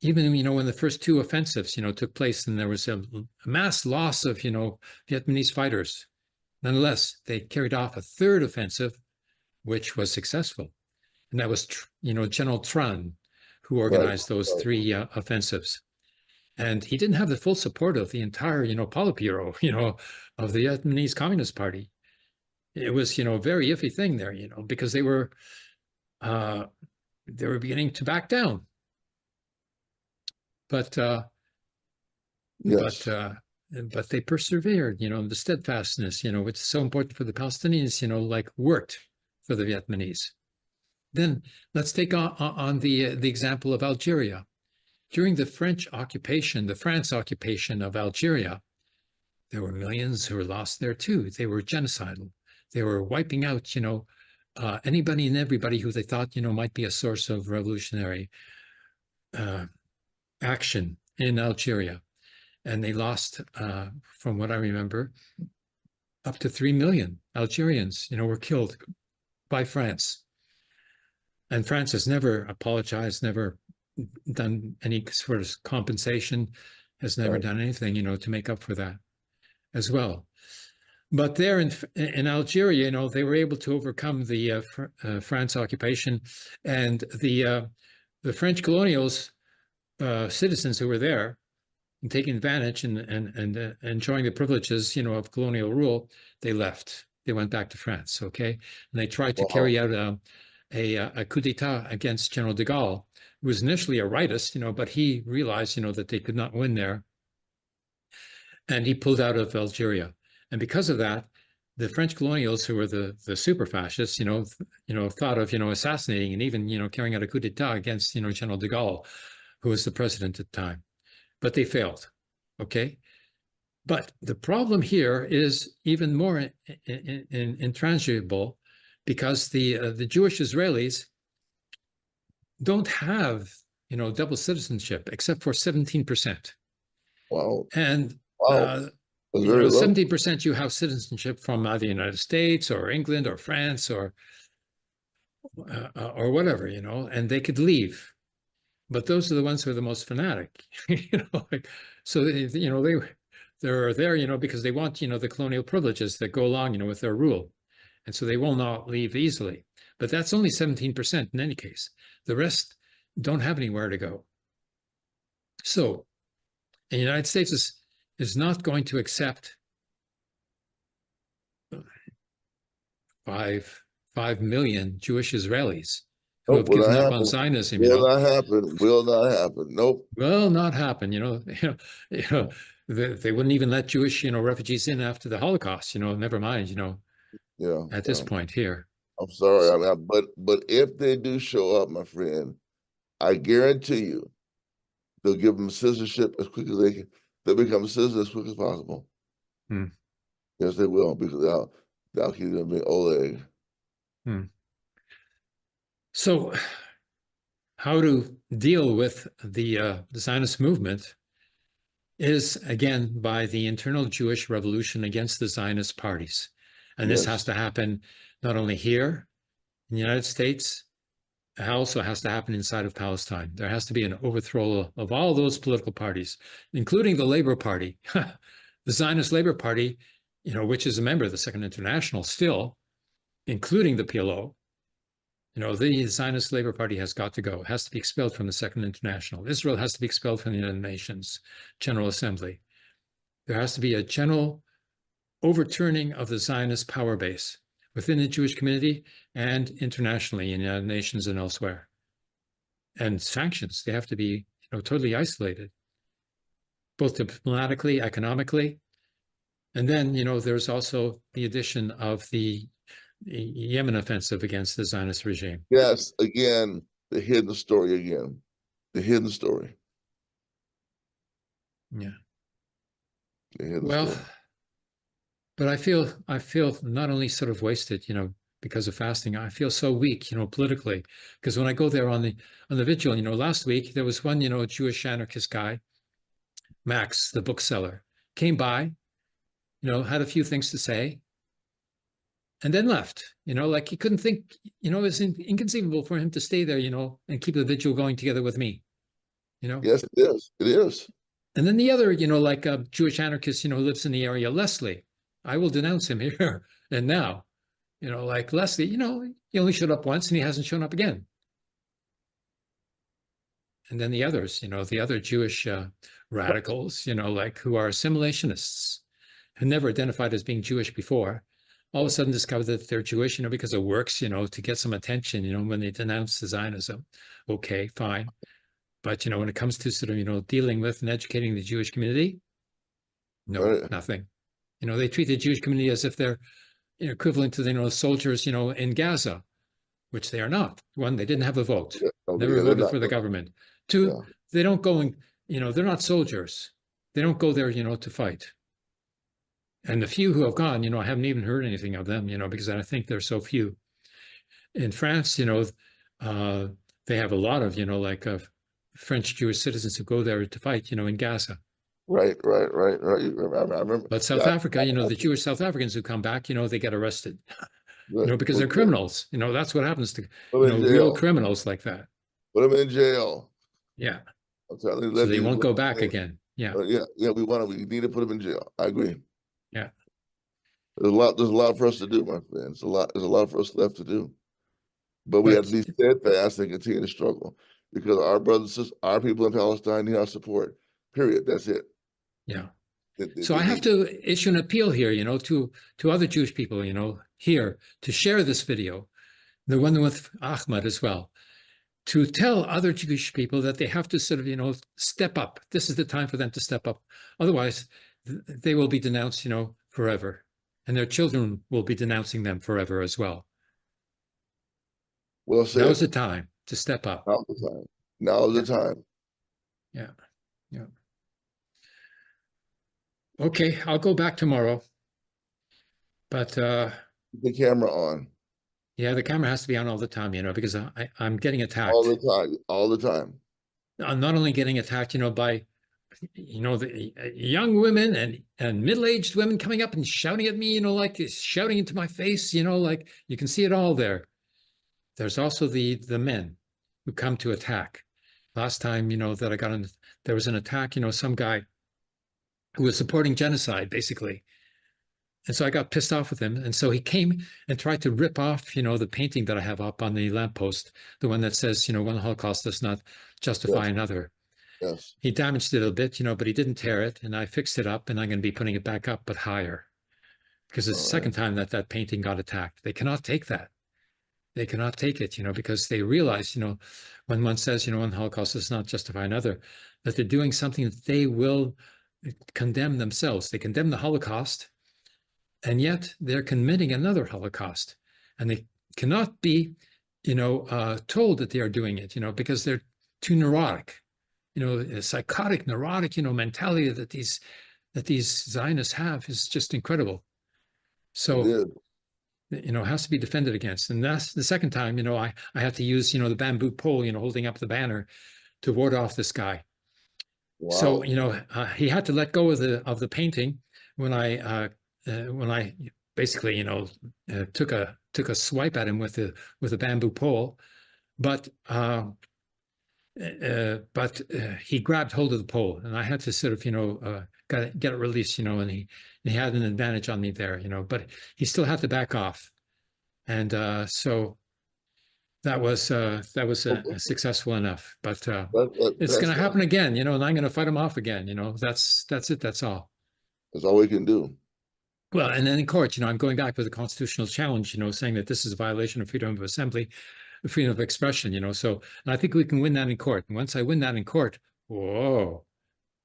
Even, when the first two offensives, took place and there was a mass loss of, Vietnamese fighters, nonetheless, they carried off a third offensive, which was successful. And that was, General Tran, who organized those three offensives. And he didn't have the full support of the entire, Politburo, of the Vietnamese Communist Party. It was, a very iffy thing there, because they were beginning to back down. But they persevered, the steadfastness, which is so important for the Palestinians, worked for the Vietnamese. Then let's take on the example of Algeria. During the French occupation, the France occupation of Algeria, there were millions who were lost there too. They were genocidal. They were wiping out, anybody and everybody who they thought, might be a source of revolutionary action in Algeria. And they lost, from what I remember, up to 3 million Algerians, were killed by France. And France has never apologized, never done any sort of compensation, has never done anything, to make up for that as well. But there in Algeria, they were able to overcome the France occupation, and the French colonials, citizens who were there, and taking advantage and enjoying the privileges, of colonial rule, they left. They went back to France, okay? And they tried to carry out a coup d'etat against General de Gaulle, who was initially a rightist, but he realized, that they could not win there. And he pulled out of Algeria. And because of that, the French colonials, who were the super fascists, thought of, assassinating and even, carrying out a coup d'etat against, General de Gaulle, who was the president at the time. but they failed. Okay. But the problem here is even more intransferable, because the Jewish Israelis don't have, double citizenship except for 17%. Wow. And Wow. 17% you have citizenship from either the United States or England or France or whatever, and they could leave. But those are the ones who are the most fanatic, so they're there, because they want, the colonial privileges that go along, with their rule. And so they will not leave easily. But that's only 17% in any case. The rest don't have anywhere to go. So the United States is not going to accept 5 million Jewish Israelis who have given up on Zionism. Will not happen. Will not happen. Nope. Will not happen. They wouldn't even let Jewish, refugees in after the Holocaust. Never mind. At this point here. I'm sorry, but if they do show up, my friend, I guarantee you, they'll give them citizenship as quick as they can. They'll become citizens as quick as possible. Yes, they will, because they'll keep them being Oleg. So, how to deal with the Zionist movement is, again, by the internal Jewish revolution against the Zionist parties. And this has to happen not only here in the United States, it also has to happen inside of Palestine. There has to be an overthrow of all those political parties, including the Labor Party, the Zionist Labor Party, which is a member of the Second International still, including the PLO. The Zionist Labor Party has got to go. It has to be expelled from the Second International. Israel has to be expelled from the United Nations General Assembly. There has to be a general overturning of the Zionist power base within the Jewish community and internationally in the United Nations and elsewhere. And sanctions, they have to be totally isolated, both diplomatically, economically. And then, there's also the addition of the Yemen offensive against the Zionist regime. Yes, again, the hidden story again. The hidden story. Yeah. The hidden story. But I feel not only sort of wasted, because of fasting, I feel so weak, politically, because when I go there on the vigil, last week there was one, Jewish anarchist guy, Max, the bookseller, came by, had a few things to say, and then left. Like he couldn't think, it was inconceivable for him to stay there, and keep the vigil going together with me. Yes, it is. It is. And then the other, like a Jewish anarchist, who lives in the area, Leslie. I will denounce him here and now. Like Leslie, he only showed up once and he hasn't shown up again. And then the others, the other Jewish radicals, like who are assimilationists, who never identified as being Jewish before, all of a sudden discover that they're Jewish, because it works, to get some attention, when they denounce Zionism. Okay, fine. But, when it comes to sort of, dealing with and educating the Jewish community, no, nothing. They treat the Jewish community as if they're equivalent to the soldiers, in Gaza, which they are not. One, they didn't have a vote, never voted for the government. Two, they don't go and, they're not soldiers. They don't go there, to fight. And the few who have gone, I haven't even heard anything of them, because I think there's so few. In France, they have a lot of, French Jewish citizens who go there to fight, in Gaza. Right. I remember. But South Africa, the Jewish South Africans who come back, they get arrested, because they're criminals. That's what happens to, real criminals like that. Put them in jail. Yeah. So they won't go back again. Yeah. Yeah. We need to put them in jail. I agree. Yeah. There's a lot for us to do, my friend. There's a lot for us left to do. But we have to be steadfast and continue to struggle, because our brothers and sisters, our people in Palestine need our support. Period. That's it. Yeah. So I have to issue an appeal here, to other Jewish people, here, to share this video, the one with Ahmad as well, to tell other Jewish people that they have to sort of, step up. This is the time for them to step up. Otherwise, they will be denounced, forever. And their children will be denouncing them forever as well. Well said. Now's the time to step up. Now is the time. Yeah. Okay, I'll go back tomorrow. But the camera on. Yeah, the camera has to be on all the time, because I'm getting attacked. All the time, all the time. I'm not only getting attacked, by, the young women and middle-aged women coming up and shouting at me, like shouting into my face, like you can see it all there. There's also the men who come to attack. Last time, that I got in, there was an attack, some guy who was supporting genocide, basically. And so I got pissed off with him. And so he came and tried to rip off, the painting that I have up on the lamppost, the one that says, one Holocaust does not justify another. Yes. He damaged it a bit, but he didn't tear it. And I fixed it up, and I'm going to be putting it back up, but higher. Because it's the second time that painting got attacked. They cannot take that. They cannot take it, because they realize, when one says, one Holocaust does not justify another, that they're doing something that they will condemn themselves. They condemn the Holocaust, and yet they're committing another Holocaust, and they cannot be, told that they are doing it, because they're too neurotic, a psychotic, neurotic, mentality that these Zionists have is just incredible. So, it has to be defended against. And that's the second time, I had to use, the bamboo pole, holding up the banner to ward off this guy. Wow. So, he had to let go of the painting when I basically, took a swipe at him with a bamboo pole, but he grabbed hold of the pole, and I had to sort of, get it released, and he had an advantage on me there, but he still had to back off, and so that was successful enough. But it's going to happen again, and I'm going to fight him off again. That's it. That's all. That's all we can do. Well, and then in court, I'm going back with a constitutional challenge, saying that this is a violation of freedom of assembly, freedom of expression, so, and I think we can win that in court. And once I win that in court, whoa,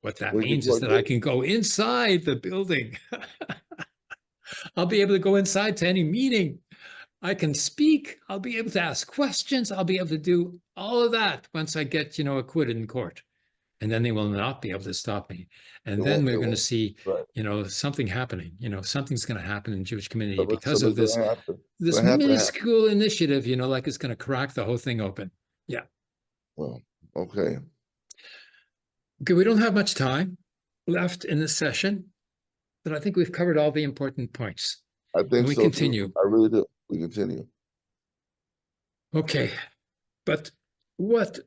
what that means is that I can go inside the building. I'll be able to go inside to any meeting. I can speak. I'll be able to ask questions. I'll be able to do all of that once I get, acquitted in court. And then they will not be able to stop me. And then we're going to see, something happening. Something's going to happen in the Jewish community because of this minuscule initiative, like it's going to crack the whole thing open. Yeah. Well, okay. Okay, we don't have much time left in this session, but I think we've covered all the important points. I think we continue. I really do. We continue. Okay, but what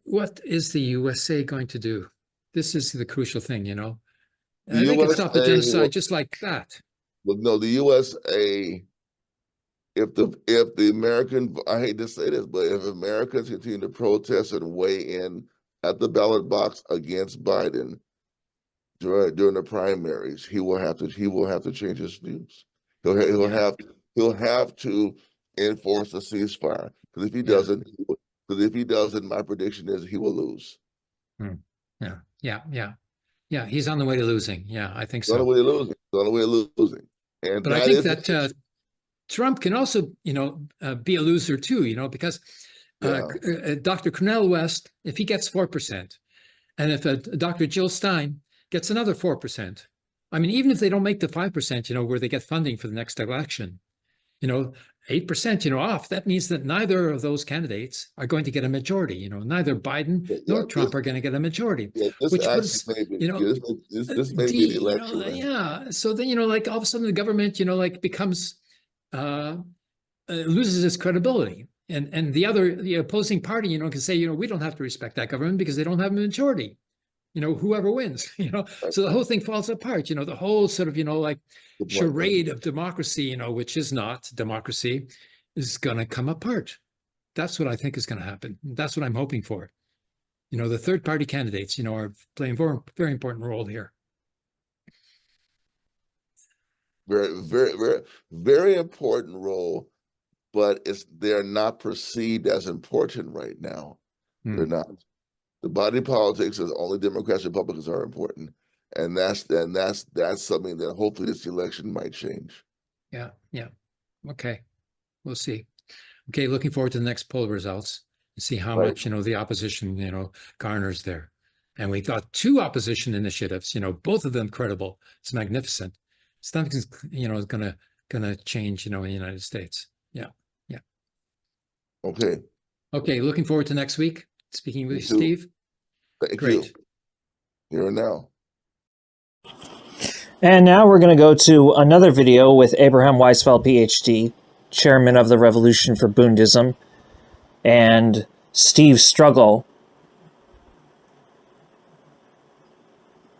is the USA going to do? This is the crucial thing, They can stop the genocide just like that. Well, no, the USA, if the American, I hate to say this, but if Americans continue to protest and weigh in at the ballot box against Biden during the primaries, he will have to change his views. He'll have to enforce a ceasefire, because if he doesn't, my prediction is he will lose. Yeah. He's on the way to losing. Yeah, I think so. On the way to losing. And but I think that Trump can also, be a loser too, because Dr. Cornel West, if he gets 4%, and if Dr. Jill Stein gets another 4%, I mean, even if they don't make the 5%, where they get funding for the next election, 8%, off, that means that neither of those candidates are going to get a majority. Neither Biden nor Trump are going to get a majority. Which puts, this may be the election. So then, like all of a sudden the government, becomes, loses its credibility. And the opposing party, can say, we don't have to respect that government because they don't have a majority. Whoever wins, so the whole thing falls apart, the whole sort of, charade of democracy, which is not democracy, is going to come apart. That's what I think is going to happen. That's what I'm hoping for. The third party candidates, are playing a very, very important role here. Very, very, very, very important role, but they're not perceived as important right now. They're not. The body politics is only Democrats and Republicans are important, and that's something that hopefully this election might change. Yeah. Okay, we'll see. Okay, looking forward to the next poll results and see how much the opposition garners there. And we got 2 opposition initiatives, both of them credible. It's magnificent. Something's, gonna change, in the United States. Yeah. Okay. Okay, looking forward to next week. Speaking with you, too. Steve. Thank Great. you. Here and now. And now we're going to go to another video with Abraham Weizfeld, PhD, chairman of the Revolution for Bundism, and Steve Struggle,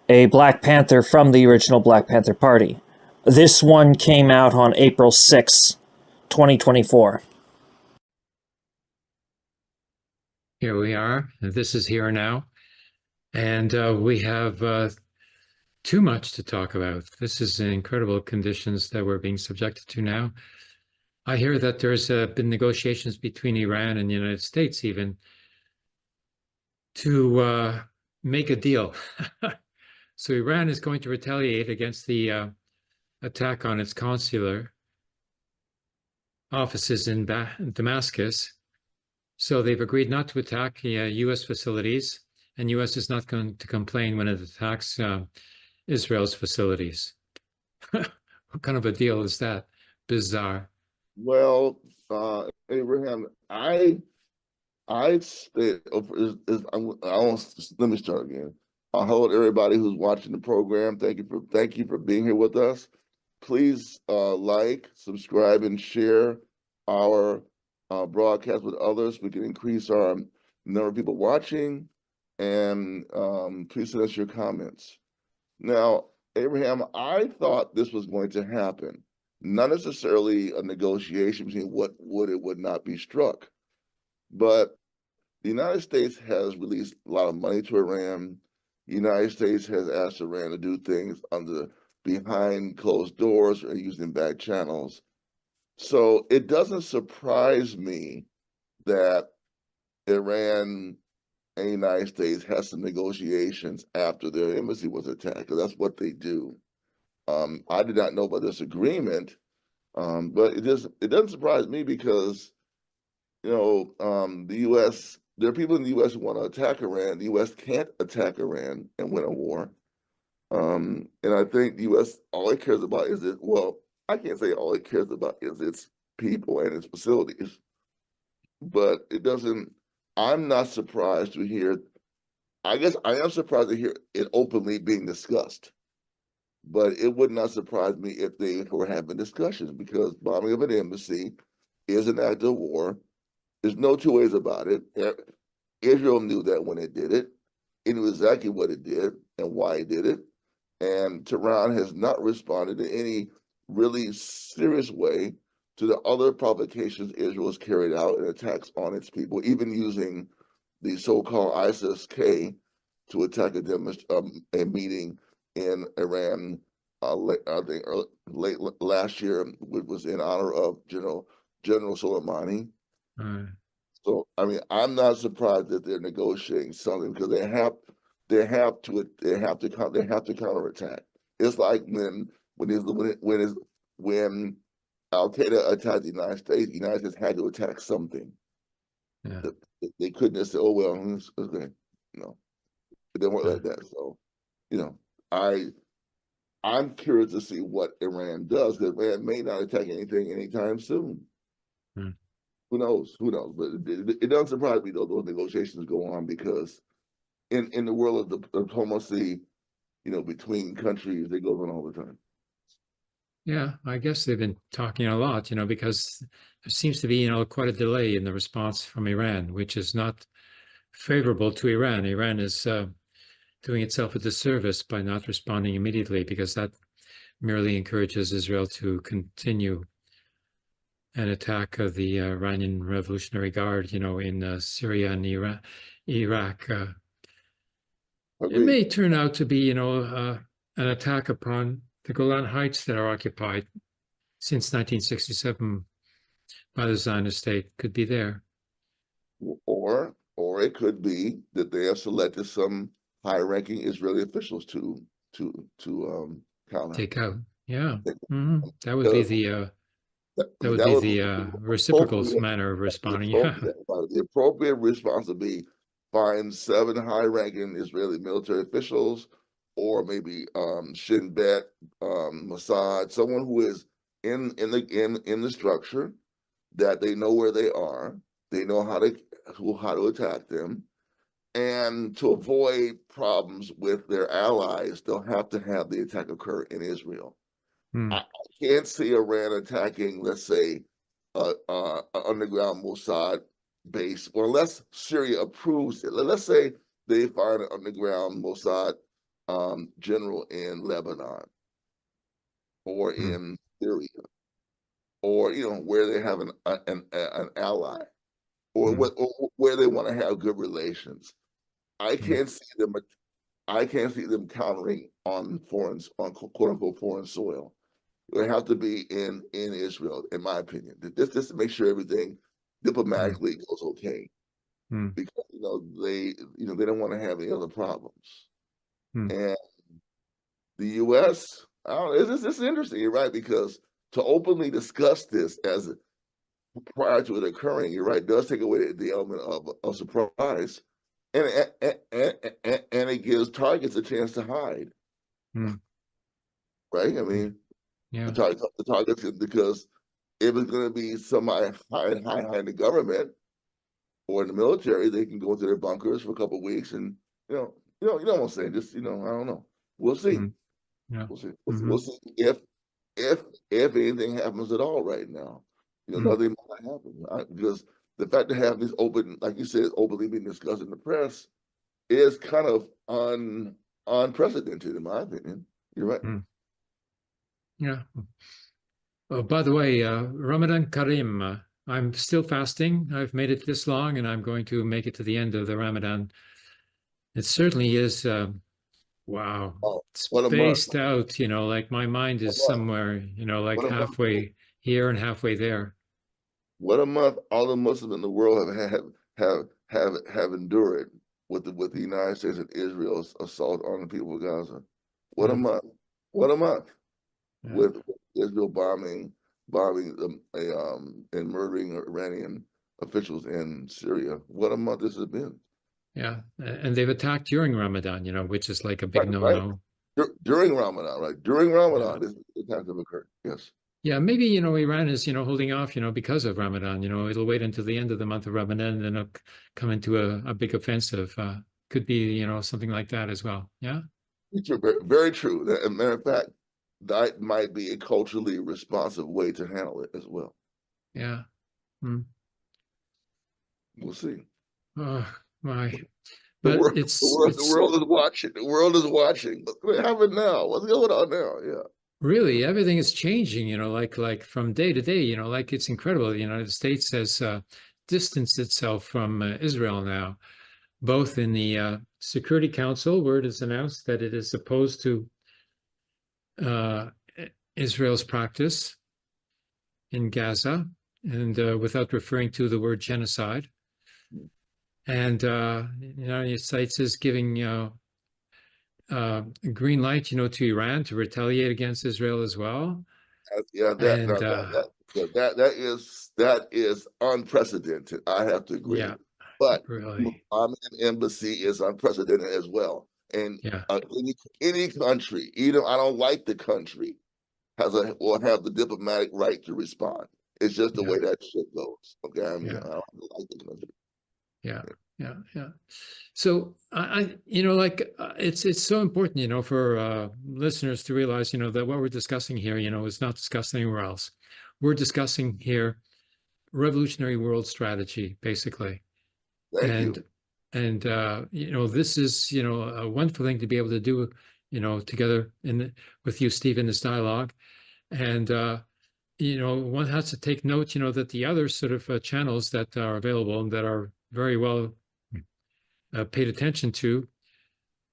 a Black Panther from the original Black Panther Party. This one came out on April 6, 2024. Here we are. This is Here Now. And we have too much to talk about. This is incredible conditions that we're being subjected to now. I hear that there's been negotiations between Iran and the United States even to make a deal. So Iran is going to retaliate against the attack on its consular offices in Damascus. So they've agreed not to attack U.S. facilities, and U.S. is not going to complain when it attacks Israel's facilities. What kind of a deal is that? Bizarre. Well, Abraham, let me start again. Hello to everybody who's watching the program. Thank you for being here with us. Please like, subscribe, and share our broadcast with others. We can increase our number of people watching, and please send us your comments. Now, Abraham, I thought this was going to happen, not necessarily a negotiation between what would and would not be struck, but the United States has released a lot of money to Iran. The United States has asked Iran to do things behind closed doors or using back channels. So it doesn't surprise me that Iran and the United States had some negotiations after their embassy was attacked, because that's what they do. I did not know about this agreement, but it doesn't surprise me because, the U.S., there are people in the U.S. who want to attack Iran. The U.S. can't attack Iran and win a war. And I think the U.S., all it cares about is I can't say all it cares about is its people and its facilities, but it doesn't. I'm not surprised to hear. I guess I am surprised to hear it openly being discussed, but it would not surprise me if they were having discussions, because bombing of an embassy is an act of war. There's no 2 ways about it. Israel knew that when it did it. It knew exactly what it did and why it did it. And Tehran has not responded in any really serious way to the other provocations Israel has carried out and attacks on its people, even using the so-called ISIS-K to attack a meeting in Iran, I think late last year, which was in honor of General Soleimani. So, I mean, I'm not surprised that they're negotiating something, because they have to counterattack. It's like when Al-Qaeda attacked the United States had to attack something. Yeah. They couldn't just say, "Oh well, it's okay." No, it didn't work like that. So, I'm curious to see what Iran does, because Iran may not attack anything anytime soon. Who knows? But it doesn't surprise me, though, those negotiations go on, because in the world of the diplomacy, between countries, it goes on all the time. Yeah, I guess they've been talking a lot, because there seems to be, quite a delay in the response from Iran, which is not favorable to Iran. Iran is doing itself a disservice by not responding immediately, because that merely encourages Israel to continue an attack of the Iranian Revolutionary Guard, in Syria and Iraq. It may turn out to be, an attack upon the Golan Heights that are occupied since 1967 by the Zionist State. Could be there. Or it could be that they have selected some high-ranking Israeli officials to counter. Take out. Yeah. That would be the reciprocal manner of responding. The appropriate response would be find 7 high-ranking Israeli military officials, or maybe Shin Bet, Mossad, someone who is in the structure, that they know where they are, they know how to attack them, and to avoid problems with their allies, they'll have to have the attack occur in Israel. I can't see Iran attacking, let's say, an underground Mossad base, or unless Syria approves it. Let's say they find an underground Mossad general in Lebanon, or in Syria, or where they have an ally, or where they want to have good relations. I can't see them countering on quote unquote foreign soil. It would have to be in Israel, in my opinion. Just to make sure everything diplomatically goes okay, because they don't want to have any other problems. And the U.S., I don't know, it's interesting, you're right, because to openly discuss this as prior to it occurring, you're right, does take away the element of surprise, and it gives targets a chance to hide. Right? I mean, the targets, because if it's going to be somebody high in the government or in the military, they can go into their bunkers for a couple of weeks, and you know what I'm saying. Just I don't know. We'll see. We'll see. We'll see if anything happens at all right now. Nothing might happen, because the fact to have this open, like you said, openly being discussed in the press is kind of unprecedented, in my opinion. You're right. Yeah. Oh, by the way, Ramadan Karim, I'm still fasting. I've made it this long, and I'm going to make it to the end of the Ramadan. It certainly is, wow, spaced out, like my mind is somewhere, like halfway here and halfway there. What a month all the Muslims in the world have endured with the United States and Israel's assault on the people of Gaza. What a month! What a month! With Israel bombing and murdering Iranian officials in Syria. What a month this has been. Yeah, and they've attacked during Ramadan, which is like a big no-no. During Ramadan, right? During Ramadan, this attacks have occurred. Yes. Yeah, maybe, Iran is, holding off, because of Ramadan. It'll wait until the end of the month of Ramadan, and then it'll come into a big offensive. Could be, something like that as well. Yeah. Very true. As a matter of fact, that might be a culturally responsive way to handle it as well. Yeah. We'll see. Oh, my. But the world is watching. The world is watching. What's happening now? What's going on now? Yeah. Really, everything is changing, like from day to day, like it's incredible. The United States has distanced itself from Israel now, both in the Security Council, where it is announced that it is opposed to Israel's practice in Gaza, and without referring to the word genocide. And the United States is giving a green light, to Iran to retaliate against Israel as well. Yeah, that is unprecedented. I have to agree. Yeah, but really, an embassy is unprecedented as well. And any country, even I don't like the country, will have the diplomatic right to respond. It's just the way that shit goes. Okay, I don't like the country. Yeah. So it's so important, for listeners to realize, that what we're discussing here, is not discussed anywhere else. We're discussing here revolutionary world strategy, basically. Thank you. And this is, a wonderful thing to be able to do, together with you, Steve, in this dialogue. And, one has to take note, that the other sort of channels that are available and that are very well paid attention to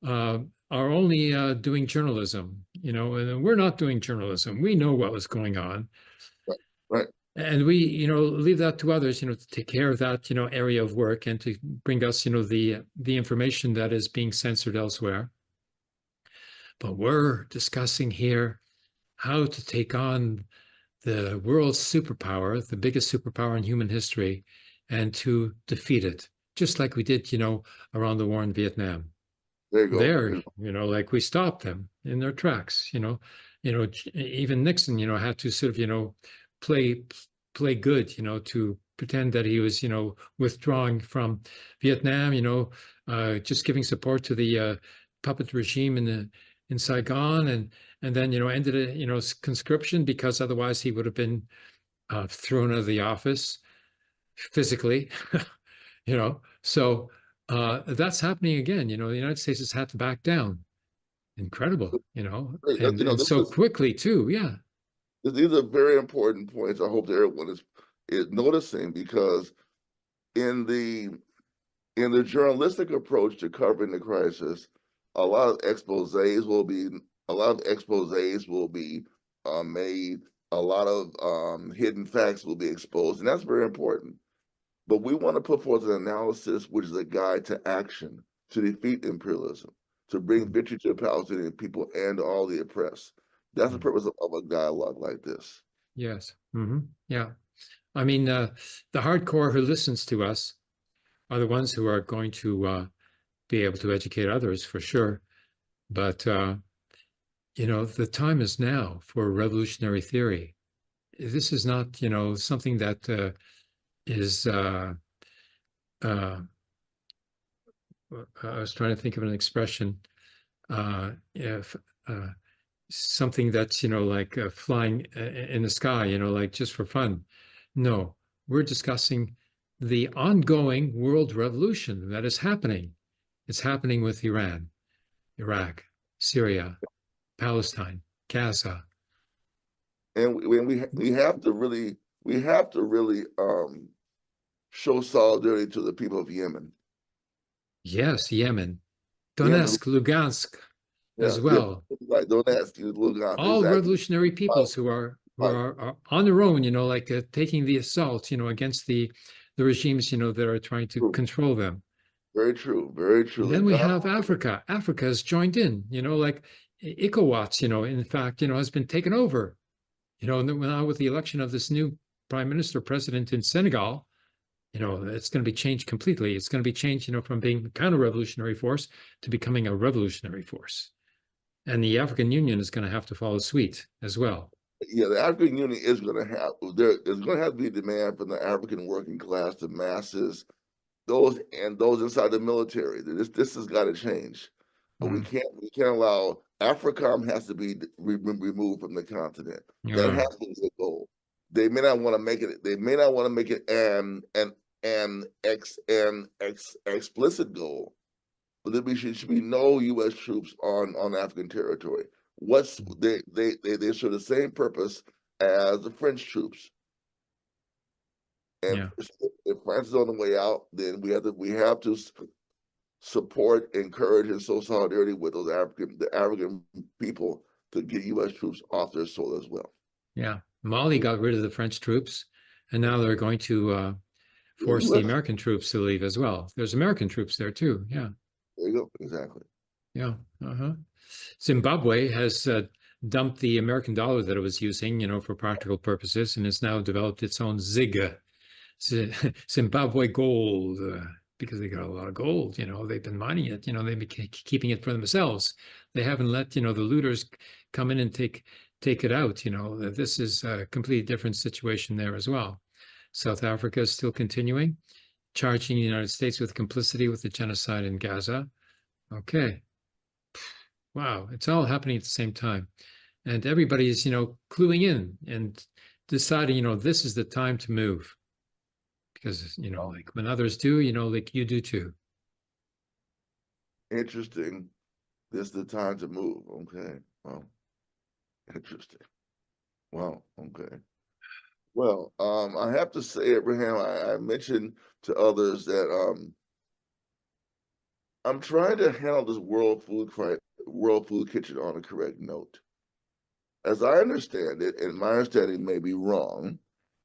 are only doing journalism, and we're not doing journalism. We know what was going on. Right. And we, leave that to others, to take care of that, area of work, and to bring us, the information that is being censored elsewhere. But we're discussing here how to take on the world's superpower, the biggest superpower in human history, and to defeat it just like we did, around the war in Vietnam. There you go. There, like we stopped them in their tracks. Even Nixon, had to sort of, play good, to pretend that he was, withdrawing from Vietnam, just giving support to the puppet regime in Saigon, and then, ended it, conscription, because otherwise he would have been thrown out of the office physically, So that's happening again. The United States has had to back down. Incredible, and so quickly too. Yeah. These are very important points. I hope that everyone is noticing, because in the journalistic approach to covering the crisis, a lot of exposés will be made. A lot of hidden facts will be exposed, and that's very important. But we want to put forth an analysis which is a guide to action to defeat imperialism, to bring victory to the Palestinian people and all the oppressed. That's the purpose of a dialogue like this. Yes. Yeah. I mean, the hardcore who listens to us are the ones who are going to be able to educate others, for sure. But, the time is now for revolutionary theory. This is not, something that is, I was trying to think of an expression, something that's, like flying in the sky, like just for fun. No, we're discussing the ongoing world revolution that is happening. It's happening with Iran, Iraq, Syria, Palestine, Gaza. And we have to really show solidarity to the people of Yemen. Yes, Yemen, Donetsk, Lugansk, as well. Right, Donetsk, Lugansk. All exactly. Revolutionary peoples who are on their own, like taking the assault, against the regimes, that are trying to control them. Very true, very true. And then we have Africa. Africa has joined in, like ECOWAS, in fact, has been taken over. Now with the election of this new prime minister, president in Senegal, it's going to be changed completely. It's going to be changed, from being a counter-revolutionary force to becoming a revolutionary force. And the African Union is going to have to follow suit as well. Yeah, the African Union is going to have, there's going to have to be demand from the African working class, the masses, those inside the military. This has got to change. But we can't allow, AFRICOM has to be removed from the continent. That has to be the goal. They may not want to make it. They may not want to make it an explicit goal, but there should be no U.S. troops on African territory. They serve the same purpose as the French troops. And if France is on the way out, then we have to support, encourage, and show solidarity with the African people to get U.S. troops off their soil as well. Yeah. Mali got rid of the French troops, and now they're going to force the American troops to leave as well. There's American troops there too. Yeah. There you go. Exactly. Yeah. Zimbabwe has dumped the American dollar that it was using, for practical purposes, and has now developed its own ZIG, Zimbabwe gold, because they got a lot of gold. They've been mining it. They've been keeping it for themselves. They haven't let the looters come in and take it out. This is a completely different situation there as well. South Africa is still continuing, charging the United States with complicity with the genocide in Gaza. Okay. Wow, it's all happening at the same time. And everybody is, cluing in and deciding, this is the time to move. Because, like when others do, like you do too. Interesting. This is the time to move. Okay. Well, interesting. Wow. Okay. Well, I have to say, Abraham, I mentioned to others that I'm trying to handle this World Food Kitchen on a correct note. As I understand it, and my understanding may be wrong,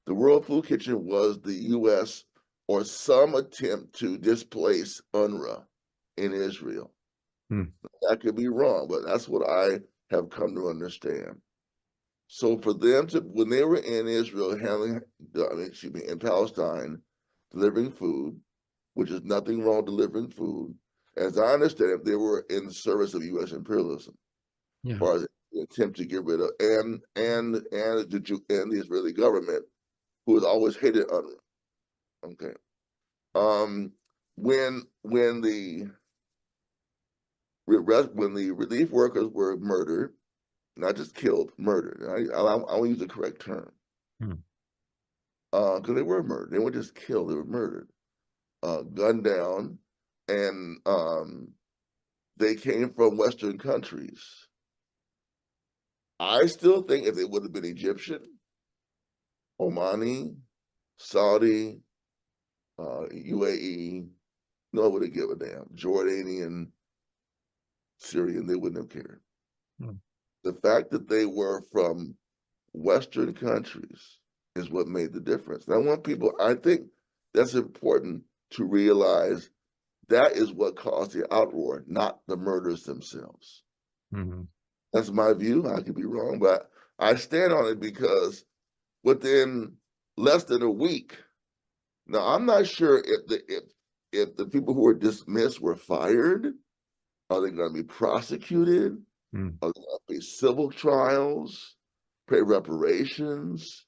the World Food Kitchen was the U.S. or some attempt to displace UNRWA in Israel. That could be wrong, but that's what I have come to understand. So for them to, when they were in Israel in Palestine, delivering food, which is nothing wrong delivering food. As I understand it, they were in service of U.S. imperialism, or the attempt to get rid of and the Israeli government, who has always hated UNRWA. Okay, when the relief workers were murdered, not just killed, murdered. I will use the correct term, because they were murdered. They weren't just killed; they were murdered, gunned down, and they came from Western countries. I still think if they would have been Egyptian, Omani, Saudi, UAE, no one would have given a damn. Jordanian, Syrian, they wouldn't have cared. The fact that they were from Western countries is what made the difference. And I think that's important to realize that is what caused the outroar, not the murders themselves. That's my view. I could be wrong, but I stand on it because within less than a week, now I'm not sure if the people who were dismissed were fired. Are they going to be prosecuted? Are they going to face civil trials, pay reparations?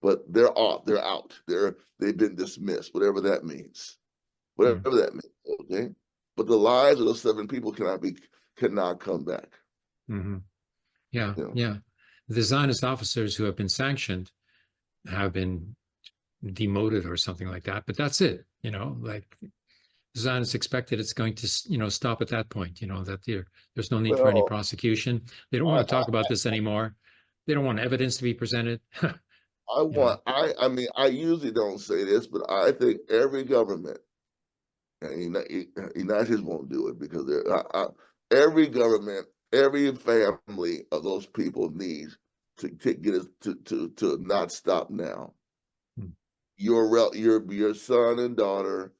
But they're off. They're out. They've been dismissed. Whatever that means. Whatever that means. Okay. But the lives of those 7 people cannot come back. Yeah. The Zionist officers who have been sanctioned have been demoted or something like that. But that's it. Like the Zionists expected it's going to, stop at that point. That there's no need for any prosecution. They don't want to talk about this anymore. They don't want evidence to be presented. I usually don't say this, but I think every government, and United States won't do it because every government, every family of those people needs to get us to not stop now. Your son and daughter,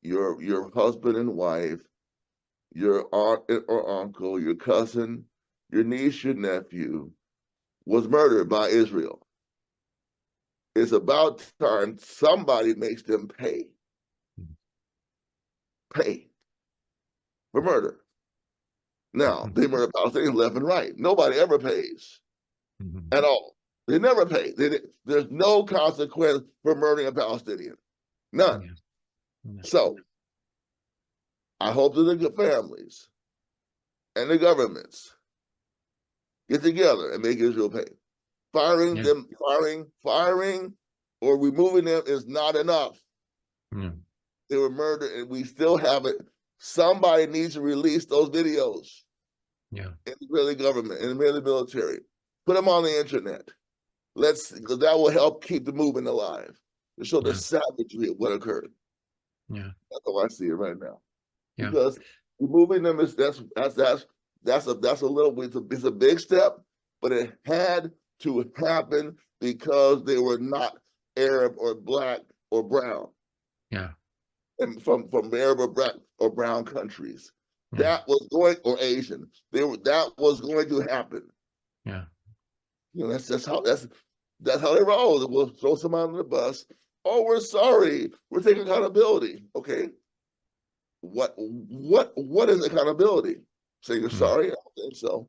your husband and wife, your aunt or uncle, your cousin, your niece, your nephew was murdered by Israel. It's about time somebody makes them pay for murder. Now, they murder Palestinians left and right. Nobody ever pays at all. They never pay. There's no consequence for murdering a Palestinian. None. So, I hope that the families and the governments get together and make Israel pay. Firing or removing them is not enough. They were murdered and we still have it. Somebody needs to release those videos. In the Israeli government, in the Israeli military. Put them on the internet. Because that will help keep the movement alive. To show the savagery of what occurred. That's how I see it right now. Because removing them is that's a little, it's a big step, but it had to happen because they were not Arab or black or brown. And from Arab or black or brown countries. That was going, or Asian. That was going to happen. That's how they roll. We'll throw somebody under the bus. Oh, we're sorry. We're taking accountability. Okay. What is accountability? Say you're sorry? I don't think so.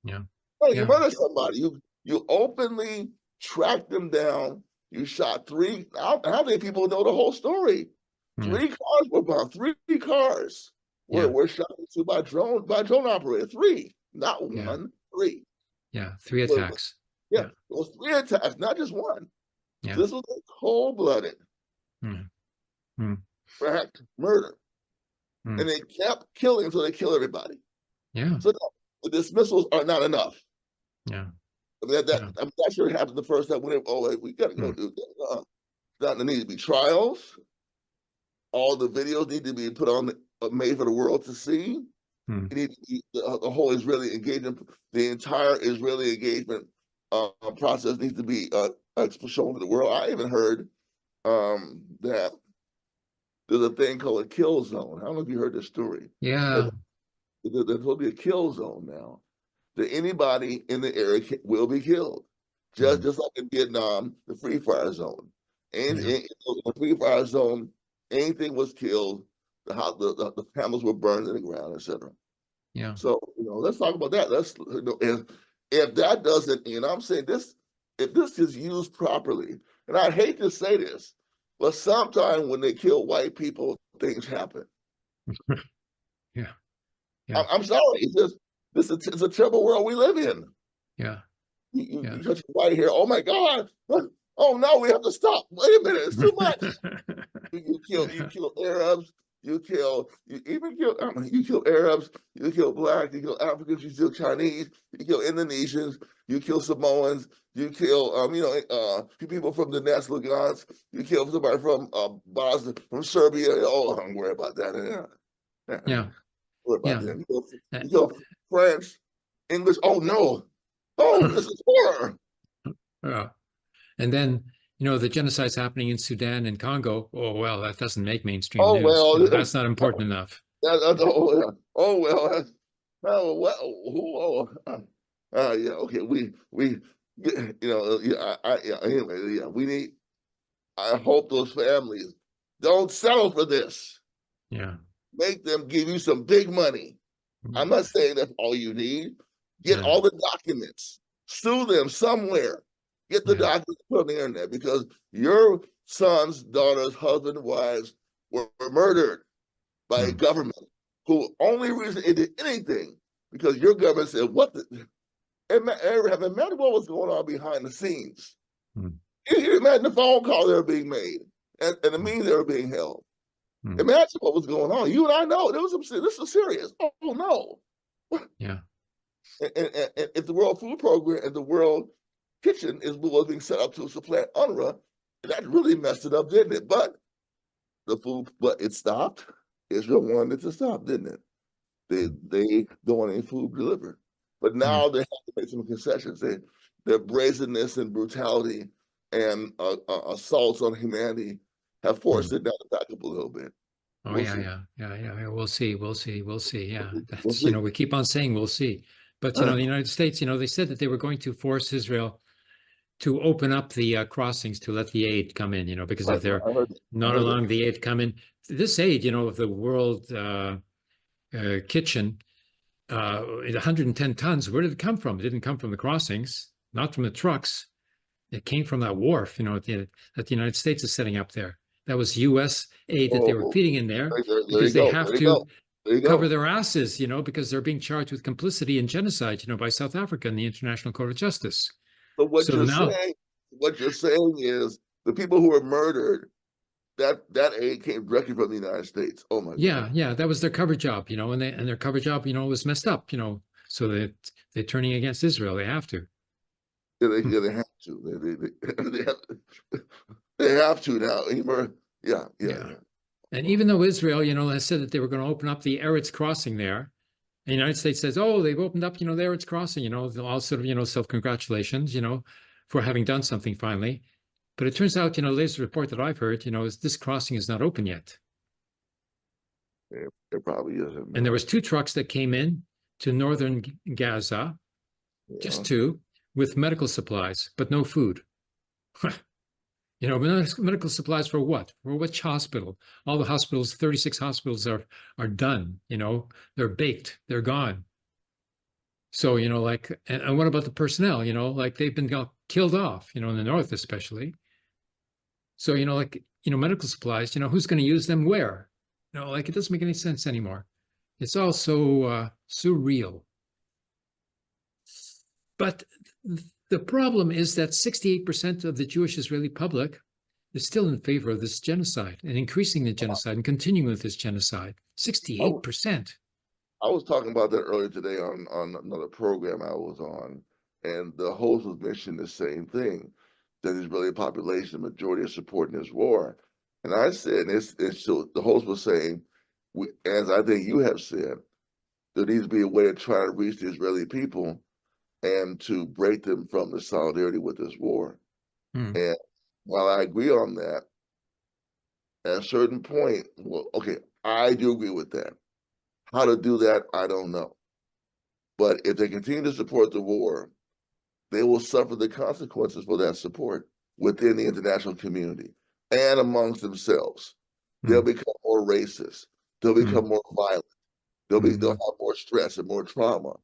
No, you murdered somebody. You openly tracked them down. You shot 3. How many people know the whole story? 3 cars were bombed. 3 cars were shot into by drone operator. 3, not 1, 3. 3 attacks. It was 3 attacks, not just 1. So this was a cold-blooded murder. And they kept killing until they kill everybody. So the dismissals are not enough. I'm not sure it happened the first time. We got to go do that. There need to be trials. All the videos need to be put on, made for the world to see. It needs to be, the whole Israeli engagement, the entire Israeli engagement process needs to be shown to the world. I even heard that there's a thing called a kill zone. I don't know if you heard this story. There's supposed to be a kill zone now. That anybody in the area will be killed. Just like in Vietnam, the free fire zone. And in the free fire zone, anything was killed, the families were burned in the ground, etc. Yeah. So, let's talk about that. Let's, if that doesn't, I'm saying this, if this is used properly, and I hate to say this, but sometimes when they kill white people, things happen. Yeah. I'm sorry. It's a terrible world we live in. Yeah. You touch white hair. Oh my God. Oh no, we have to stop. Wait a minute, it's too much. you kill Arabs. You kill Arabs. You kill Black. You kill Africans. You kill Chinese. You kill Indonesians. You kill Samoans. You kill people from the Lugans. You kill somebody from Bosnia, from Serbia. Oh, don't worry about that. Yeah. Worry about that. You kill French, English. Oh no. Oh, this is horror. And then, the genocide's happening in Sudan and Congo. Oh, well, that doesn't make mainstream news. Well, that's not important enough. Okay. Anyway, we need. I hope those families don't settle for this. Yeah. Make them give you some big money. I'm not saying that's all you need. Get all the documents. Sue them somewhere. Get the documents put on the internet, because your sons, daughters, husbands, wives were murdered by a government who only reason it did anything because your government said, what the... Imagine what was going on behind the scenes. You imagine the phone calls that were being made and the meetings that were being held. Imagine what was going on. You and I know this was serious. Oh no. Yeah. And if the World Food Program and the World Kitchen was being set up to supplant UNRWA, that really messed it up, didn't it? But it stopped. Israel wanted it to stop, didn't it? They don't want any food delivered. But now they have to make some concessions. Their brazenness and brutality and assaults on humanity have forced it down the back up a little bit. We'll see. Yeah, that's, we keep on saying we'll see. But, the United States, they said that they were going to force Israel to open up the crossings to let the aid come in, because if they're not allowing the aid to come in, this aid, of the World Kitchen, 110 tons, where did it come from? It didn't come from the crossings, not from the trucks. It came from that wharf, that the United States is setting up there. That was U.S. aid that they were feeding in there because they have to cover their asses, because they're being charged with complicity in genocide, by South Africa and the International Court of Justice. But what you're saying is the people who were murdered, that aid came directly from the United States. Oh my God. Yeah, that was their cover job, and their cover job, was messed up, so that they're turning against Israel. They have to. Yeah, they have to. They have to now. Yeah. And even though Israel, has said that they were going to open up the Eretz crossing there, the United States says, oh, they've opened up, the Eretz crossing, all sort of, self-congratulations, for having done something finally. But it turns out, the latest report that I've heard, is this crossing is not open yet. It probably isn't. And there was 2 trucks that came in to northern Gaza, just 2, with medical supplies, but no food. Medical supplies for what? For which hospital? All the hospitals, 36 hospitals are done, they're baked, they're gone. So, and what about the personnel, they've been killed off, in the north especially. So, medical supplies, who's going to use them where? It doesn't make any sense anymore. It's all so surreal. But the problem is that 68% of the Jewish Israeli public is still in favor of this genocide and increasing the genocide and continuing with this genocide. 68%. I was talking about that earlier today on another program I was on, and the host was mentioning the same thing, that the Israeli population, the majority is supporting this war. And I said, so the host was saying, as I think you have said, there needs to be a way to try to reach the Israeli people and to break them from the solidarity with this war. And while I agree on that, at a certain point, I do agree with that. How to do that, I don't know. But if they continue to support the war, they will suffer the consequences for that support within the international community and amongst themselves. they'll become more racist. They'll become more violent. They'll have more stress and more trauma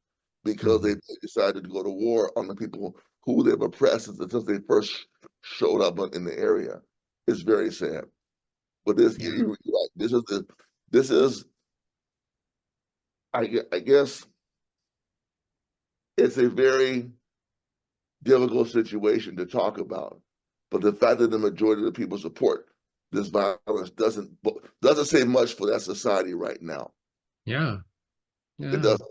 because they decided to go to war on the people who they've oppressed since they first showed up in the area. It's very sad. But this, you're right. This is, I guess, it's a very difficult situation to talk about. But the fact that the majority of the people support this violence doesn't say much for that society right now. Yeah. It doesn't.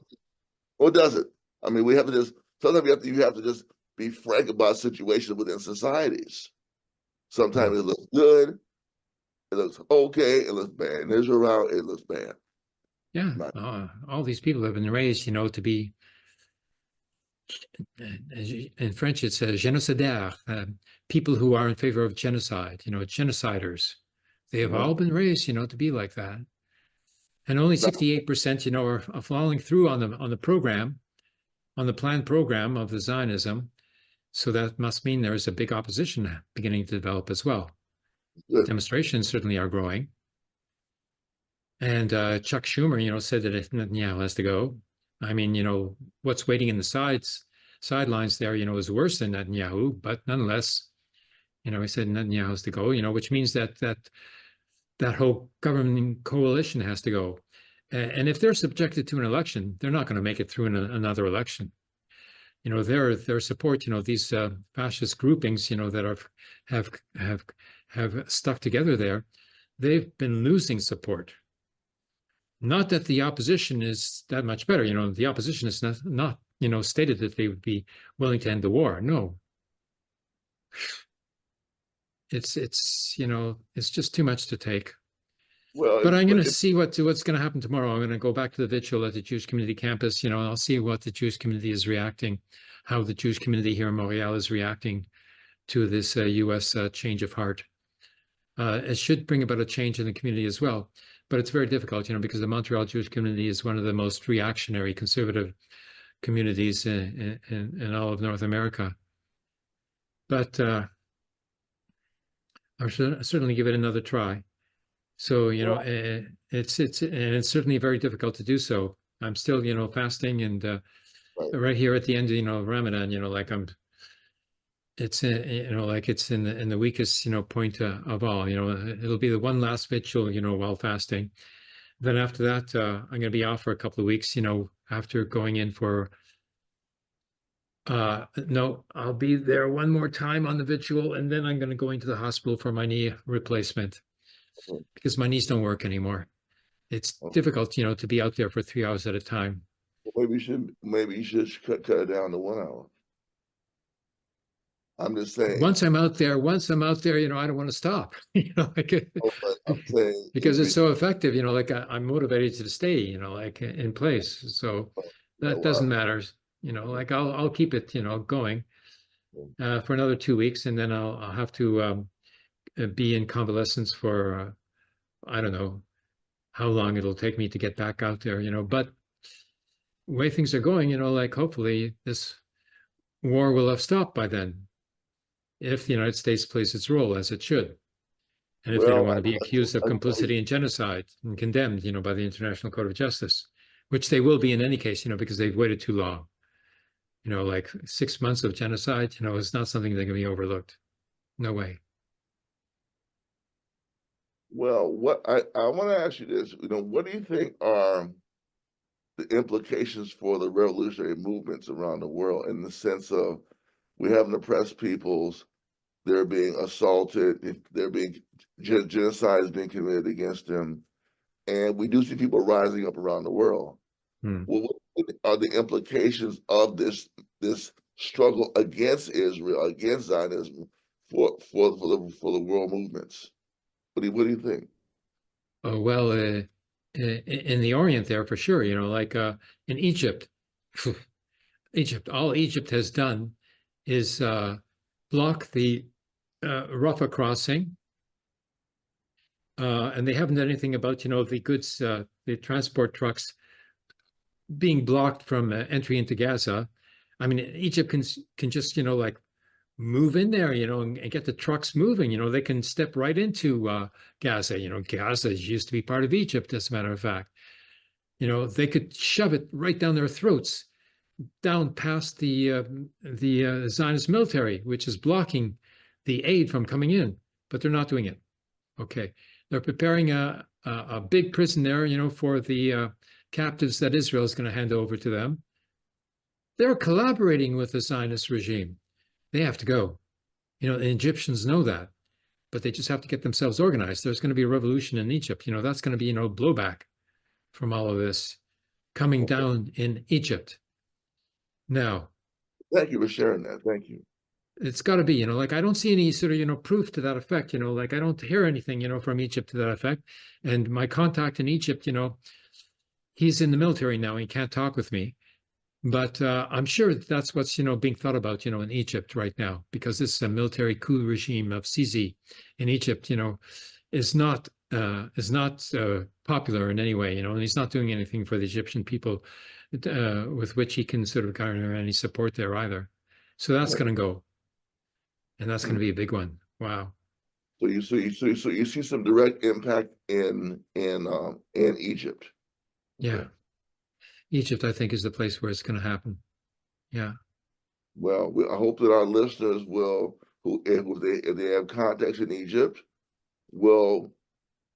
Or does it? I mean, we have to just, sometimes you have to just be frank about situations within societies. Sometimes it looks good, it looks okay, it looks bad. In Israel, it looks bad. Yeah. All these people have been raised, to be, in French it says génocidaires, people who are in favor of genocide, genociders. They have all been raised, to be like that. And only 68%, are following through on the program, on the planned program of the Zionism. So that must mean there is a big opposition beginning to develop as well. Good. Demonstrations certainly are growing. And Chuck Schumer, said that Netanyahu has to go. I mean, what's waiting in the sidelines there, is worse than Netanyahu. But nonetheless, he said Netanyahu has to go, which means that whole governing coalition has to go. And if they're subjected to an election, they're not going to make it through another election. Their support, these fascist groupings, that have stuck together there, they've been losing support. Not that the opposition is that much better. The opposition is not stated that they would be willing to end the war. No. It's just too much to take. Well, but I'm going to see what's going to happen tomorrow. I'm going to go back to the vigil at the Jewish community campus. And I'll see what the Jewish community is reacting, how the Jewish community here in Montreal is reacting to this U.S. change of heart. It should bring about a change in the community as well. But it's very difficult, because the Montreal Jewish community is one of the most reactionary, conservative communities in all of North America. But I'll certainly give it another try. So, it's certainly very difficult to do so. I'm still, fasting and right here at the end of, Ramadan, it's in the weakest, point of all, it'll be the one last vigil, while fasting. Then after that, I'm going to be off for a couple of weeks, after going in for, no, I'll be there one more time on the vigil, and then I'm going to go into the hospital for my knee replacement. Because my knees don't work anymore. It's difficult, to be out there for 3 hours at a time. Maybe you should cut it down to 1 hour. I'm just saying. Once I'm out there, I don't want to stop. Because it's so effective. I'm motivated to stay. In place. So that doesn't matter. I'll keep it, going for another 2 weeks, and then I'll have to be in convalescence for I don't know how long it'll take me to get back out there, but the way things are going, hopefully this war will have stopped by then, if the United States plays its role as it should, and if they don't want to be accused of complicity in genocide and condemned, by the International Court of Justice, which they will be in any case, because they've waited too long. 6 months of genocide, is not something that can be overlooked. No way. Well, what I want to ask you this, what do you think are the implications for the revolutionary movements around the world, in the sense of we have oppressed peoples, they're being assaulted, if they're being genocide is being committed against them, and we do see people rising up around the world. Well, what are the implications of this struggle against Israel, against Zionism, for the world movements? What do you think? Oh, well, in the Orient there, for sure, in Egypt, all Egypt has done is block the Rafah crossing, and they haven't done anything about, the goods, the transport trucks being blocked from entry into Gaza. I mean, Egypt can just, move in there, and get the trucks moving. They can step right into Gaza. Gaza used to be part of Egypt, as a matter of fact. They could shove it right down their throats, down past the Zionist military, which is blocking the aid from coming in, but they're not doing it. Okay, they're preparing a big prison there, for the captives that Israel is going to hand over to them. They're collaborating with the Zionist regime. They have to go. The Egyptians know that, but they just have to get themselves organized. There's going to be a revolution in Egypt. That's going to be, blowback from all of this coming down in Egypt. Now, thank you for sharing that. Thank you. It's got to be, I don't see any sort of, proof to that effect, I don't hear anything, from Egypt to that effect. And my contact in Egypt, he's in the military now. He can't talk with me. But I'm sure that's what's, being thought about, in Egypt right now, because this military coup regime of Sisi in Egypt, is not popular in any way, and he's not doing anything for the Egyptian people with which he can sort of garner any support there either. So that's going to go, and that's going to be a big one. Wow. So you see some direct impact in Egypt. Yeah. Egypt, I think, is the place where it's going to happen. Yeah. Well, I hope that our listeners will, if they have contacts in Egypt, will,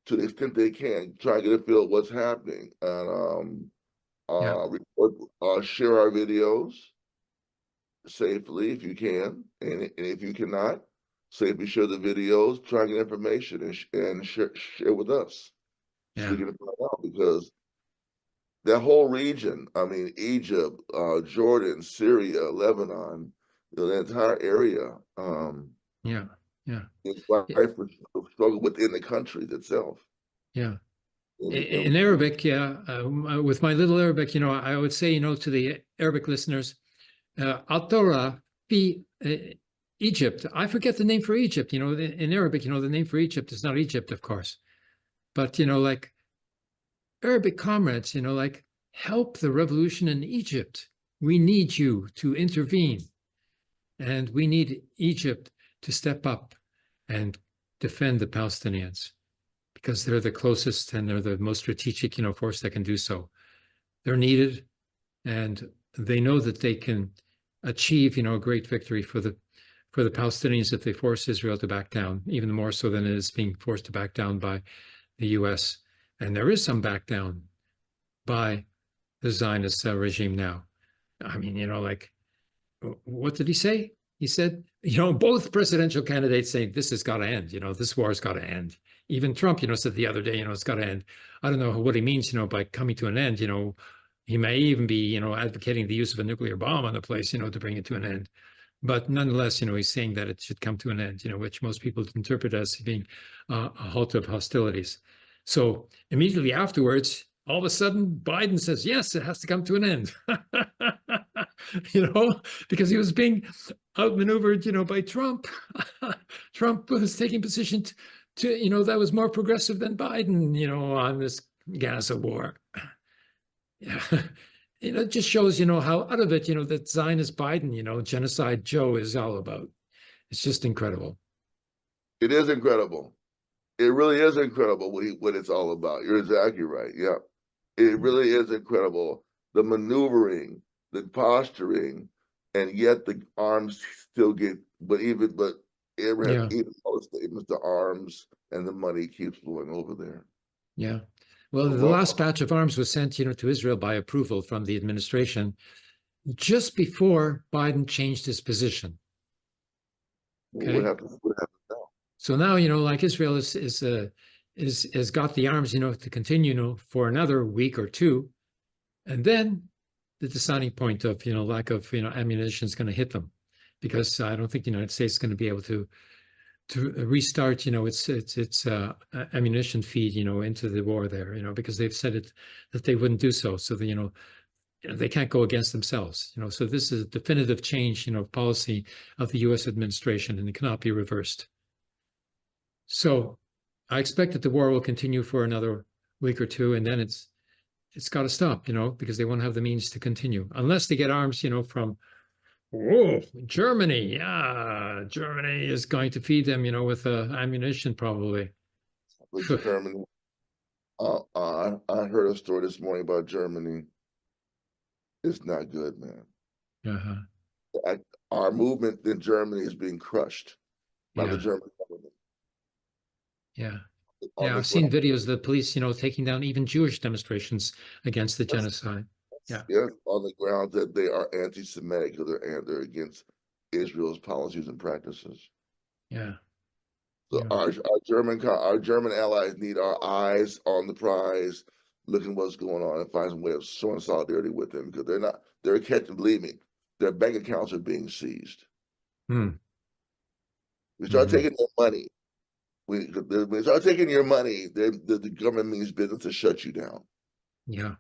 to the extent they can, try to get a feel of what's happening, and share our videos safely if you can, and if you cannot, safely share the videos. Try and get information and share with us, so we can find out, because that whole region, Egypt, Jordan, Syria, Lebanon, the entire area, is rife for struggle within the country itself. Yeah. In Arabic, with my little Arabic, I would say, to the Arabic listeners, Al-Torah fi Egypt. I forget the name for Egypt. In Arabic, the name for Egypt is not Egypt, of course. But, like Arabic comrades, help the revolution in Egypt. We need you to intervene. And we need Egypt to step up and defend the Palestinians, because they're the closest and they're the most strategic, force that can do so. They're needed, and they know that they can achieve, a great victory for the Palestinians if they force Israel to back down, even more so than it is being forced to back down by the U.S. And there is some back down by the Zionist regime now. What did he say? He said, both presidential candidates say this has got to end. This war has got to end. Even Trump, said the other day, it's got to end. I don't know what he means, by coming to an end. He may even be, advocating the use of a nuclear bomb on the place, to bring it to an end. But nonetheless, he's saying that it should come to an end, which most people interpret as being a halt of hostilities. So immediately afterwards, all of a sudden, Biden says, yes, it has to come to an end, because he was being outmaneuvered, by Trump. Trump was taking position to, that was more progressive than Biden, on this Gaza war. Yeah. It just shows, how out of it, that Zionist Biden, genocide Joe is all about. It's just incredible. It is incredible. It really is incredible what it's all about. You're exactly right. Yeah. It really is incredible. The maneuvering, the posturing, and yet the arms still get, but Abraham, even all the statements, the arms and the money keeps flowing over there. Yeah. Well, the last batch of arms was sent, to Israel by approval from the administration just before Biden changed his position. Okay. What happens now? So now, like Israel has got the arms, to continue, for another week or two, and then the deciding point of, lack of, ammunition is going to hit them, because I don't think the United States is going to be able to restart, its ammunition feed, into the war there, because they've said that they wouldn't do so. So they can't go against themselves, So this is a definitive change, of policy of the U.S. administration, and it cannot be reversed. So I expect that the war will continue for another week or two, and then it's got to stop, because they won't have the means to continue unless they get arms, from Oh, Germany. Yeah, Germany is going to feed them, with ammunition probably. With Germany, I heard a story this morning about Germany. It's not good, man. Our movement in Germany is being crushed by the German government. Yeah. I've seen videos of the police, taking down even Jewish demonstrations against the genocide. Yeah, on the ground that they are anti-Semitic, they're against Israel's policies and practices. Yeah. So our German allies need our eyes on the prize, looking what's going on, and find some way of showing solidarity with them, because they're catching. Believe me, their bank accounts are being seized. We start taking their money. We start taking your money. The government means business to shut you down. Yeah.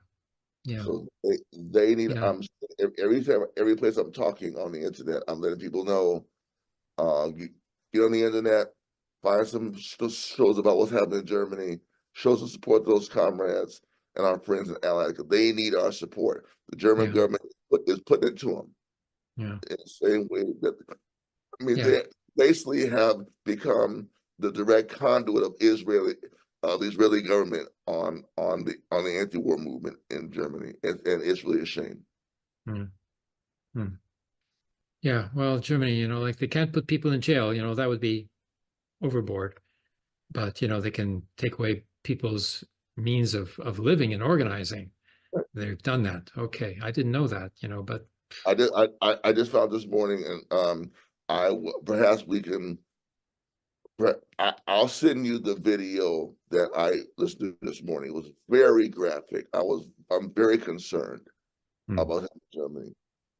So they need. Every place I'm talking on the internet, I'm letting people know. Get on the internet, find some shows about what's happening in Germany, shows of support those comrades and our friends and allies, because they need our support. The German government is putting it to them. In the same way that, they basically have become the direct conduit of the Israeli government on the anti-war movement in Germany, and it's really a shame. Yeah, well, Germany, like they can't put people in jail, that would be overboard. But, they can take away people's means of living and organizing. They've done that. Okay, I didn't know that, but I just found this morning, and perhaps we can. I'll send you the video that I listened to this morning. It was very graphic. I'm very concerned about Germany.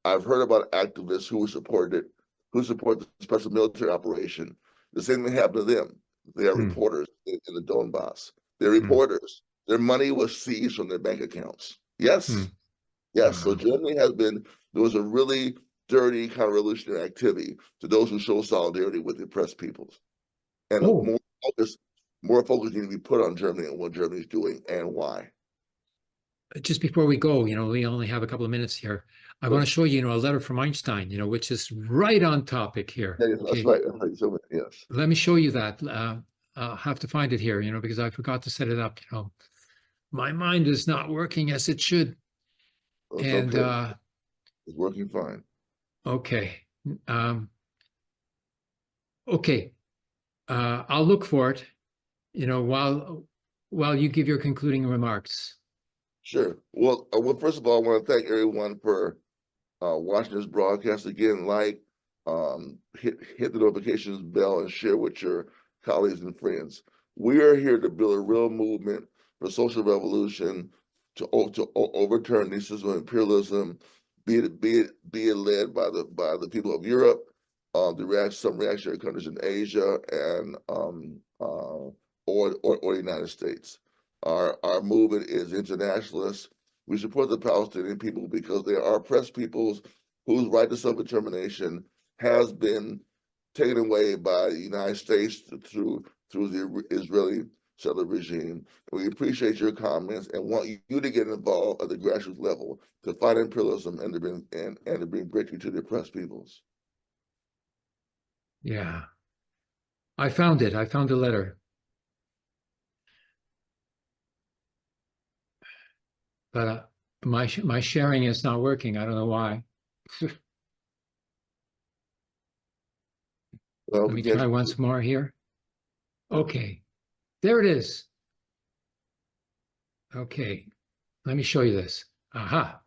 I've heard about activists who support the special military operation. The same thing happened to them. They are reporters in the Donbass. They're reporters. Their money was seized from their bank accounts. Yes. So Germany there was a really dirty counter-revolutionary activity to those who show solidarity with the oppressed peoples. And more focus needs to be put on Germany and what Germany is doing and why. Just before we go, we only have a couple of minutes here. I want to show you, a letter from Einstein, which is right on topic here. Yeah, that's right. Yes. Let me show you that. I'll have to find it here, because I forgot to set it up. My mind is not working as it should. And okay. It's working fine. Okay. Okay. I'll look for it, while you give your concluding remarks. Sure. Well, first of all, I want to thank everyone for watching this broadcast again. Hit the notifications bell and share with your colleagues and friends. We are here to build a real movement for social revolution, to overturn the system of imperialism, be it led by the people of Europe, some reactionary countries in Asia, and or the United States. Our movement is internationalist. We support the Palestinian people because they are oppressed peoples whose right to self-determination has been taken away by the United States through the Israeli settler regime. And we appreciate your comments and want you to get involved at the grassroots level to fight imperialism and to bring breakthrough to the oppressed peoples. Yeah, I found it. I found the letter. But my sharing is not working. I don't know why. Let me try once more here. Okay, there it is. Okay, let me show you this. Aha.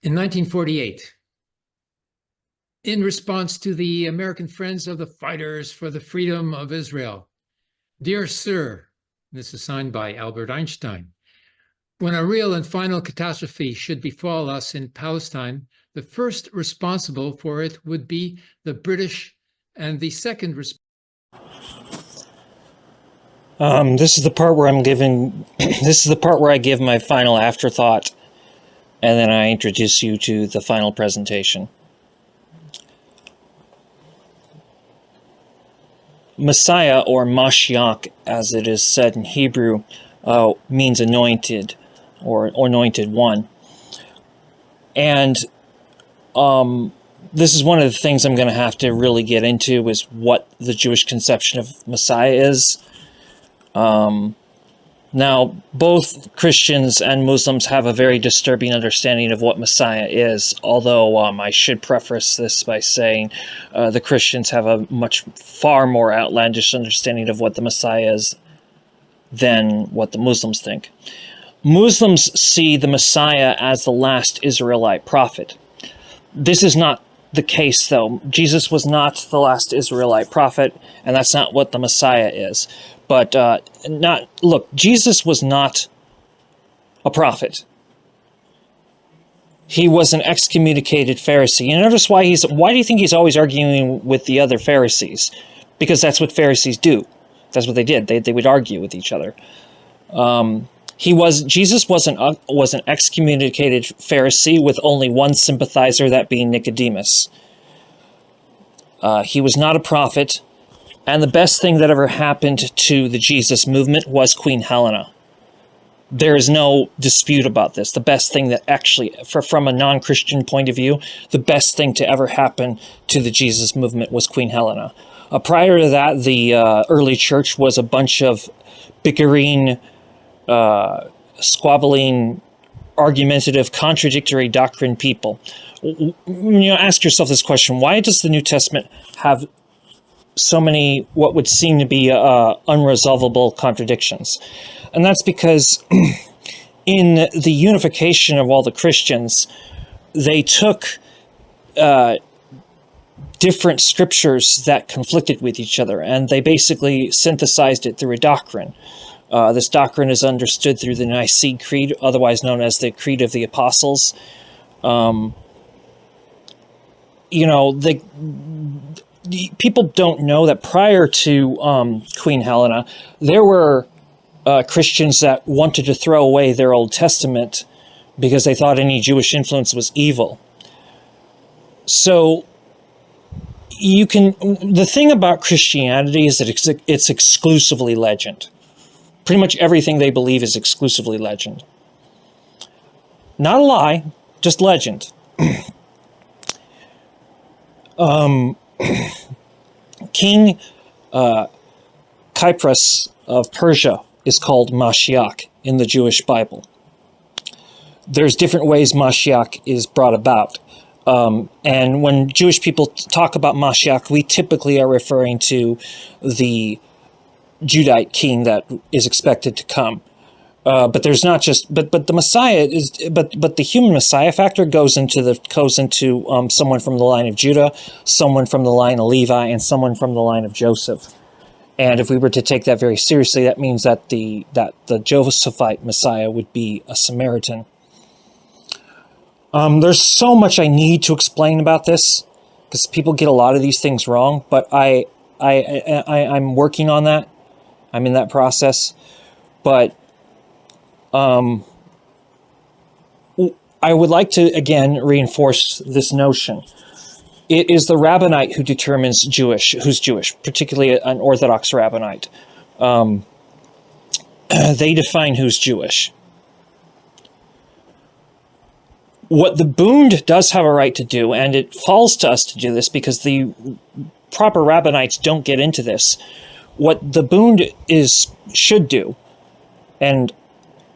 In 1948, in response to the American Friends of the Fighters for the Freedom of Israel, dear sir, this is signed by Albert Einstein. When a real and final catastrophe should befall us in Palestine, the first responsible for it would be the British, and the second this is the part where this is the part where I give my final afterthought, and then I introduce you to the final presentation. Messiah, or Mashiach, as it is said in Hebrew, means anointed, or anointed one. And this is one of the things I'm going to have to really get into, is what the Jewish conception of Messiah is. Now, both Christians and Muslims have a very disturbing understanding of what Messiah is, although I should preface this by saying the Christians have a far more outlandish understanding of what the Messiah is than what the Muslims think. Muslims see the Messiah as the last Israelite prophet. This is not the case, though. Jesus was not the last Israelite prophet, and that's not what the Messiah is. But look, Jesus was not a prophet. He was an excommunicated Pharisee. You notice why do you think he's always arguing with the other Pharisees? Because that's what Pharisees do. That's what they did. They would argue with each other. Jesus was an excommunicated Pharisee with only one sympathizer, that being Nicodemus. He was not a prophet. And the best thing that ever happened to the Jesus movement was Queen Helena. There is no dispute about this. The best thing that actually, from a non-Christian point of view, the best thing to ever happen to the Jesus movement was Queen Helena. Prior to that, the early church was a bunch of bickering, squabbling, argumentative, contradictory doctrine people. Ask yourself this question: why does the New Testament have so many what would seem to be unresolvable contradictions? And that's because in the unification of all the Christians, they took different scriptures that conflicted with each other, and they basically synthesized it through a doctrine. This doctrine is understood through the Nicene Creed, otherwise known as the Creed of the Apostles. People don't know that prior to Queen Helena, there were Christians that wanted to throw away their Old Testament because they thought any Jewish influence was evil. So the thing about Christianity is that it's exclusively legend. Pretty much everything they believe is exclusively legend. Not a lie, just legend. King Kypros of Persia is called Mashiach in the Jewish Bible. There's different ways Mashiach is brought about. And when Jewish people talk about Mashiach, we typically are referring to the Judite king that is expected to come. But there's not just, but the Messiah is, but the human Messiah factor goes into someone from the line of Judah, someone from the line of Levi, and someone from the line of Joseph. And if we were to take that very seriously, that means that the Josephite Messiah would be a Samaritan. There's so much I need to explain about this, because people get a lot of these things wrong, but I'm working on that. I'm in that process. But I would like to, again, reinforce this notion. It is the rabbinate who determines who's Jewish, particularly an Orthodox rabbinate. They define who's Jewish. What the Bund does have a right to do, and it falls to us to do this because the proper rabbinites don't get into this. What the Bund should do, and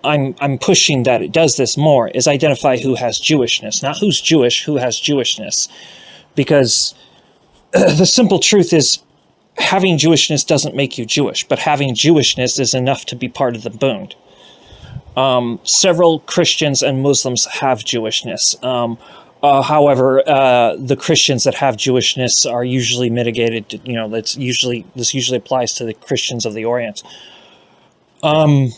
I'm pushing that it does this more, is identify who has Jewishness, not who's Jewish, who has Jewishness. Because the simple truth is, having Jewishness doesn't make you Jewish, but having Jewishness is enough to be part of the Bund. Several Christians and Muslims have Jewishness. However, the Christians that have Jewishness are usually mitigated. This usually applies to the Christians of the Orient. No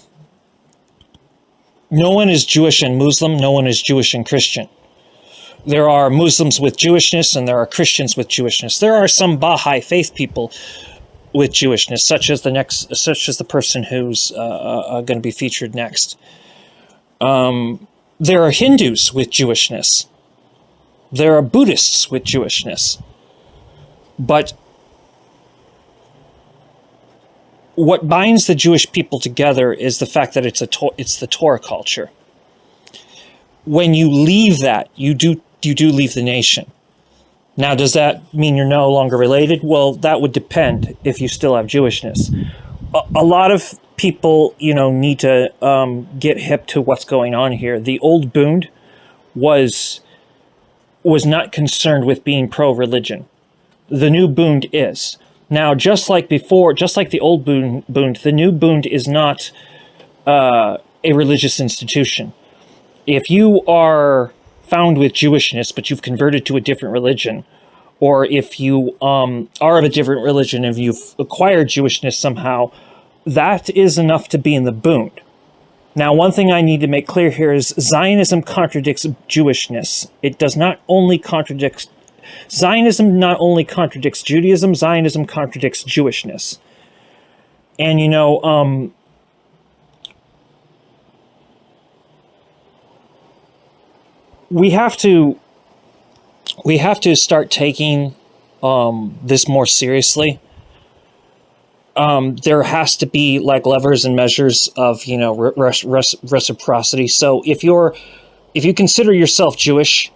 one is Jewish and Muslim. No one is Jewish and Christian. There are Muslims with Jewishness, and there are Christians with Jewishness. There are some Baha'i faith people with Jewishness, such as the person who's going to be featured next. There are Hindus with Jewishness. There are Buddhists with Jewishness. But what binds the Jewish people together is the fact that it's the Torah culture. When you leave that, you do leave the nation. Now, does that mean you're no longer related? Well, that would depend if you still have Jewishness. A lot of people, need to get hip to what's going on here. The old Bund was not concerned with being pro-religion. The new Bund is. Now, just like before, just like the old Bund, the new Bund is not a religious institution. If you are found with Jewishness, but you've converted to a different religion, or if you are of a different religion and you've acquired Jewishness somehow, that is enough to be in the Bund. Now, one thing I need to make clear here is Zionism contradicts Jewishness. It does not only contradict Zionism not only contradicts Judaism, Zionism contradicts Jewishness. And we have to start taking this more seriously. There has to be like levers and measures of reciprocity. So if you consider yourself Jewish,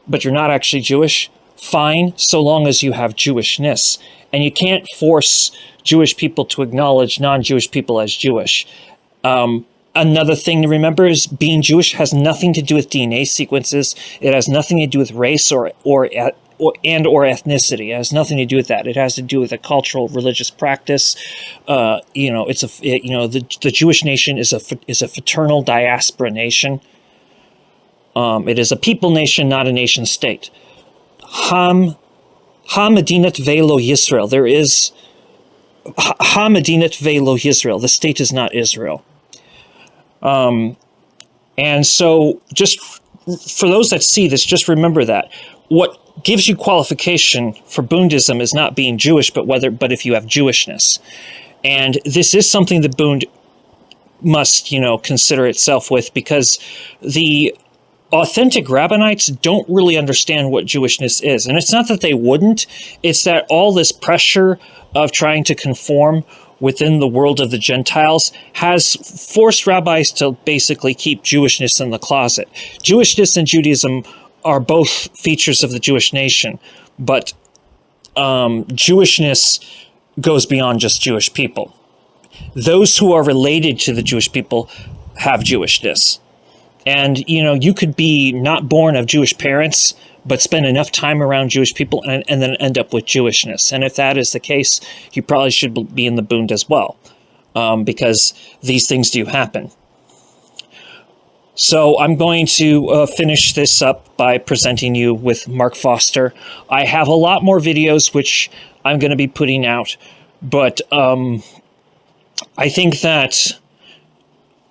but you're not actually Jewish, fine, so long as you have Jewishness. And you can't force Jewish people to acknowledge non-Jewish people as Jewish. Another thing to remember is being Jewish has nothing to do with DNA sequences. It has nothing to do with race or ethnicity. It has nothing to do with that. It has to do with a cultural religious practice. The Jewish nation is a fraternal diaspora nation. It is a people nation, not a nation state. Ha Medinat Velo Yisrael. There is Ha Medinat Velo Yisrael. The state is not Israel. And so just for those that see this, just remember that. What gives you qualification for Bundism is not being Jewish, but if you have Jewishness. And this is something the Bund must, consider itself with, because the authentic Rabbinites don't really understand what Jewishness is. And it's not that they wouldn't, it's that all this pressure of trying to conform within the world of the Gentiles has forced rabbis to basically keep Jewishness in the closet. Jewishness and Judaism are both features of the Jewish nation, but Jewishness goes beyond just Jewish people. Those who are related to the Jewish people have Jewishness. And, you could be not born of Jewish parents, but spend enough time around Jewish people and then end up with Jewishness. And if that is the case, you probably should be in the Bund as well, because these things do happen. So I'm going to finish this up by presenting you with Mark Foster. I have a lot more videos which I'm going to be putting out, but I think that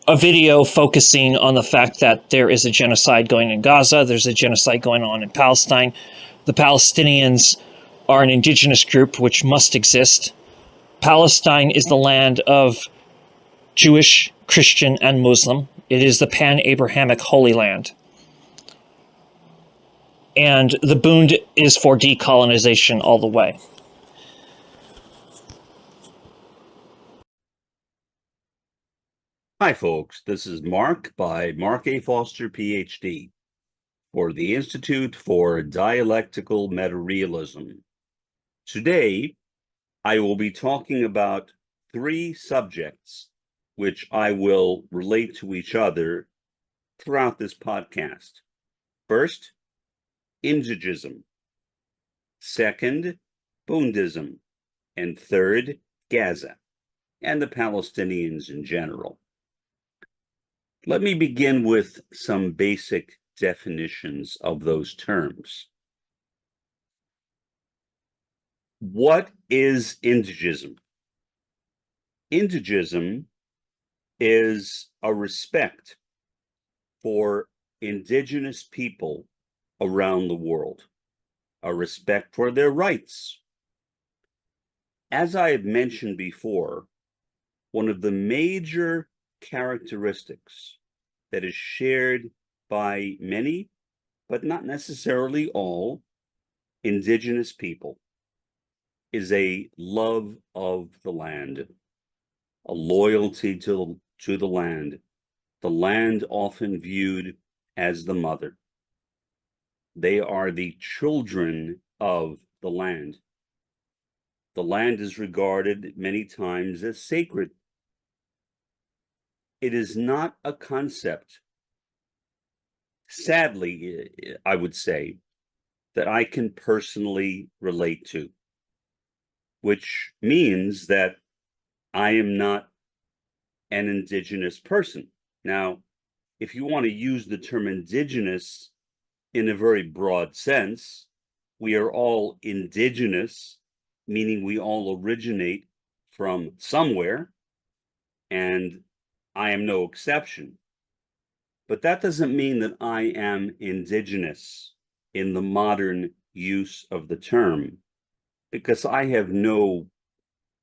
a video focusing on the fact that there is a genocide going in Gaza, there's a genocide going on in Palestine. The Palestinians are an indigenous group which must exist. Palestine is the land of Jewish, Christian, and Muslim. It is the Pan-Abrahamic Holy Land. And the Bund is for decolonization all the way. Hi, folks. This is Mark by Mark A. Foster, PhD, for the Institute for Dialectical Metarealism. Today, I will be talking about 3 subjects which I will relate to each other throughout this podcast. First, indigism. Second, Bundism. And third, Gaza, and the Palestinians in general. Let me begin with some basic definitions of those terms. What is indigism? Indigism is a respect for indigenous people around the world, a respect for their rights. As I have mentioned before, one of the major characteristics that is shared by many, but not necessarily all, indigenous people is a love of the land, a loyalty to the land often viewed as the mother. They are the children of the land. The land is regarded many times as sacred. It is not a concept, sadly, I would say, that I can personally relate to, which means that I am not an indigenous person. Now, if you want to use the term indigenous in a very broad sense, we are all indigenous, meaning we all originate from somewhere, and I am no exception. But that doesn't mean that I am indigenous in the modern use of the term, because I have no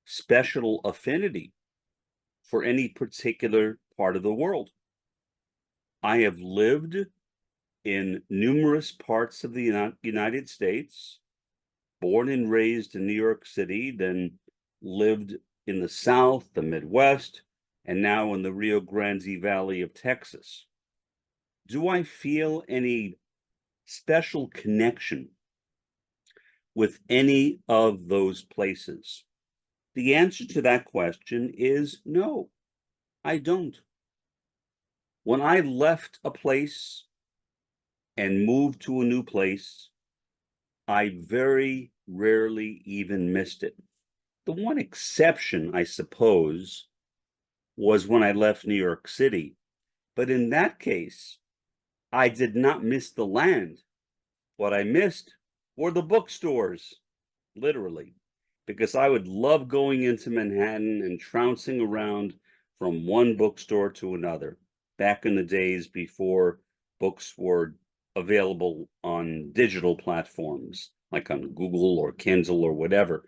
special affinity for any particular part of the world. I have lived in numerous parts of the United States, born and raised in New York City, then lived in the South, the Midwest, and now in the Rio Grande Valley of Texas. Do I feel any special connection with any of those places? The answer to that question is no, I don't. When I left a place and moved to a new place, I very rarely even missed it. The one exception, I suppose, was when I left New York City. But in that case, I did not miss the land. What I missed were the bookstores, literally, because I would love going into Manhattan and trouncing around from one bookstore to another, back in the days before books were available on digital platforms, like on Google or Kindle or whatever.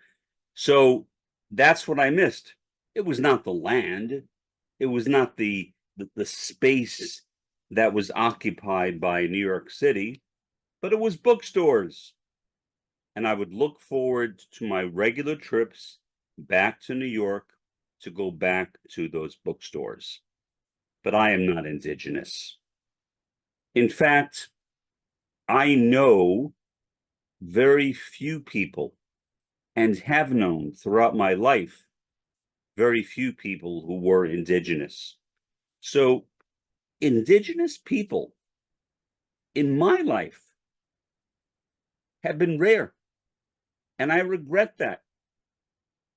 So that's what I missed. It was not the land. It was not the space that was occupied by New York City, but it was bookstores. And I would look forward to my regular trips back to New York to go back to those bookstores. But I am not indigenous. In fact, I know very few people, and have known throughout my life, very few people who were indigenous. So indigenous people in my life have been rare, and I regret that.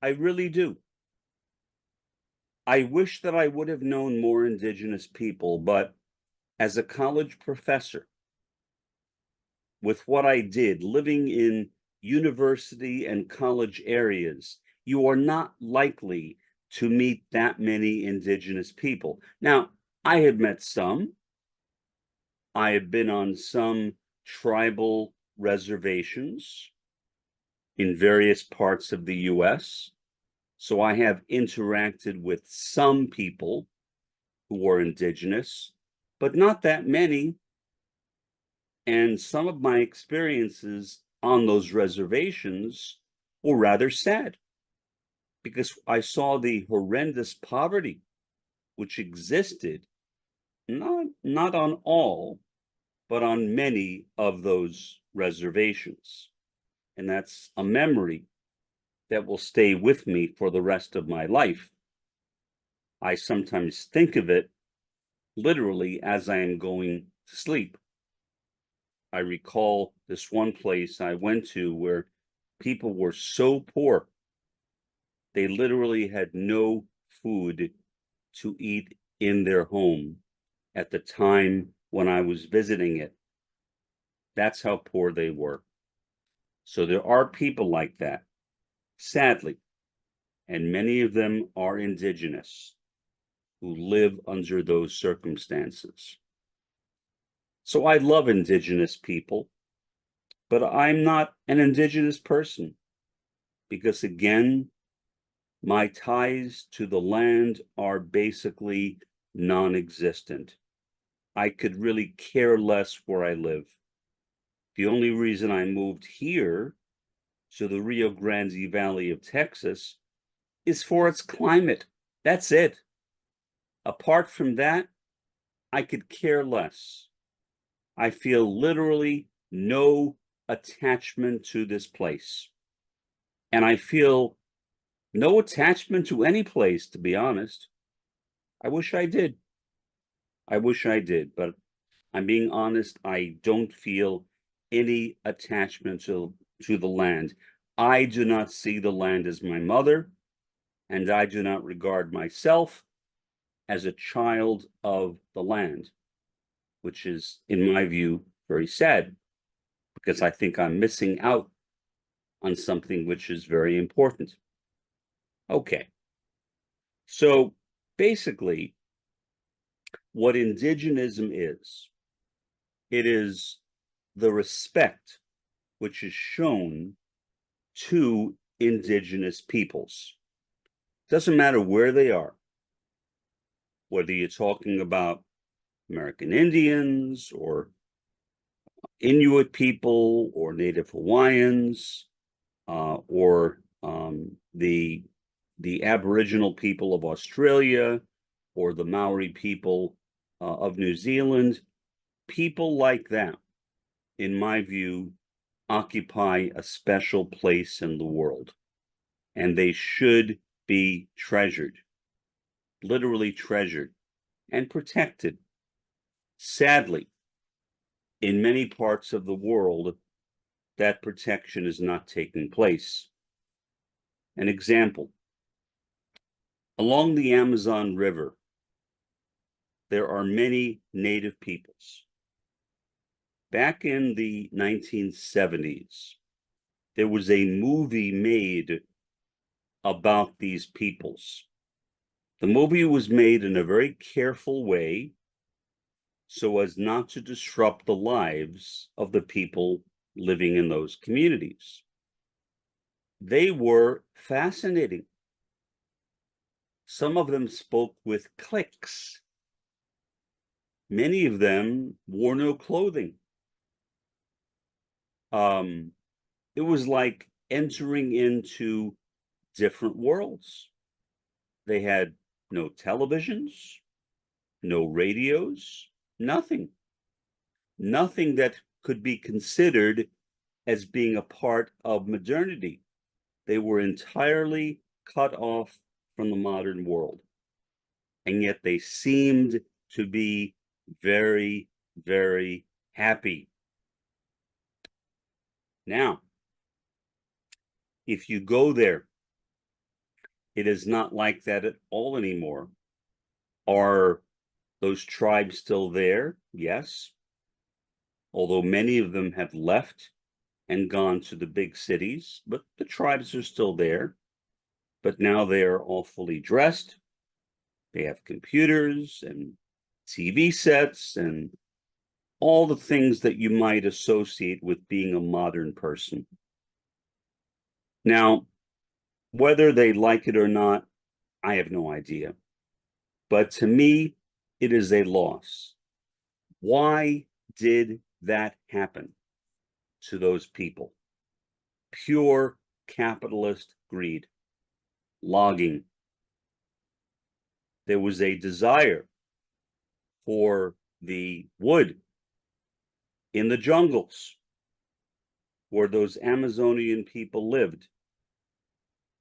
I really do. I wish that I would have known more indigenous people, but as a college professor, with what I did, living in university and college areas, you are not likely to meet that many indigenous people. Now, I have met some. I have been on some tribal reservations in various parts of the US. So I have interacted with some people who are indigenous, but not that many. And some of my experiences on those reservations were rather sad, because I saw the horrendous poverty which existed, not on all, but on many of those reservations. And that's a memory that will stay with me for the rest of my life. I sometimes think of it literally as I am going to sleep. I recall this one place I went to where people were so poor, they literally had no food to eat in their home at the time when I was visiting it. That's how poor they were. So there are people like that, sadly, and many of them are indigenous who live under those circumstances. So I love indigenous people, but I'm not an indigenous person because, again, my ties to the land are basically non-existent. I could really care less where I live. The only reason I moved here to the Rio Grande Valley of Texas is for its climate. That's it. Apart from that, I could care less. I feel literally no attachment to this place. And I feel no attachment to any place, to be honest. I wish I did. I wish I did, but I'm being honest, I don't feel any attachment to the land. I do not see the land as my mother, and I do not regard myself as a child of the land, which is, in my view, very sad, because I think I'm missing out on something which is very important. Okay. So basically, what indigenism is, it is the respect which is shown to indigenous peoples. Doesn't matter where they are, whether you're talking about American Indians or Inuit people or Native Hawaiians or the Aboriginal people of Australia or the Maori people of New Zealand. People like that, in my view, occupy a special place in the world, and they should be treasured, literally treasured and protected. Sadly, in many parts of the world, that protection is not taking place. An example, along the Amazon River, there are many native peoples. Back in the 1970s, there was a movie made about these peoples. The movie was made in a very careful way so as not to disrupt the lives of the people living in those communities. They were fascinating. Some of them spoke with clicks. Many of them wore no clothing. It was like entering into different worlds. They had no televisions, no radios, nothing. Nothing that could be considered as being a part of modernity. They were entirely cut off from the modern world. And yet they seemed to be very, very happy. Now, if you go there, it is not like that at all anymore. Are those tribes still there? Yes. Although many of them have left and gone to the big cities, but the tribes are still there. But now they are all fully dressed. They have computers and TV sets and all the things that you might associate with being a modern person. Now, whether they like it or not, I have no idea. But to me, it is a loss. Why did that happen to those people? Pure capitalist greed, logging. There was a desire for the wood in the jungles where those Amazonian people lived.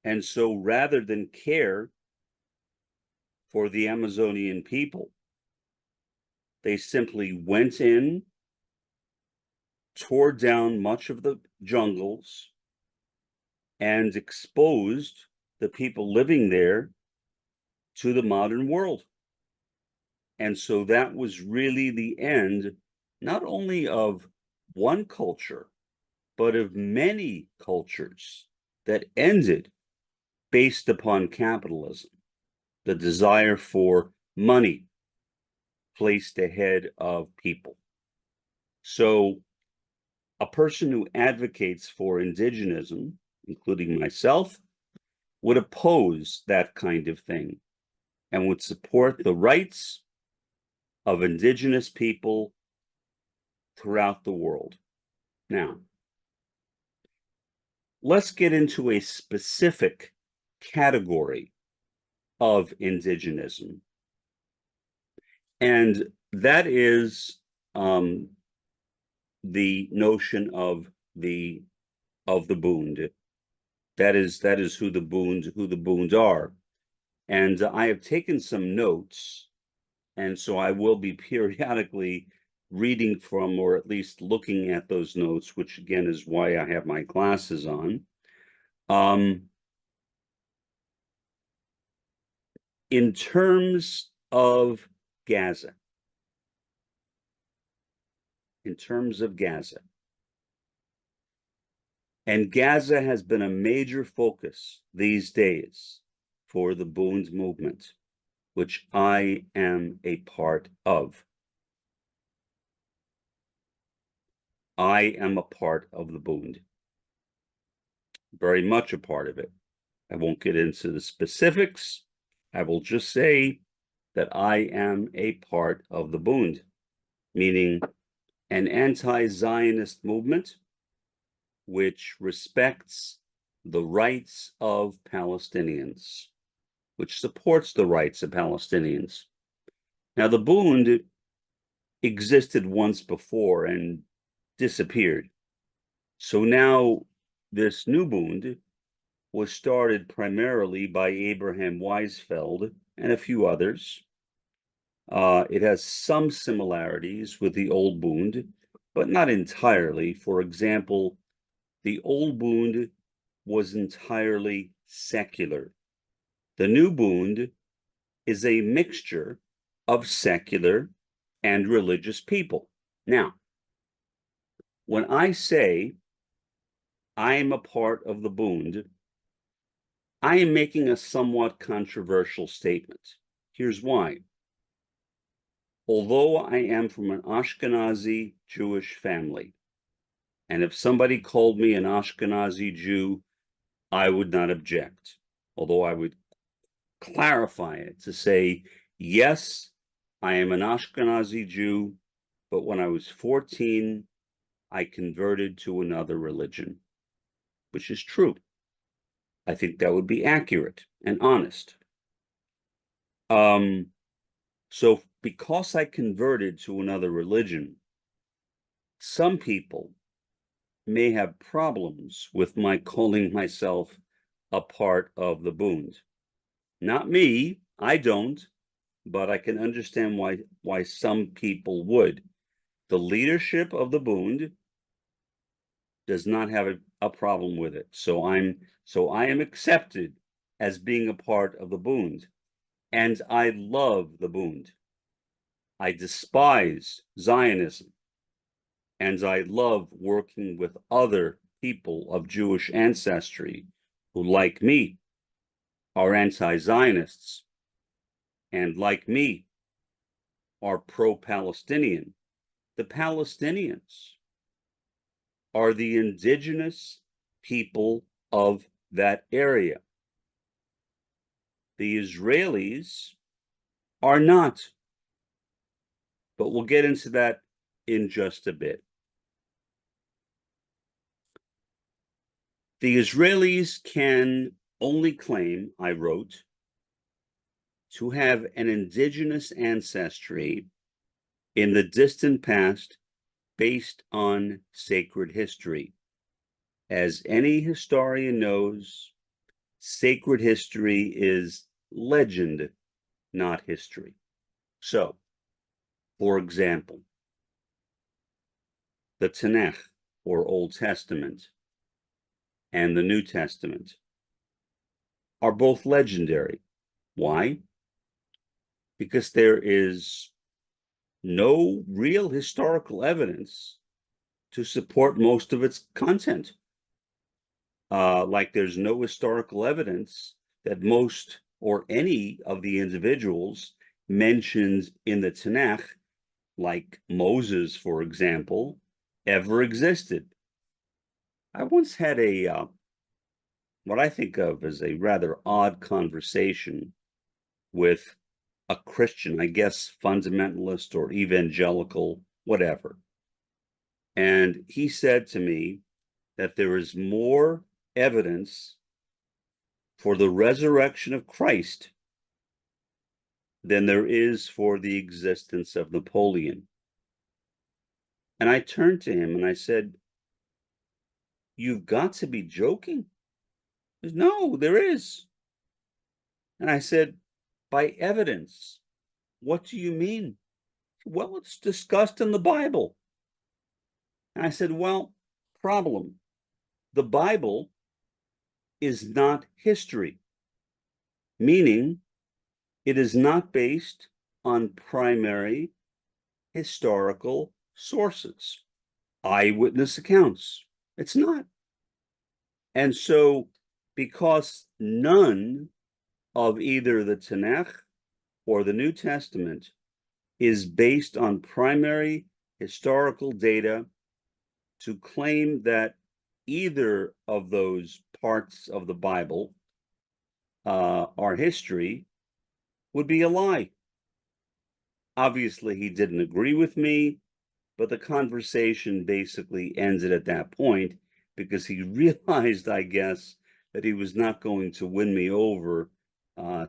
And so rather than care for the Amazonian people, they simply went in, tore down much of the jungles, and exposed the people living there to the modern world. And so that was really the end, not only of one culture, but of many cultures that ended based upon capitalism, the desire for money placed ahead of people. So a person who advocates for indigenism, including myself, would oppose that kind of thing and would support the rights of indigenous people throughout the world. Now, let's get into a specific category of indigenism, and that is the notion of the Bund. That is who the Bund are. And I have taken some notes, and so I will be periodically reading from, or at least looking at those notes, which again is why I have my glasses on. In terms of Gaza, and Gaza has been a major focus these days for the Bundist Movement, which I am a part of. I am a part of the Bund, very much a part of it. I won't get into the specifics. I will just say that I am a part of the Bund, meaning an anti-Zionist movement which respects the rights of Palestinians, which supports the rights of Palestinians. Now, the Bund existed once before and disappeared. So now this new Bund was started primarily by Abraham Weizfeld and a few others. It has some similarities with the old Bund, but not entirely. For example, the old Bund was entirely secular. The new Bund is a mixture of secular and religious people. Now, when I say I am a part of the Bund, I am making a somewhat controversial statement. Here's why. Although I am from an Ashkenazi Jewish family, and if somebody called me an Ashkenazi Jew, I would not object, although I would clarify it to say, yes, I am an Ashkenazi Jew, but when I was 14, I converted to another religion, which is true. I think that would be accurate and honest. So because I converted to another religion, some people may have problems with my calling myself a part of the Bund. Not me, I don't, but I can understand why some people would. The leadership of the Bund does not have a problem with it. So I am accepted as being a part of the Bund. And I love the Bund. I despise Zionism. And I love working with other people of Jewish ancestry who, like me, are anti-Zionists, and like me, are pro-Palestinian. The Palestinians are the indigenous people of that area. The Israelis are not. But we'll get into that in just a bit. The Israelis can only claim, I wrote, to have an indigenous ancestry in the distant past based on sacred history. As any historian knows, sacred history is legend, not history. So, for example, the Tanakh, or Old Testament, and the New Testament are both legendary. Why? Because there is no real historical evidence to support most of its content. Like there's no historical evidence that most or any of the individuals mentioned in the Tanakh, like Moses, for example, ever existed. I once had what I think of as a rather odd conversation with a Christian, I guess fundamentalist or evangelical, whatever. And he said to me that there is more evidence for the resurrection of Christ than there is for the existence of Napoleon. And I turned to him and I said, you've got to be joking. He says, no, there is. And I said, by evidence. What do you mean? Well, it's discussed in the Bible. And I said, well, problem. The Bible is not history, meaning it is not based on primary historical sources, eyewitness accounts. It's not. And so, because none of either the Tanakh or the New Testament is based on primary historical data, to claim that either of those parts of the Bible are history would be a lie. Obviously, he didn't agree with me, but the conversation basically ended at that point because he realized, I guess, that he was not going to win me over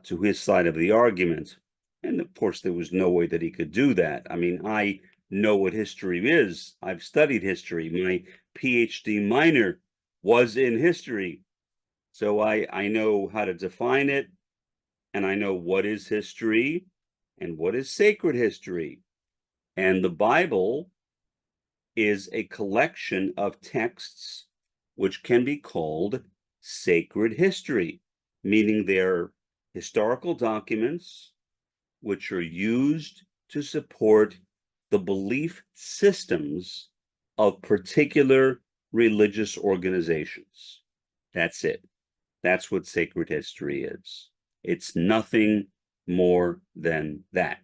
to his side of the argument. And of course, there was no way that he could do that. I mean, I know what history is. I've studied history. My PhD minor was in history. So I know how to define it, and I know what is history and what is sacred history. And the Bible is a collection of texts which can be called sacred history, meaning they're historical documents which are used to support the belief systems of particular religious organizations. That's it. That's what sacred history is. It's nothing more than that.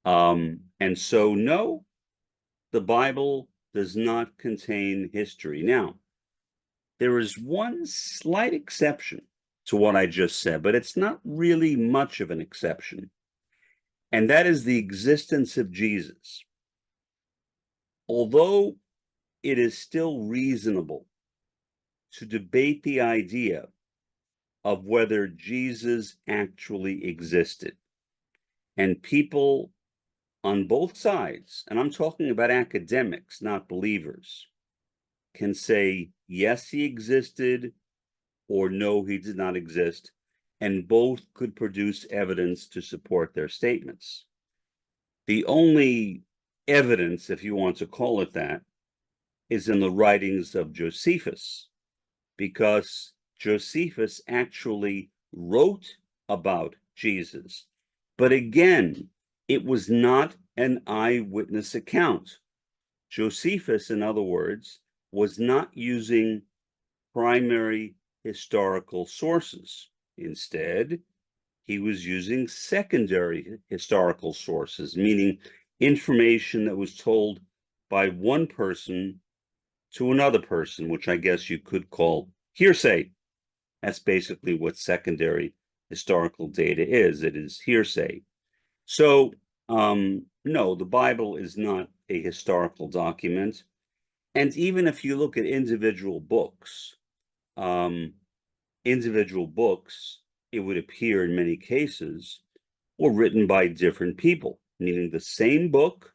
And so, no, the Bible does not contain history. Now, there is one slight exception to what I just said, but it's not really much of an exception. And that is the existence of Jesus. Although it is still reasonable to debate the idea of whether Jesus actually existed, and people on both sides, and I'm talking about academics, not believers, can say, yes, he existed, or no, he did not exist, and both could produce evidence to support their statements. The only evidence, if you want to call it that, is in the writings of Josephus, because Josephus actually wrote about Jesus. But again, it was not an eyewitness account. Josephus, in other words, was not using primary historical sources. Instead, he was using secondary historical sources, meaning information that was told by one person to another person, which I guess you could call hearsay. That's basically what secondary historical data is. It is hearsay. So, no, the Bible is not a historical document. And even if you look at individual books, it would appear in many cases, were written by different people, meaning the same book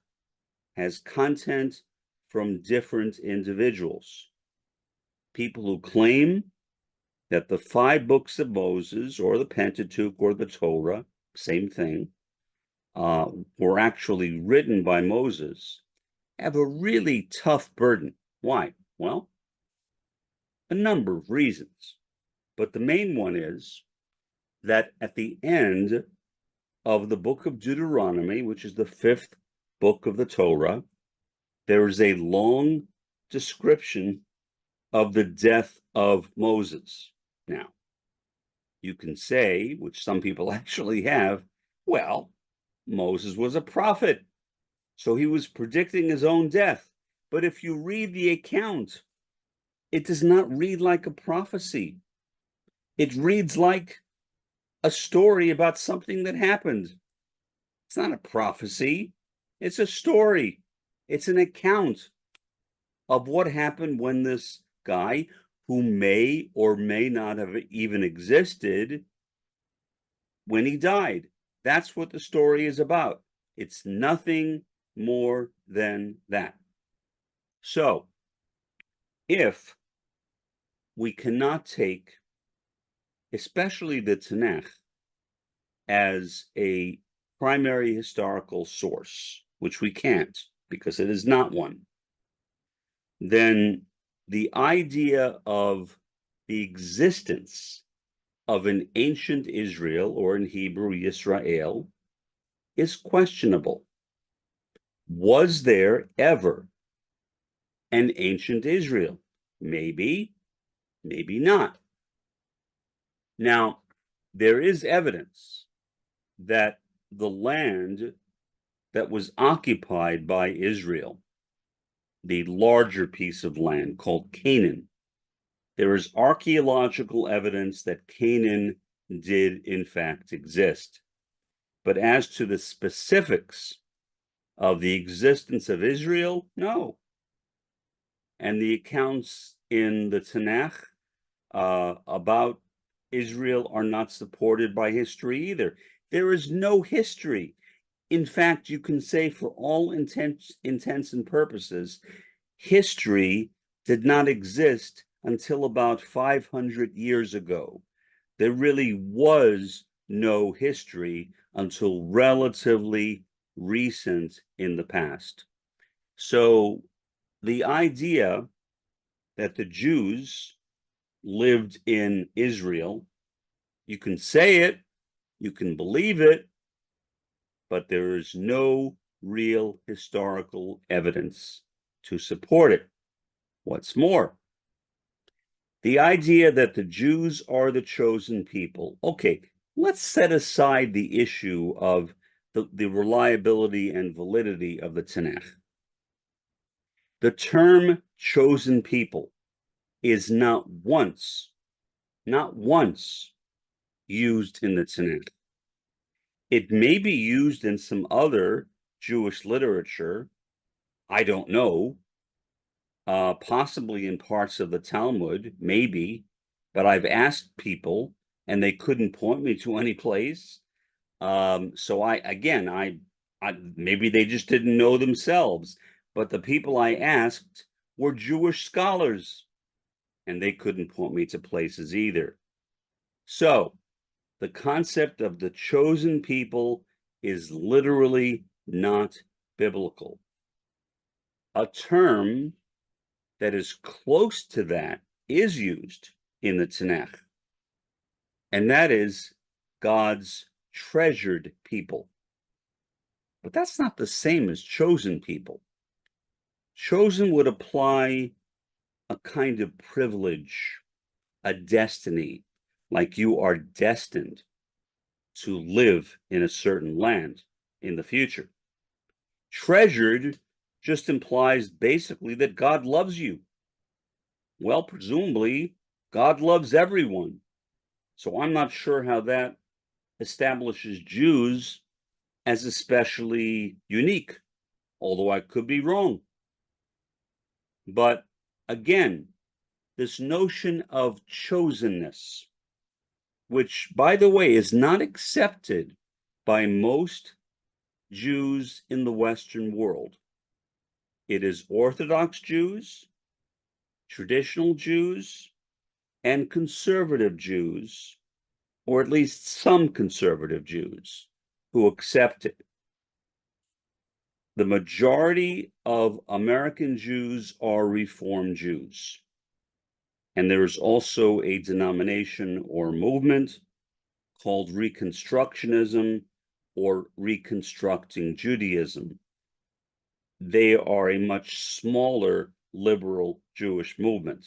has content from different individuals. People who claim that the 5 books of Moses, or the Pentateuch, or the Torah, same thing, were actually written by Moses, have a really tough burden. Why? Well, a number of reasons. But the main one is that at the end of the book of Deuteronomy, which is the 5th book of the Torah, there is a long description of the death of Moses. Now, you can say, which some people actually have, well, Moses was a prophet, so he was predicting his own death. But if you read the account, it does not read like a prophecy. It reads like a story about something that happened. It's not a prophecy. It's a story. It's an account of what happened when this guy, who may or may not have even existed, when he died. That's what the story is about. It's nothing more than that. So, if we cannot take, especially the Tanakh, as a primary historical source, which we can't because it is not one, then the idea of the existence of an ancient Israel, or in Hebrew, Yisrael, is questionable. Was there ever an ancient Israel? Maybe, maybe not. Now, there is evidence that the land that was occupied by Israel, the larger piece of land called Canaan, there is archaeological evidence that Canaan did in fact exist. But as to the specifics of the existence of Israel, no. And the accounts in the Tanakh about Israel are not supported by history either. There is no history. In fact, you can say for all intents and purposes, history did not exist until about 500 years ago. There really was no history until relatively recent in the past. So the idea that the Jews lived in Israel, you can say it, you can believe it, but there is no real historical evidence to support it. What's more, the idea that the Jews are the chosen people. Okay, let's set aside the issue of the reliability and validity of the Tanakh. The term chosen people is not once used in the Tanakh. It may be used in some other Jewish literature, I don't know, possibly in parts of the Talmud, maybe, but I've asked people and they couldn't point me to any place. So I maybe they just didn't know themselves, but the people I asked were Jewish scholars and they couldn't point me to places either. So the concept of the chosen people is literally not biblical. A term that is close to that is used in the Tanakh, and that is God's treasured people. But that's not the same as chosen people. Chosen would apply a kind of privilege, a destiny, like you are destined to live in a certain land in the future. Treasured just implies basically that God loves you. Well, presumably, God loves everyone. So I'm not sure how that establishes Jews as especially unique, although I could be wrong. But again, this notion of chosenness, which, by the way, is not accepted by most Jews in the Western world. It is Orthodox Jews, traditional Jews, and conservative Jews, or at least some conservative Jews, who accept it. The majority of American Jews are Reform Jews. And there is also a denomination or movement called Reconstructionism or Reconstructing Judaism. They are a much smaller liberal Jewish movement.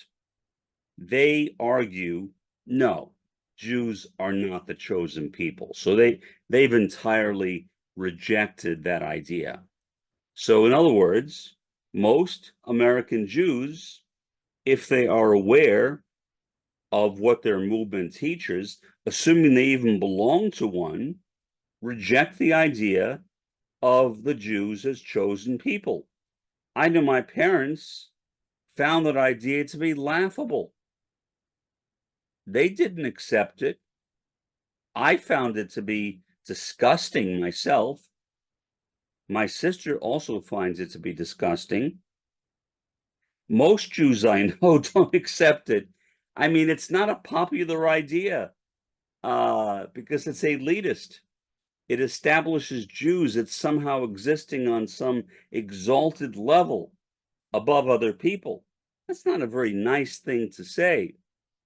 They argue, no, Jews are not the chosen people. So they've entirely rejected that idea. So in other words, most American Jews, if they are aware of what their movement teaches, assuming they even belong to one, reject the idea of the Jews as chosen people. I know my parents found that idea to be laughable. They didn't accept it. I found it to be disgusting myself. My sister also finds it to be disgusting. Most Jews I know don't accept it. I mean, it's not a popular idea because it's elitist. It establishes Jews as somehow existing on some exalted level above other people. That's not a very nice thing to say.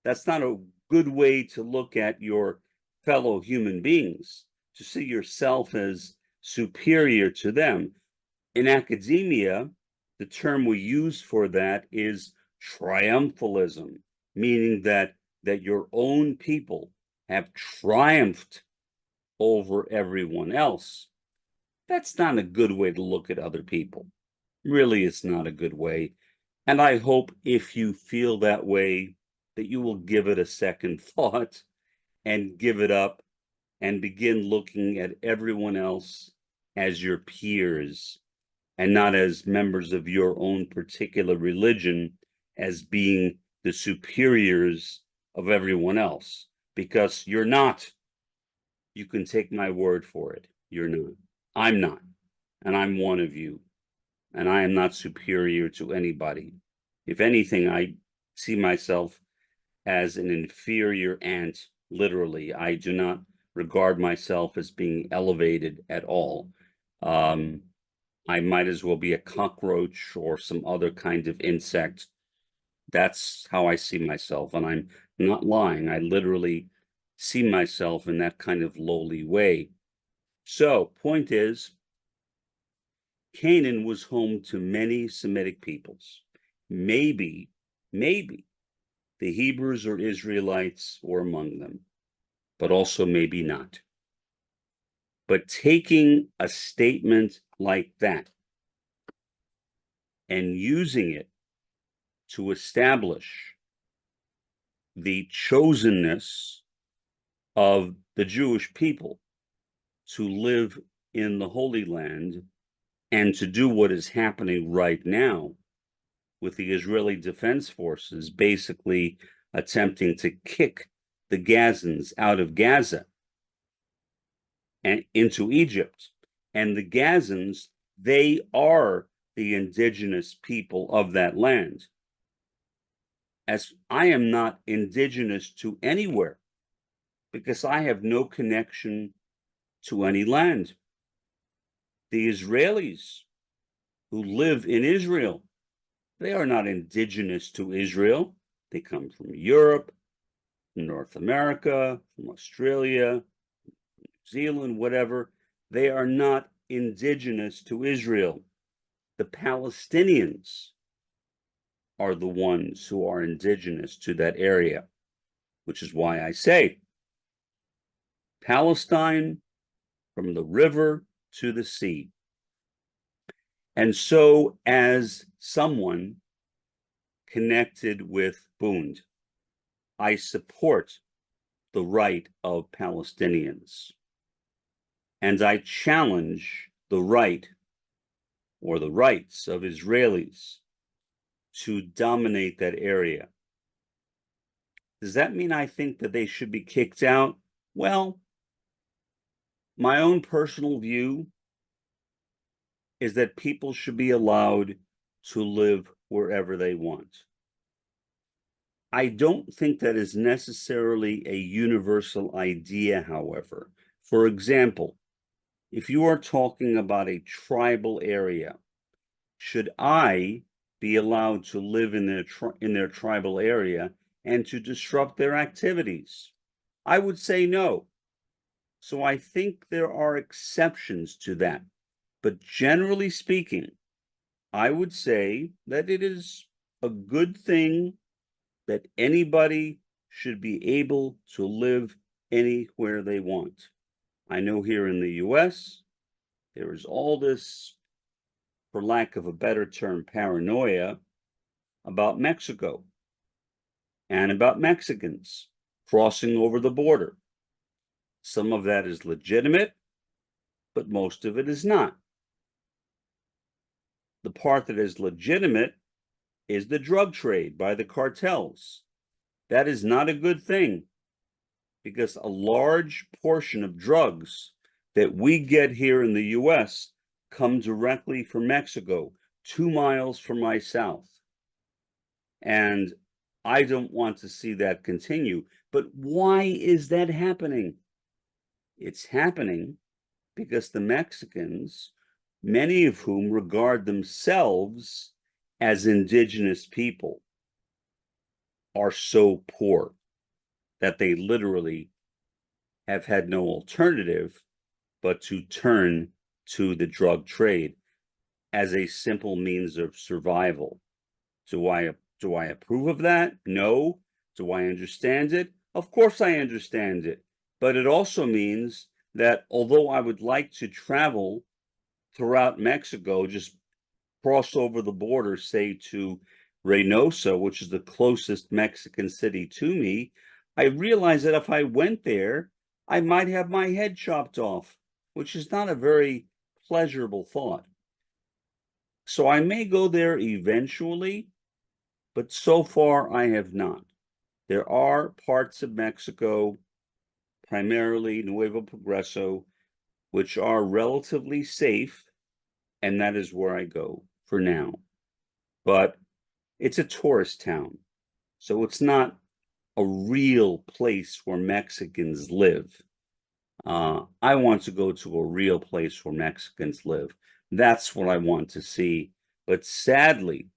That's not a good way to look at your fellow human beings, to see yourself as superior to them. In academia, the term we use for that is triumphalism, meaning that your own people have triumphed over everyone else. That's not a good way to look at other people. Really, it's not a good way. And I hope if you feel that way, that you will give it a second thought and give it up and begin looking at everyone else as your peers and not as members of your own particular religion as being the superiors of everyone else, because you're not. You can take my word for it. You're not. I'm not. And I'm one of you. And I am not superior to anybody. If anything, I see myself as an inferior ant, literally. I do not regard myself as being elevated at all. I might as well be a cockroach or some other kind of insect. That's how I see myself. And I'm not lying. I literally see myself in that kind of lowly way. So, point is, Canaan was home to many Semitic peoples. Maybe the Hebrews or Israelites were among them, but also maybe not. But taking a statement like that and using it to establish the chosenness of the Jewish people to live in the Holy Land and to do what is happening right now with the Israeli Defense Forces basically attempting to kick the Gazans out of Gaza and into Egypt. And the Gazans, they are the indigenous people of that land. As I am not indigenous to anywhere, because I have no connection to any land. The Israelis who live in Israel, they are not indigenous to Israel. They come from Europe, from North America, from Australia, New Zealand, whatever. They are not indigenous to Israel. The Palestinians are the ones who are indigenous to that area, which is why I say Palestine from the river to the sea. And so, as someone connected with Bund, I support the right of Palestinians. And I challenge the right or the rights of Israelis to dominate that area. Does that mean I think that they should be kicked out? Well, my own personal view is that people should be allowed to live wherever they want. I don't think that is necessarily a universal idea, however. For example, if you are talking about a tribal area, should I be allowed to live in their tribal area and to disrupt their activities? I would say no. So I think there are exceptions to that. But generally speaking, I would say that it is a good thing that anybody should be able to live anywhere they want. I know here in the US, there is all this, for lack of a better term, paranoia about Mexico and about Mexicans crossing over the border. Some of that is legitimate, but most of it is not. The part that is legitimate is the drug trade by the cartels. That is not a good thing, because a large portion of drugs that we get here in the US come directly from Mexico, 2 miles from my south. And I don't want to see that continue. But why is that happening? It's happening because the Mexicans, many of whom regard themselves as indigenous people, are so poor that they literally have had no alternative but to turn to the drug trade as a simple means of survival. Do I approve of that? No. Do I understand it? Of course I understand it. But it also means that although I would like to travel throughout Mexico, just cross over the border, say to Reynosa, which is the closest Mexican city to me, I realize that if I went there, I might have my head chopped off, which is not a very pleasurable thought. So I may go there eventually, but so far I have not. There are parts of Mexico, primarily Nuevo Progreso, which are relatively safe, and that is where I go for now. But it's a tourist town, so it's not a real place where Mexicans live. I want to go to a real place where Mexicans live. That's what I want to see. But sadly,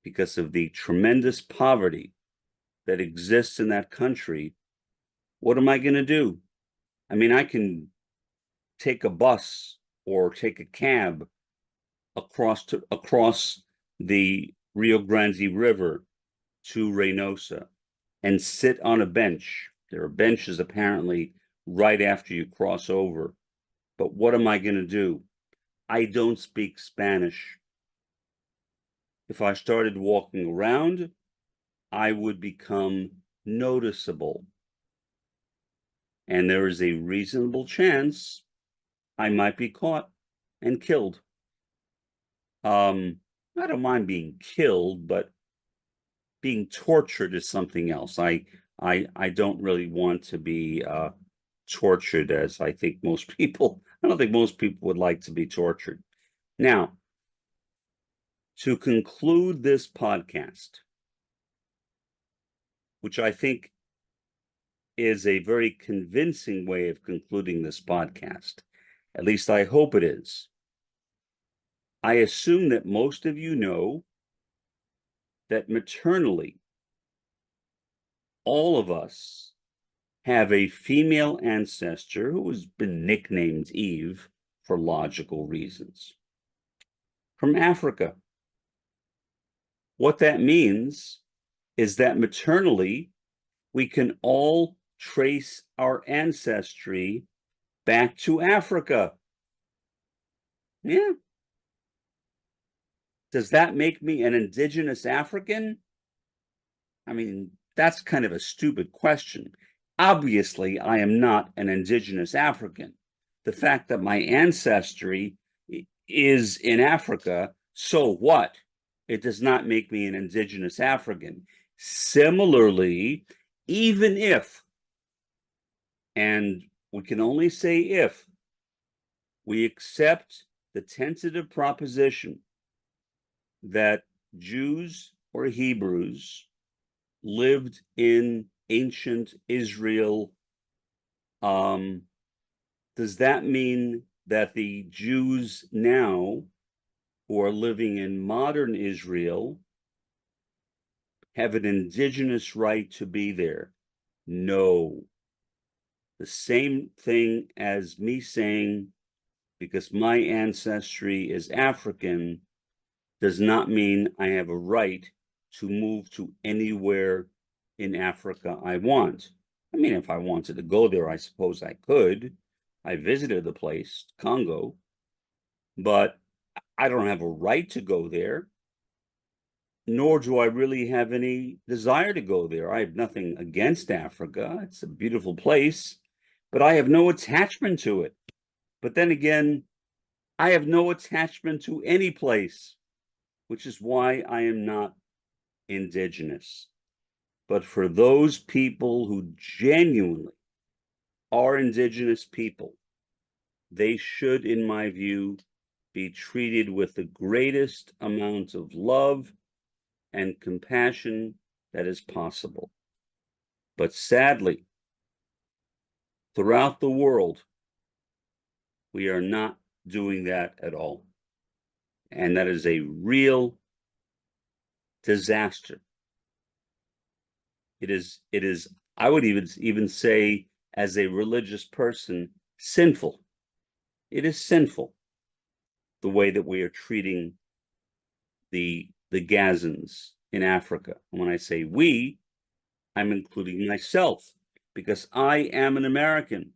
because of the tremendous poverty that exists in that country, what am I going to do? I mean, I can take a bus or take a cab across the Rio Grande River to Reynosa and sit on a bench. There are benches apparently right after you cross over. But what am I going to do? I don't speak Spanish. If I started walking around, I would become noticeable. And there is a reasonable chance I might be caught and killed. I don't mind being killed, but being tortured is something else. I don't really want to be tortured, as I think most people, I don't think most people would like to be tortured. Now, to conclude this podcast, which I think is a very convincing way of concluding this podcast, at least I hope it is. I assume that most of you know that maternally, all of us have a female ancestor who has been nicknamed Eve for logical reasons, from Africa. What that means is that maternally, we can all trace our ancestry back to Africa. Yeah. Does that make me an indigenous African? I mean, that's kind of a stupid question. Obviously, I am not an indigenous African. The fact that my ancestry is in Africa, so what? It does not make me an indigenous African. Similarly, even if, and we can only say if, we accept the tentative proposition that Jews or Hebrews lived in ancient Israel, does that mean that the Jews now who are living in modern Israel have an indigenous right to be there? No. The same thing as me saying, because my ancestry is African, does not mean I have a right to move to anywhere in Africa I want. I mean, if I wanted to go there, I suppose I could. I visited the place, Congo, but I don't have a right to go there, nor do I really have any desire to go there. I have nothing against Africa. It's a beautiful place, but I have no attachment to it. But then again, I have no attachment to any place, which is why I am not indigenous. But for those people who genuinely are indigenous people, they should, in my view, be treated with the greatest amount of love and compassion that is possible. But sadly, throughout the world, we are not doing that at all. And that is a real disaster. It is, I would even say, as a religious person, sinful. It is sinful, the way that we are treating the Gazans in Africa. And when I say we, I'm including myself, because I am an American.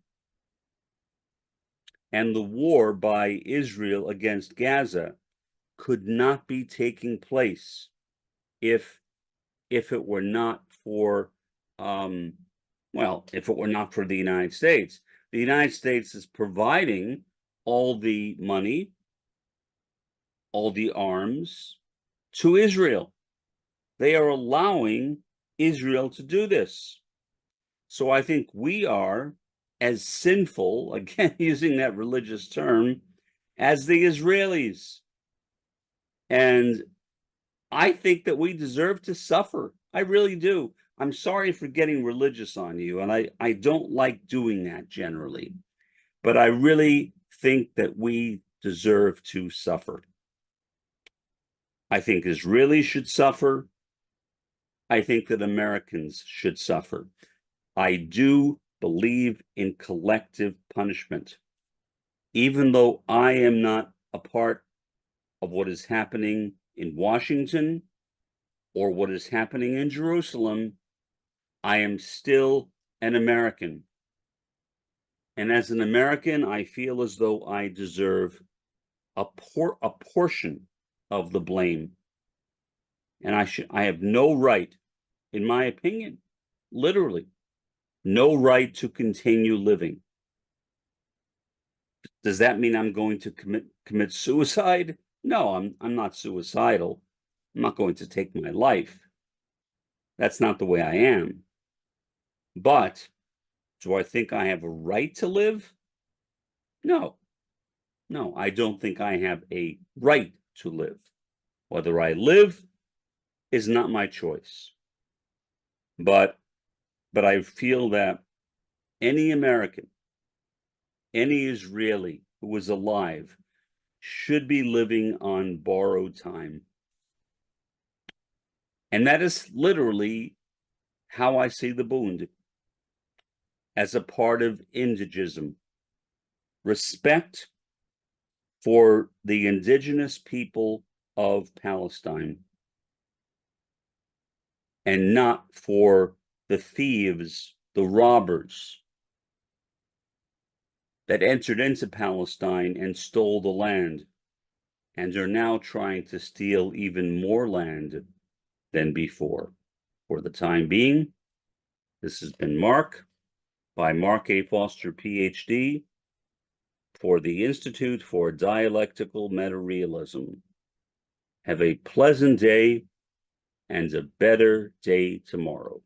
And the war by Israel against Gaza could not be taking place if it were not for, if it were not for the United States. The United States is providing all the money, all the arms to Israel. They are allowing Israel to do this. So I think we are as sinful, again, using that religious term, as the Israelis. And I think that we deserve to suffer. I really do. I'm sorry for getting religious on you, and I don't like doing that generally. But I really think that we deserve to suffer. I think Israelis should suffer. I think that Americans should suffer. I do believe in collective punishment. Even though I am not a part of what is happening in Washington or what is happening in Jerusalem, I am still an American. And as an American, I feel as though I deserve a portion of the blame. And I have no right, in my opinion, literally, no right to continue living. Does that mean I'm going to commit suicide? No, I'm not suicidal. I'm not going to take my life. That's not the way I am. But do I think I have a right to live? No. No, I don't think I have a right to live. Whether I live is not my choice. But I feel that any American, any Israeli who is alive should be living on borrowed time. And that is literally how I see the Bund, as a part of indigenism. Respect for the indigenous people of Palestine, and not for the thieves, the robbers that entered into Palestine and stole the land and are now trying to steal even more land than before. For the time being, this has been Mark, by Mark A. Foster, PhD, for the Institute for Dialectical Metarealism. Have a pleasant day and a better day tomorrow.